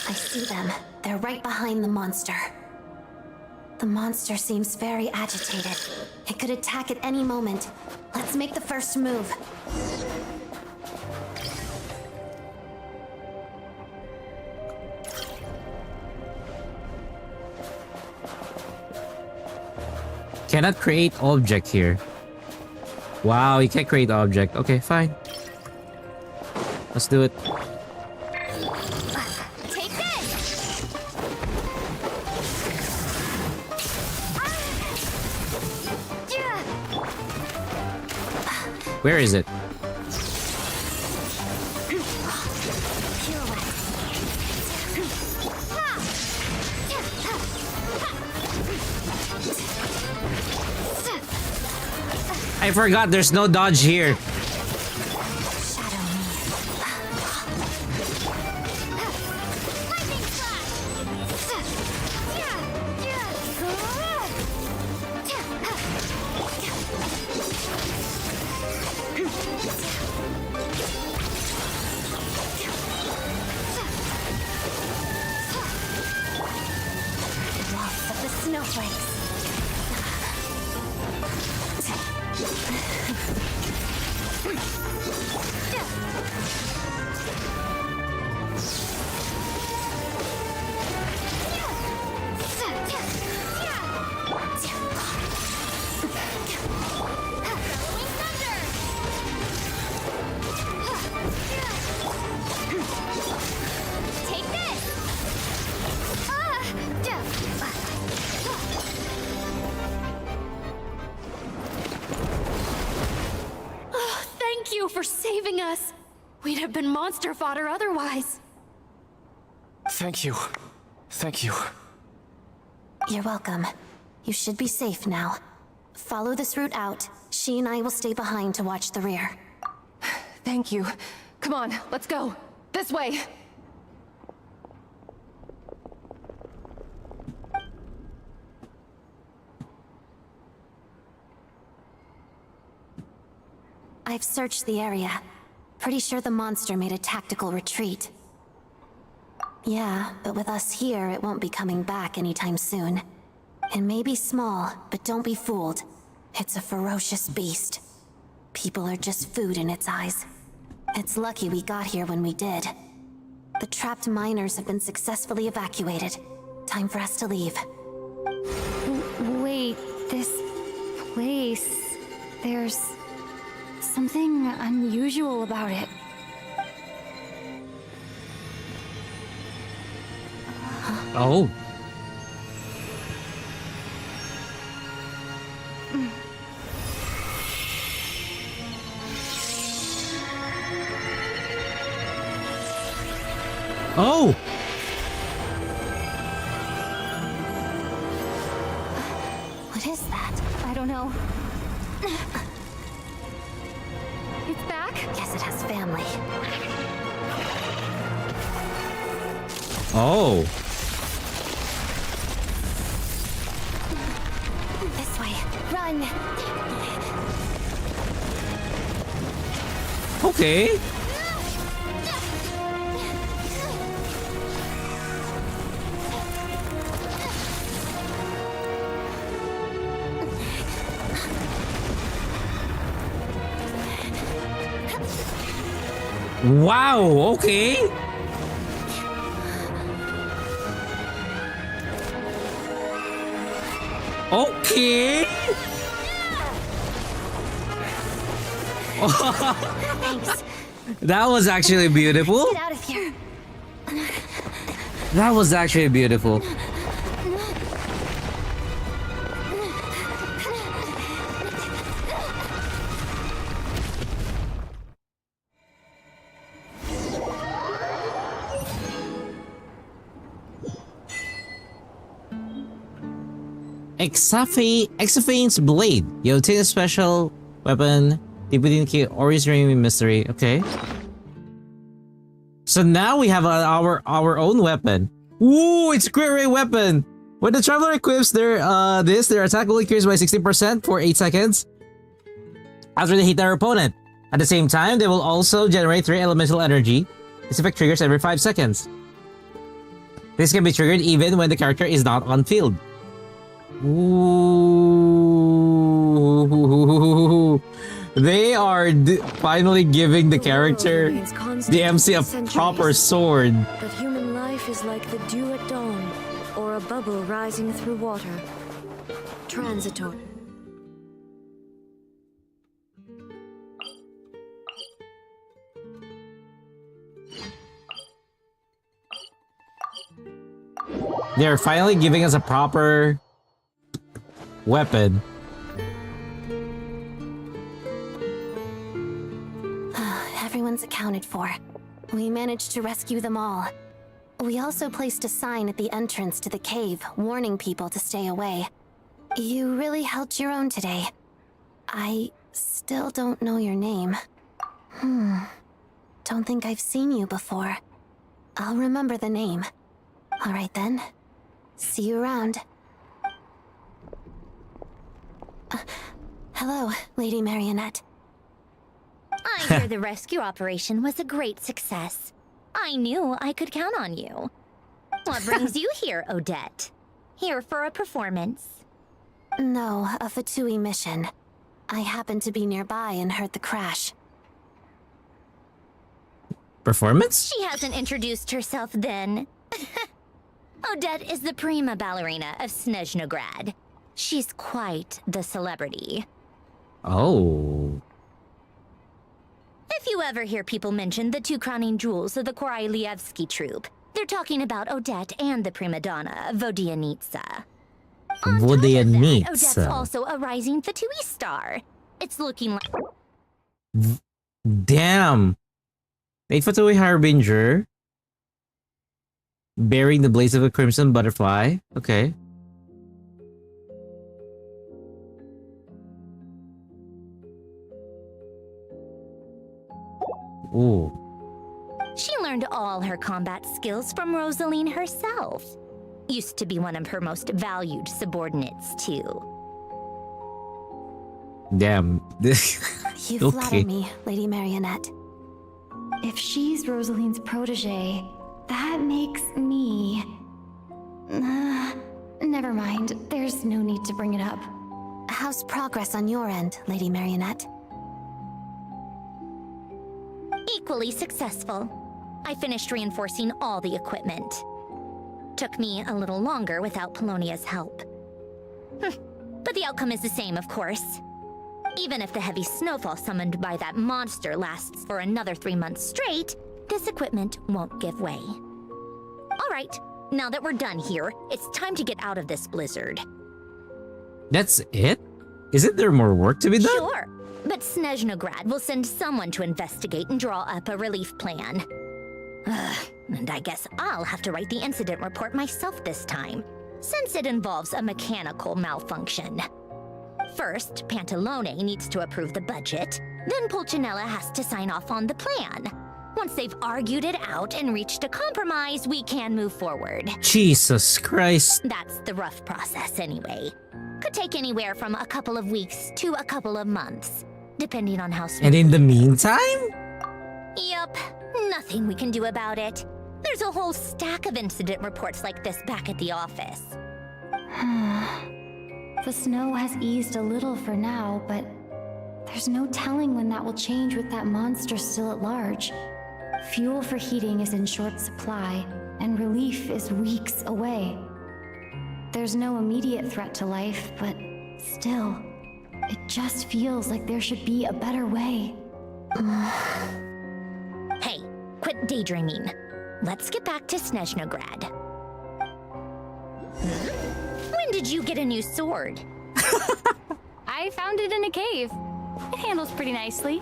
I see them. They're right behind the monster. The monster seems very agitated. It could attack at any moment. Let's make the first move. Cannot create object here. Wow, you can't create object. Okay, fine. Let's do it. Take this! Where is it? I forgot there's no dodge here. Lots of the snowflakes. Take this! Oh, thank you for saving us. We'd have been monster fodder otherwise. Thank you. Thank you. You're welcome. You should be safe now. Follow this route out. She and I will stay behind to watch the rear. Thank you. Come on, let's go. This way. I've searched the area. Pretty sure the monster made a tactical retreat. Yeah, but with us here, it won't be coming back anytime soon. It may be small, but don't be fooled. It's a ferocious beast. People are just food in its eyes. It's lucky we got here when we did. The trapped miners have been successfully evacuated. Time for us to leave. Wait, this place... There's something unusual about it. Oh. Oh! What is that? I don't know. It's back? Guess it has family. Oh. This way. Run! Okay. Wow, okay. Okay. Thanks. That was actually beautiful. Get out of here. That was actually beautiful. Exaphane's Blade. You obtain a special weapon. Deep within the Ori's Ring Mystery. Okay. So now we have our own weapon. Ooh, it's a great ray weapon. When the traveler equips their attack will increase by 60% for 8 seconds after they hit their opponent. At the same time, they will also generate 3 elemental energy. This effect triggers every 5 seconds. This can be triggered even when the character is not on field. Ooh. They are finally giving the character the MC a proper sword. But human life is like the dew at dawn, or a bubble rising through water. Transitory. They're finally giving us a proper weapon. Everyone's accounted for. We managed to rescue them all. We also placed a sign at the entrance to the cave, warning people to stay away. You really held your own today. I still don't know your name. Don't think I've seen you before. I'll remember the name. All right then. See you around. Hello, Lady Marionette. I hear the rescue operation was a great success. I knew I could count on you. What brings you here, Odette? Here for a performance? No, a Fatui mission. I happened to be nearby and heard the crash. Performance? She hasn't introduced herself then. Odette is the prima ballerina of Snezhnograd. She's quite the celebrity. Oh. If you ever hear people mention the 2 crowning jewels of the Korolievsky troupe, they're talking about Odette and the prima donna, Vodianitsa. Odette's also a rising Fatui star. It's looking like... Damn. A Fatui Harbinger. Bearing the blaze of a crimson butterfly. Okay. Ooh. She learned all her combat skills from Rosaline herself. Used to be one of her most valued subordinates, too. Damn. You Okay. flatter me, Lady Marionette. If she's Rosaline's protege, that makes me... never mind. There's no need to bring it up. How's progress on your end, Lady Marionette? Equally successful. I finished reinforcing all the equipment. Took me a little longer without Polonia's help. But the outcome is the same, of course. Even if the heavy snowfall summoned by that monster lasts for another 3 months straight, this equipment won't give way. All right, Now that we're done here, it's time to get out of this blizzard. That's it? Isn't there more work to be done? Sure, but Snezhnograd will send someone to investigate and draw up a relief plan. And I guess I'll have to write the incident report myself this time, since it involves a mechanical malfunction. First, Pantalone needs to approve the budget, then Pulcinella has to sign off on the plan. Once they've argued it out and reached a compromise, we can move forward. Jesus Christ. That's the rough process anyway. Could take anywhere from a couple of weeks to a couple of months, depending on how soon. And in the meantime? Yup, nothing we can do about it. There's a whole stack of incident reports like this back at the office. The snow has eased a little for now, but there's no telling when that will change with that monster still at large. Fuel for heating is in short supply, and relief is weeks away. There's no immediate threat to life, but still, it just feels like there should be a better way. Hey, quit daydreaming. Let's get back to Snezhnograd. When did you get a new sword? I found it in a cave. It handles pretty nicely.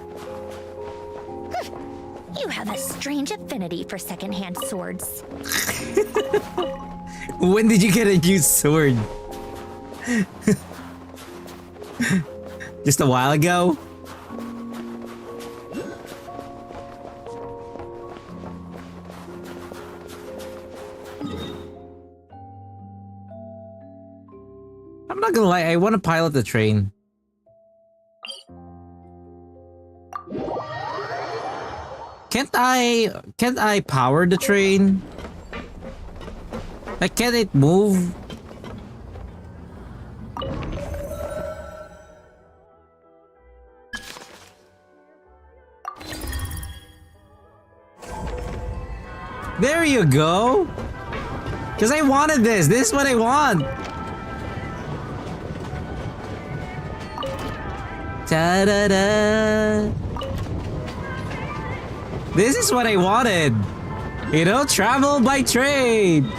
You have a strange affinity for secondhand swords. When did you get a new sword? Just a while ago? I'm not gonna lie, I want to pilot the train. Can't I power the train? Like, can it move? There you go! Because I wanted this! This is what I want! Ta-da-da! This is what I wanted! You know, travel by train!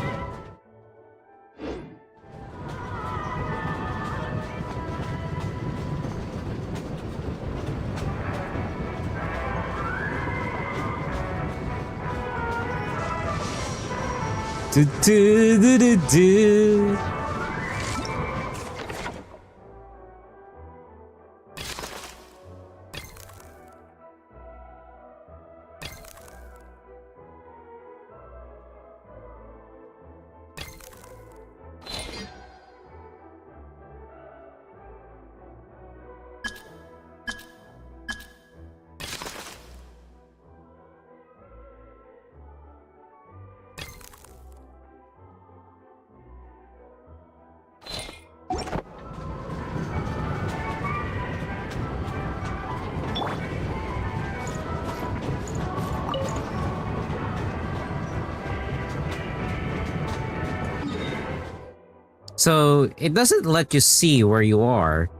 Do do do do do. So, it doesn't let you see where you are.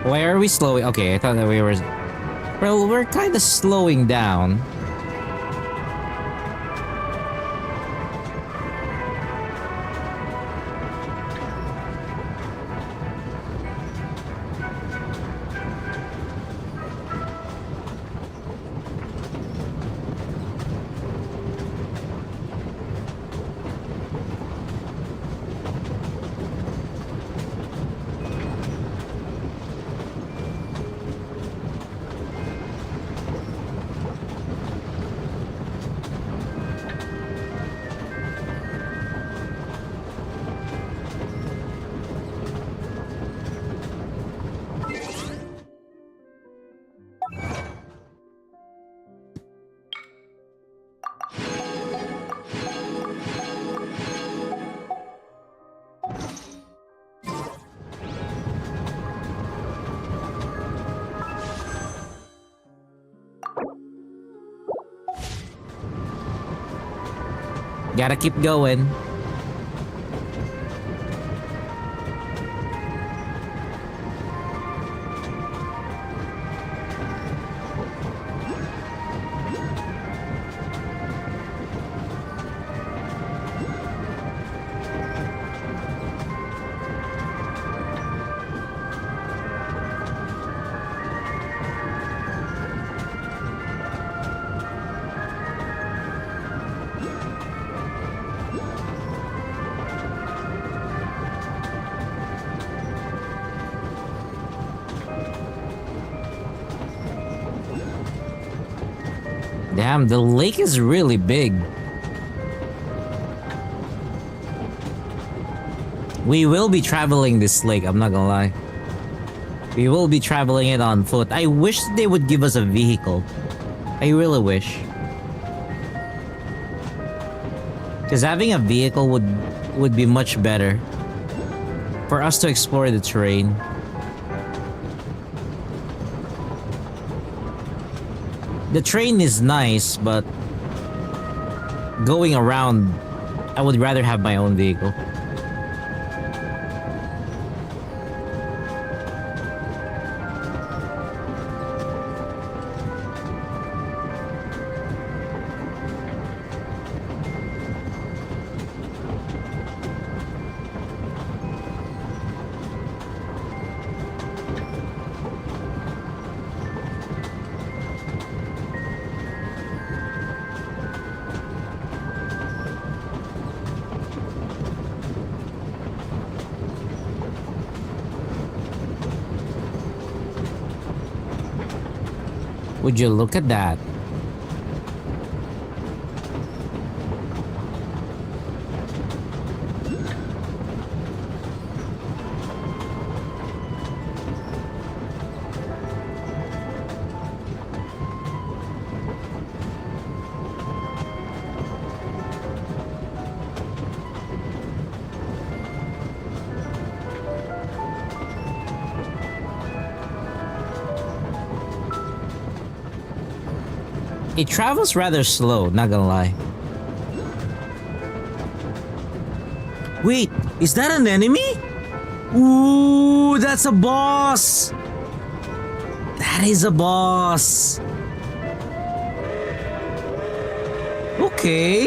Why are we slowing? Okay, I thought that we were... Well, we're kind of slowing down. Gotta keep going. Damn, the lake is really big. We will be traveling this lake, I'm not gonna lie. We will be traveling it on foot. I wish they would give us a vehicle. I really wish. Because having a vehicle would be much better for us to explore the terrain. The train is nice, but going around, I would rather have my own vehicle. Would you look at that? It travels rather slow, not gonna lie. Wait, is that an enemy? Ooh, that's a boss! That is a boss! Okay.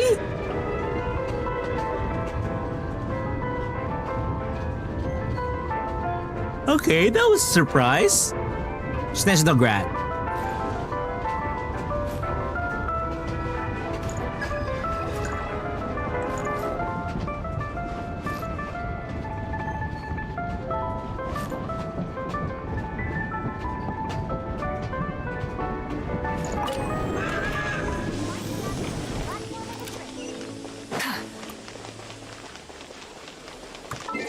Okay, that was a surprise. Snezhnaya.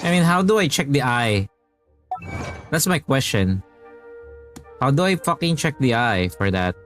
I mean, how do I check the eye? That's my question. How do I fucking check the eye for that?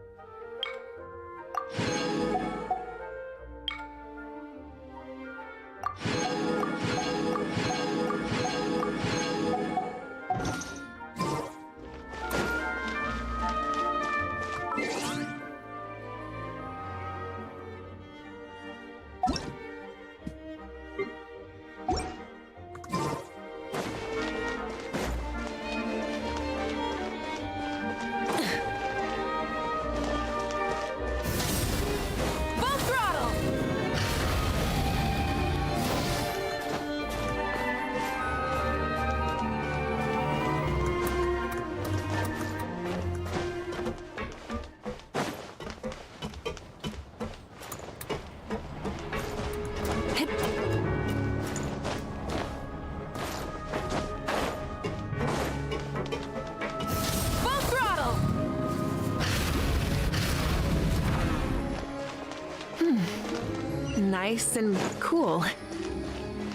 Nice and cool.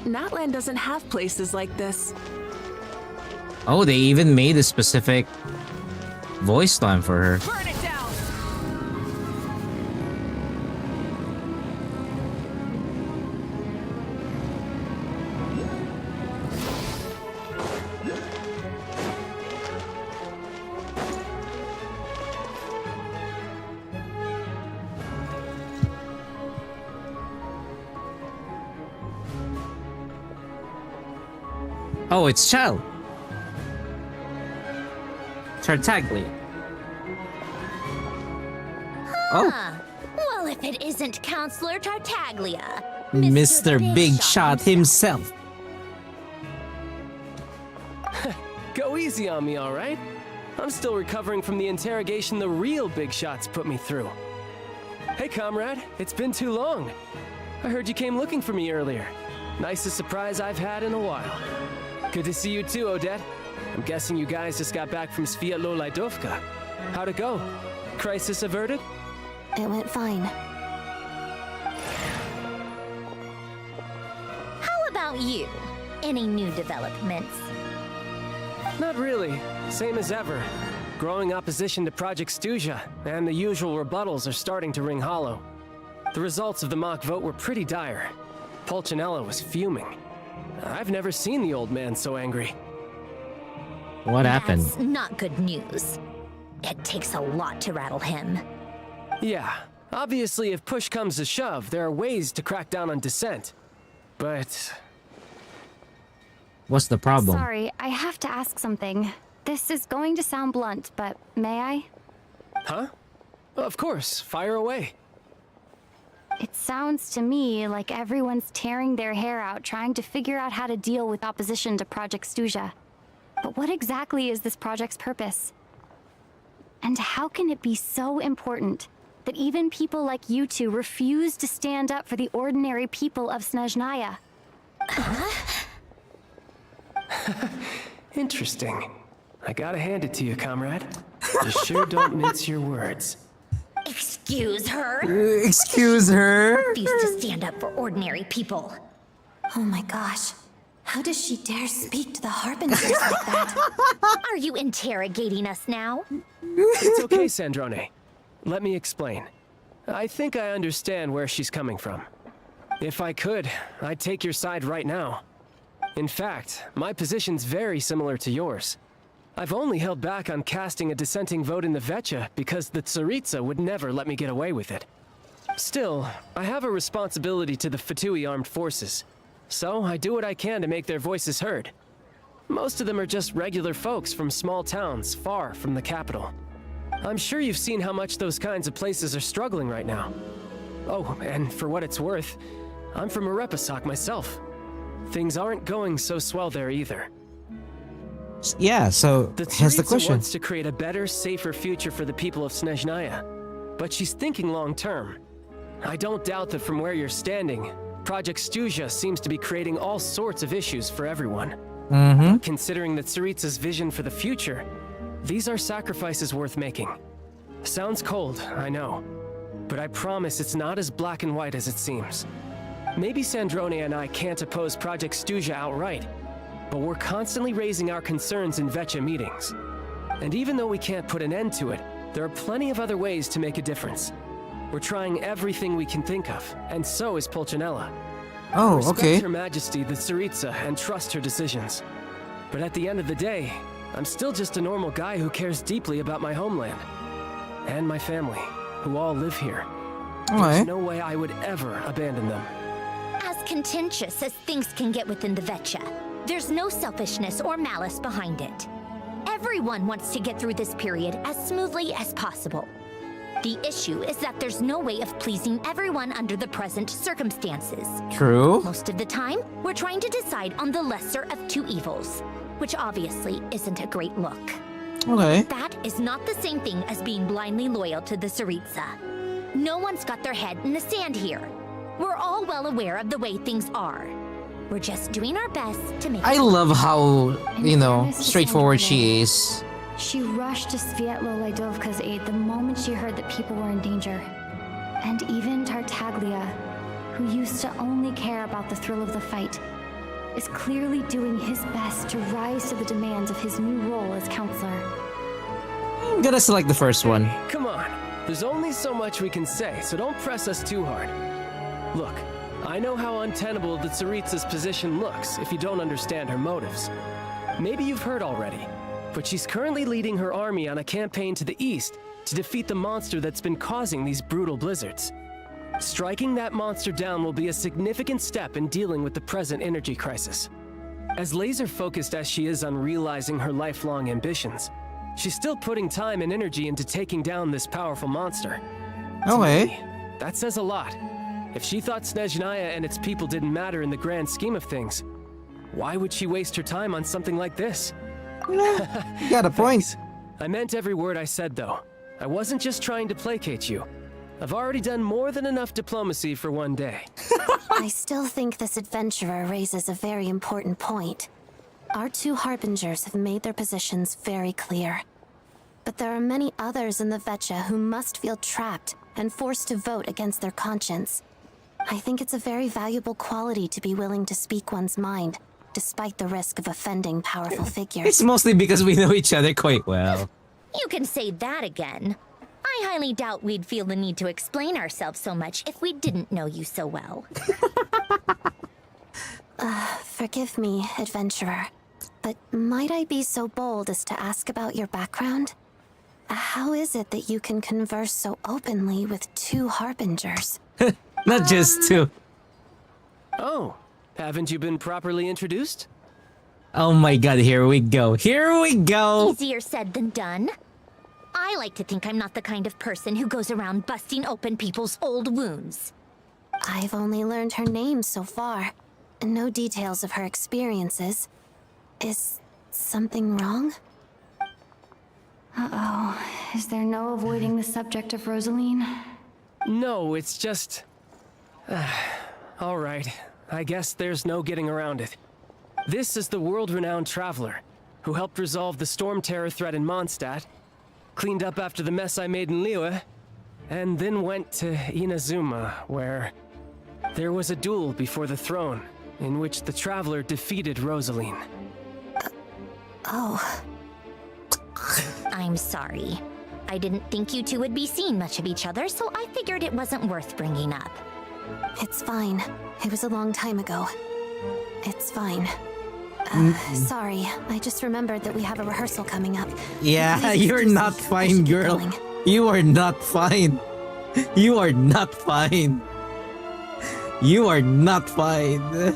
Natlan doesn't have places like this. Oh, they even made a specific voice line for her. Burn it down! Oh, it's Chell. Tartaglia. Oh. Huh. Well, if it isn't Counselor Tartaglia, Mr. Big Shot himself. Go easy on me, all right? I'm still recovering from the interrogation the real big shots put me through. Hey, comrade, it's been too long. I heard you came looking for me earlier. Nicest surprise I've had in a while. Good to see you too, Odette. I'm guessing you guys just got back from Sviatlo-Laidovka. How'd it go? Crisis averted? It went fine. How about you? Any new developments? Not really. Same as ever. Growing opposition to Project Stuzha, and the usual rebuttals are starting to ring hollow. The results of the mock vote were pretty dire. Pulcinella was fuming. I've never seen the old man so angry. What happened? That's not good news. It takes a lot to rattle him. Yeah, obviously if push comes to shove, there are ways to crack down on dissent. But... What's the problem? Sorry, I have to ask something. This is going to sound blunt, but may I? Huh? Of course, fire away. It sounds to me like everyone's tearing their hair out trying to figure out how to deal with opposition to Project Stuzha. But what exactly is this project's purpose? And how can it be so important that even people like you two refuse to stand up for the ordinary people of Snezhnaya? Interesting. I gotta hand it to you, comrade. You sure don't mince your words. Excuse her? Excuse her? Refuse to stand up for ordinary people. Oh my gosh. How does she dare speak to the Harbingers like that? Are you interrogating us now? It's okay, Sandrone. Let me explain. I think I understand where she's coming from. If I could, I'd take your side right now. In fact, my position's very similar to yours. I've only held back on casting a dissenting vote in the Vecha because the Tsaritsa would never let me get away with it. Still, I have a responsibility to the Fatui armed forces, so I do what I can to make their voices heard. Most of them are just regular folks from small towns far from the capital. I'm sure you've seen how much those kinds of places are struggling right now. Oh, and for what it's worth, I'm from Arepasak myself. Things aren't going so swell there either. Yeah, so here's the Tsaritsa question. wants to create a better, safer future for the people of Snezhnaya, but she's thinking long term. I don't doubt that from where you're standing, Project Stuzha seems to be creating all sorts of issues for everyone. Mm-hmm. Considering the Tsaritsa's vision for the future, these are sacrifices worth making. Sounds cold, I know, but I promise it's not as black and white as it seems. Maybe Sandrone and I can't oppose Project Stuzha outright, but we're constantly raising our concerns in Vecha meetings. And even though we can't put an end to it, there are plenty of other ways to make a difference. We're trying everything we can think of, and so is Pulcinella. Oh, Respect okay. Her Majesty, the Tsaritsa, and trust her decisions. But at the end of the day, I'm still just a normal guy who cares deeply about my homeland. And my family, who all live here. Alright. There's no way I would ever abandon them. As contentious as things can get within the Vecha, there's no selfishness or malice behind it. Everyone wants to get through this period as smoothly as possible. The issue is that there's no way of pleasing everyone under the present circumstances. True. Most of the time, we're trying to decide on the lesser of two evils, which obviously isn't a great look. Okay. That is not the same thing as being blindly loyal to the Tsaritsa. No one's got their head in the sand here. We're all well aware of the way things are. We're just doing our best to make I it love how, you know, fairness to straightforward Sandrone, she is. She rushed to Sviatlo-Laidovka's aid the moment she heard that people were in danger. And even Tartaglia, who used to only care about the thrill of the fight, is clearly doing his best to rise to the demands of his new role as counselor. I'm gonna select the first one. Come on. There's only so much we can say, so don't press us too hard. Look, I know how untenable the Tsaritsa's position looks if you don't understand her motives. Maybe you've heard already, but she's currently leading her army on a campaign to the east to defeat the monster that's been causing these brutal blizzards. Striking that monster down will be a significant step in dealing with the present energy crisis. As laser-focused as she is on realizing her lifelong ambitions, she's still putting time and energy into taking down this powerful monster. To me, that says a lot. If she thought Snezhnaya and its people didn't matter in the grand scheme of things, why would she waste her time on something like this? You got a point. I meant every word I said, though. I wasn't just trying to placate you. I've already done more than enough diplomacy for one day. I still think this adventurer raises a very important point. Our two harbingers have made their positions very clear. But there are many others in the Vetcha who must feel trapped and forced to vote against their conscience. I think it's a very valuable quality to be willing to speak one's mind, despite the risk of offending powerful figures. It's mostly because we know each other quite well. You can say that again. I highly doubt we'd feel the need to explain ourselves so much if we didn't know you so well. Forgive me, adventurer, but might I be so bold as to ask about your background? How is it that you can converse so openly with two harbingers? Not just two. Oh, haven't you been properly introduced? Oh my god, here we go. Here we go! Easier said than done. I like to think I'm not the kind of person who goes around busting open people's old wounds. I've only learned her name so far. No details of her experiences. Is something wrong? Uh-oh. Is there no avoiding the subject of Rosaline? No, it's just... all right. I guess there's no getting around it. This is the world-renowned traveler who helped resolve the storm terror threat in Mondstadt, cleaned up after the mess I made in Liyue, and then went to Inazuma, where there was a duel before the throne, in which the traveler defeated Rosaline. Oh. I'm sorry. I didn't think you two would be seeing much of each other, so I figured it wasn't worth bringing up. It's fine. It was a long time ago. It's fine. Sorry, I just remembered that we have a rehearsal coming up. Yeah, you're not fine, girl. You are not fine. You are not fine. You are not fine.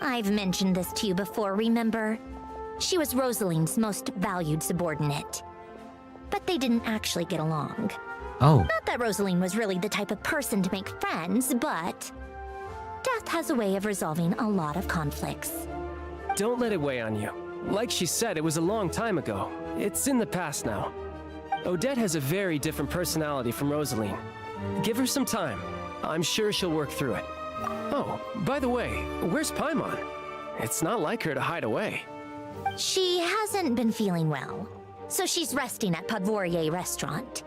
I've mentioned this to you before, remember? She was Rosaline's most valued subordinate. But they didn't actually get along. Oh. Not that Rosaline was really the type of person to make friends, but death has a way of resolving a lot of conflicts. Don't let it weigh on you. Like she said, it was a long time ago. It's in the past now. Odette has a very different personality from Rosaline. Give her some time. I'm sure she'll work through it. Oh, by the way, where's Paimon? It's not like her to hide away. She hasn't been feeling well, so she's resting at Podvorier restaurant.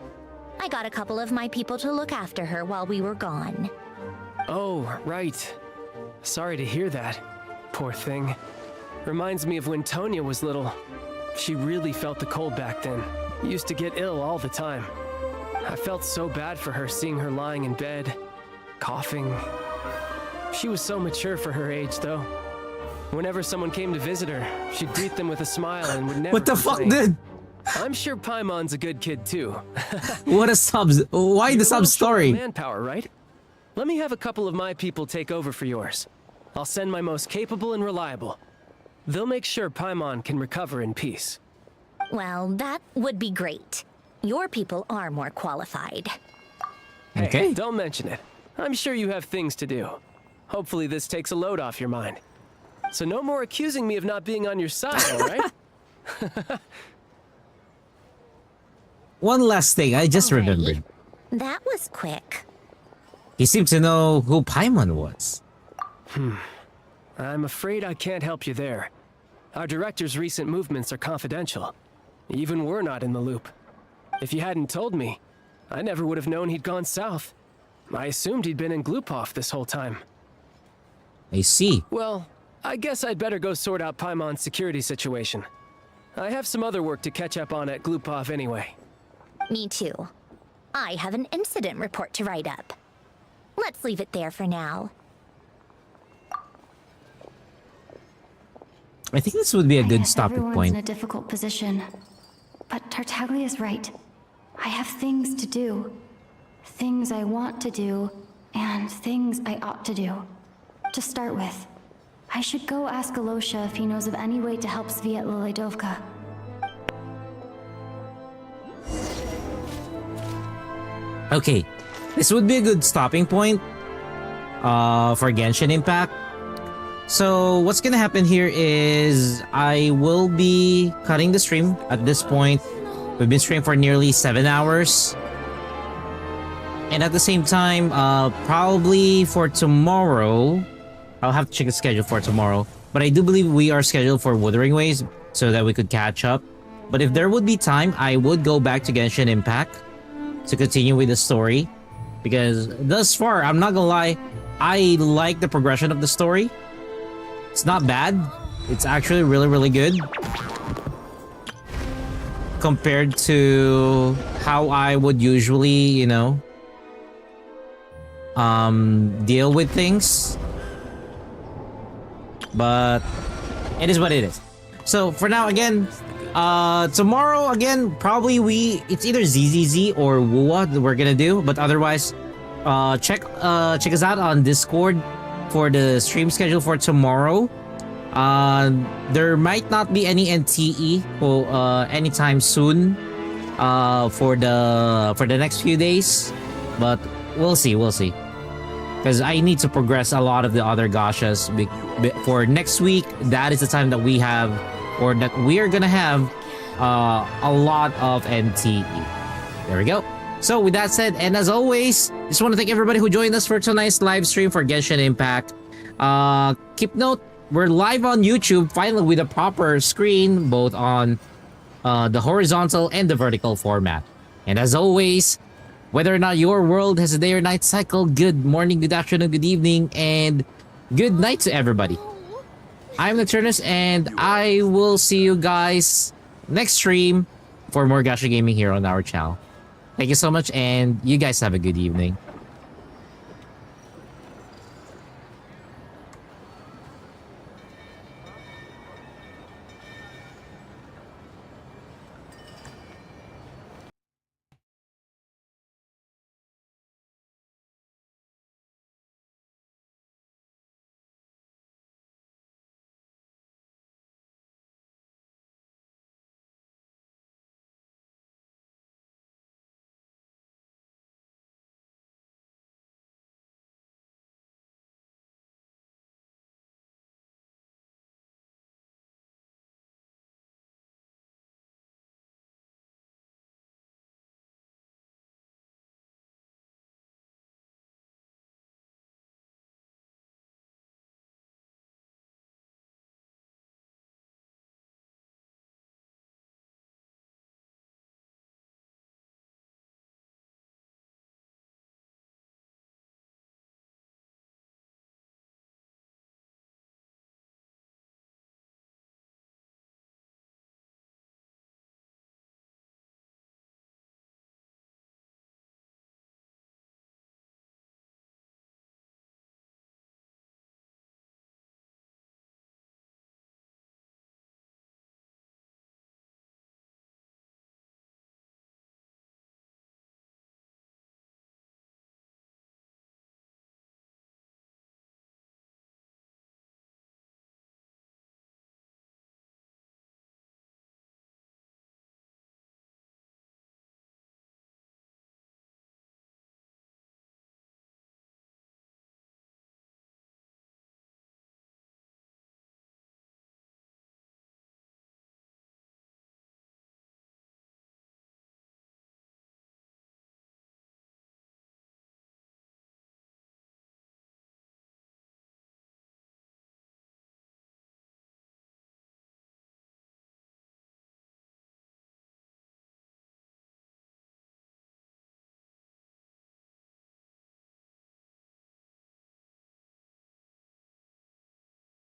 I got a couple of my people to look after her while we were gone. Oh, right. Sorry to hear that. Poor thing. Reminds me of when Tonya was little. She really felt the cold back then. Used to get ill all the time. I felt so bad for her seeing her lying in bed, coughing. She was so mature for her age, though. Whenever someone came to visit her, she'd greet them with a smile and would never What the fuck, dude? I'm sure Paimon's a good kid, too. What a subs... Why the sub story? Manpower, right? Let me have a couple of my people take over for yours. I'll send my most capable and reliable. They'll make sure Paimon can recover in peace. Well, that would be great. Your people are more qualified. Hey, don't mention it. I'm sure you have things to do. Hopefully this takes a load off your mind. So no more accusing me of not being on your side, all right? One last thing, I just remembered. That was quick. He seemed to know who Paimon was. I'm afraid I can't help you there. Our director's recent movements are confidential. Even we're not in the loop. If you hadn't told me, I never would have known he'd gone south. I assumed he'd been in Glupov this whole time. I see. Well, I guess I'd better go sort out Paimon's security situation. I have some other work to catch up on at Glupov anyway. Me too. I have an incident report to write up. Let's leave it there for now. I think this would be a good stopping Everyone's point. in a difficult position. But Tartaglia's right. I have things to do. Things I want to do, and things I ought to do. To start with, I should go ask Alosha if he knows of any way to help Sviet Lilydovka. Okay, this would be a good stopping point for Genshin Impact. So what's gonna happen here is I will be cutting the stream at this point. We've been streaming for nearly 7 hours. And at the same time, probably for tomorrow, I'll have to check the schedule for tomorrow. But I do believe we are scheduled for Wuthering Waves so that we could catch up. But if there would be time, I would go back to Genshin Impact to continue with the story. Because thus far, I'm not gonna lie, I like the progression of the story. It's not bad. It's actually really, really good. Compared to how I would usually, you know, deal with things. But it is what it is. So for now, again, tomorrow, again, probably it's either ZZZ or WUA that we're gonna do. But otherwise, check us out on Discord for the stream schedule for tomorrow. There might not be any NTE anytime soon for the next few days, but we'll see. Because I need to progress a lot of the other gachas for next week. That is the time that we have, or that we are gonna have, a lot of NTE. There we go. So with that said, and as always, just want to thank everybody who joined us for tonight's live stream for Genshin Impact. Keep note, we're live on YouTube finally with a proper screen, both on the horizontal and the vertical format. And as always, whether or not your world has a day or night cycle, good morning, good afternoon, good evening, and good night to everybody. I'm Nocturnus, and I will see you guys next stream for more Gacha Gaming here on our channel. Thank you so much, and you guys have a good evening.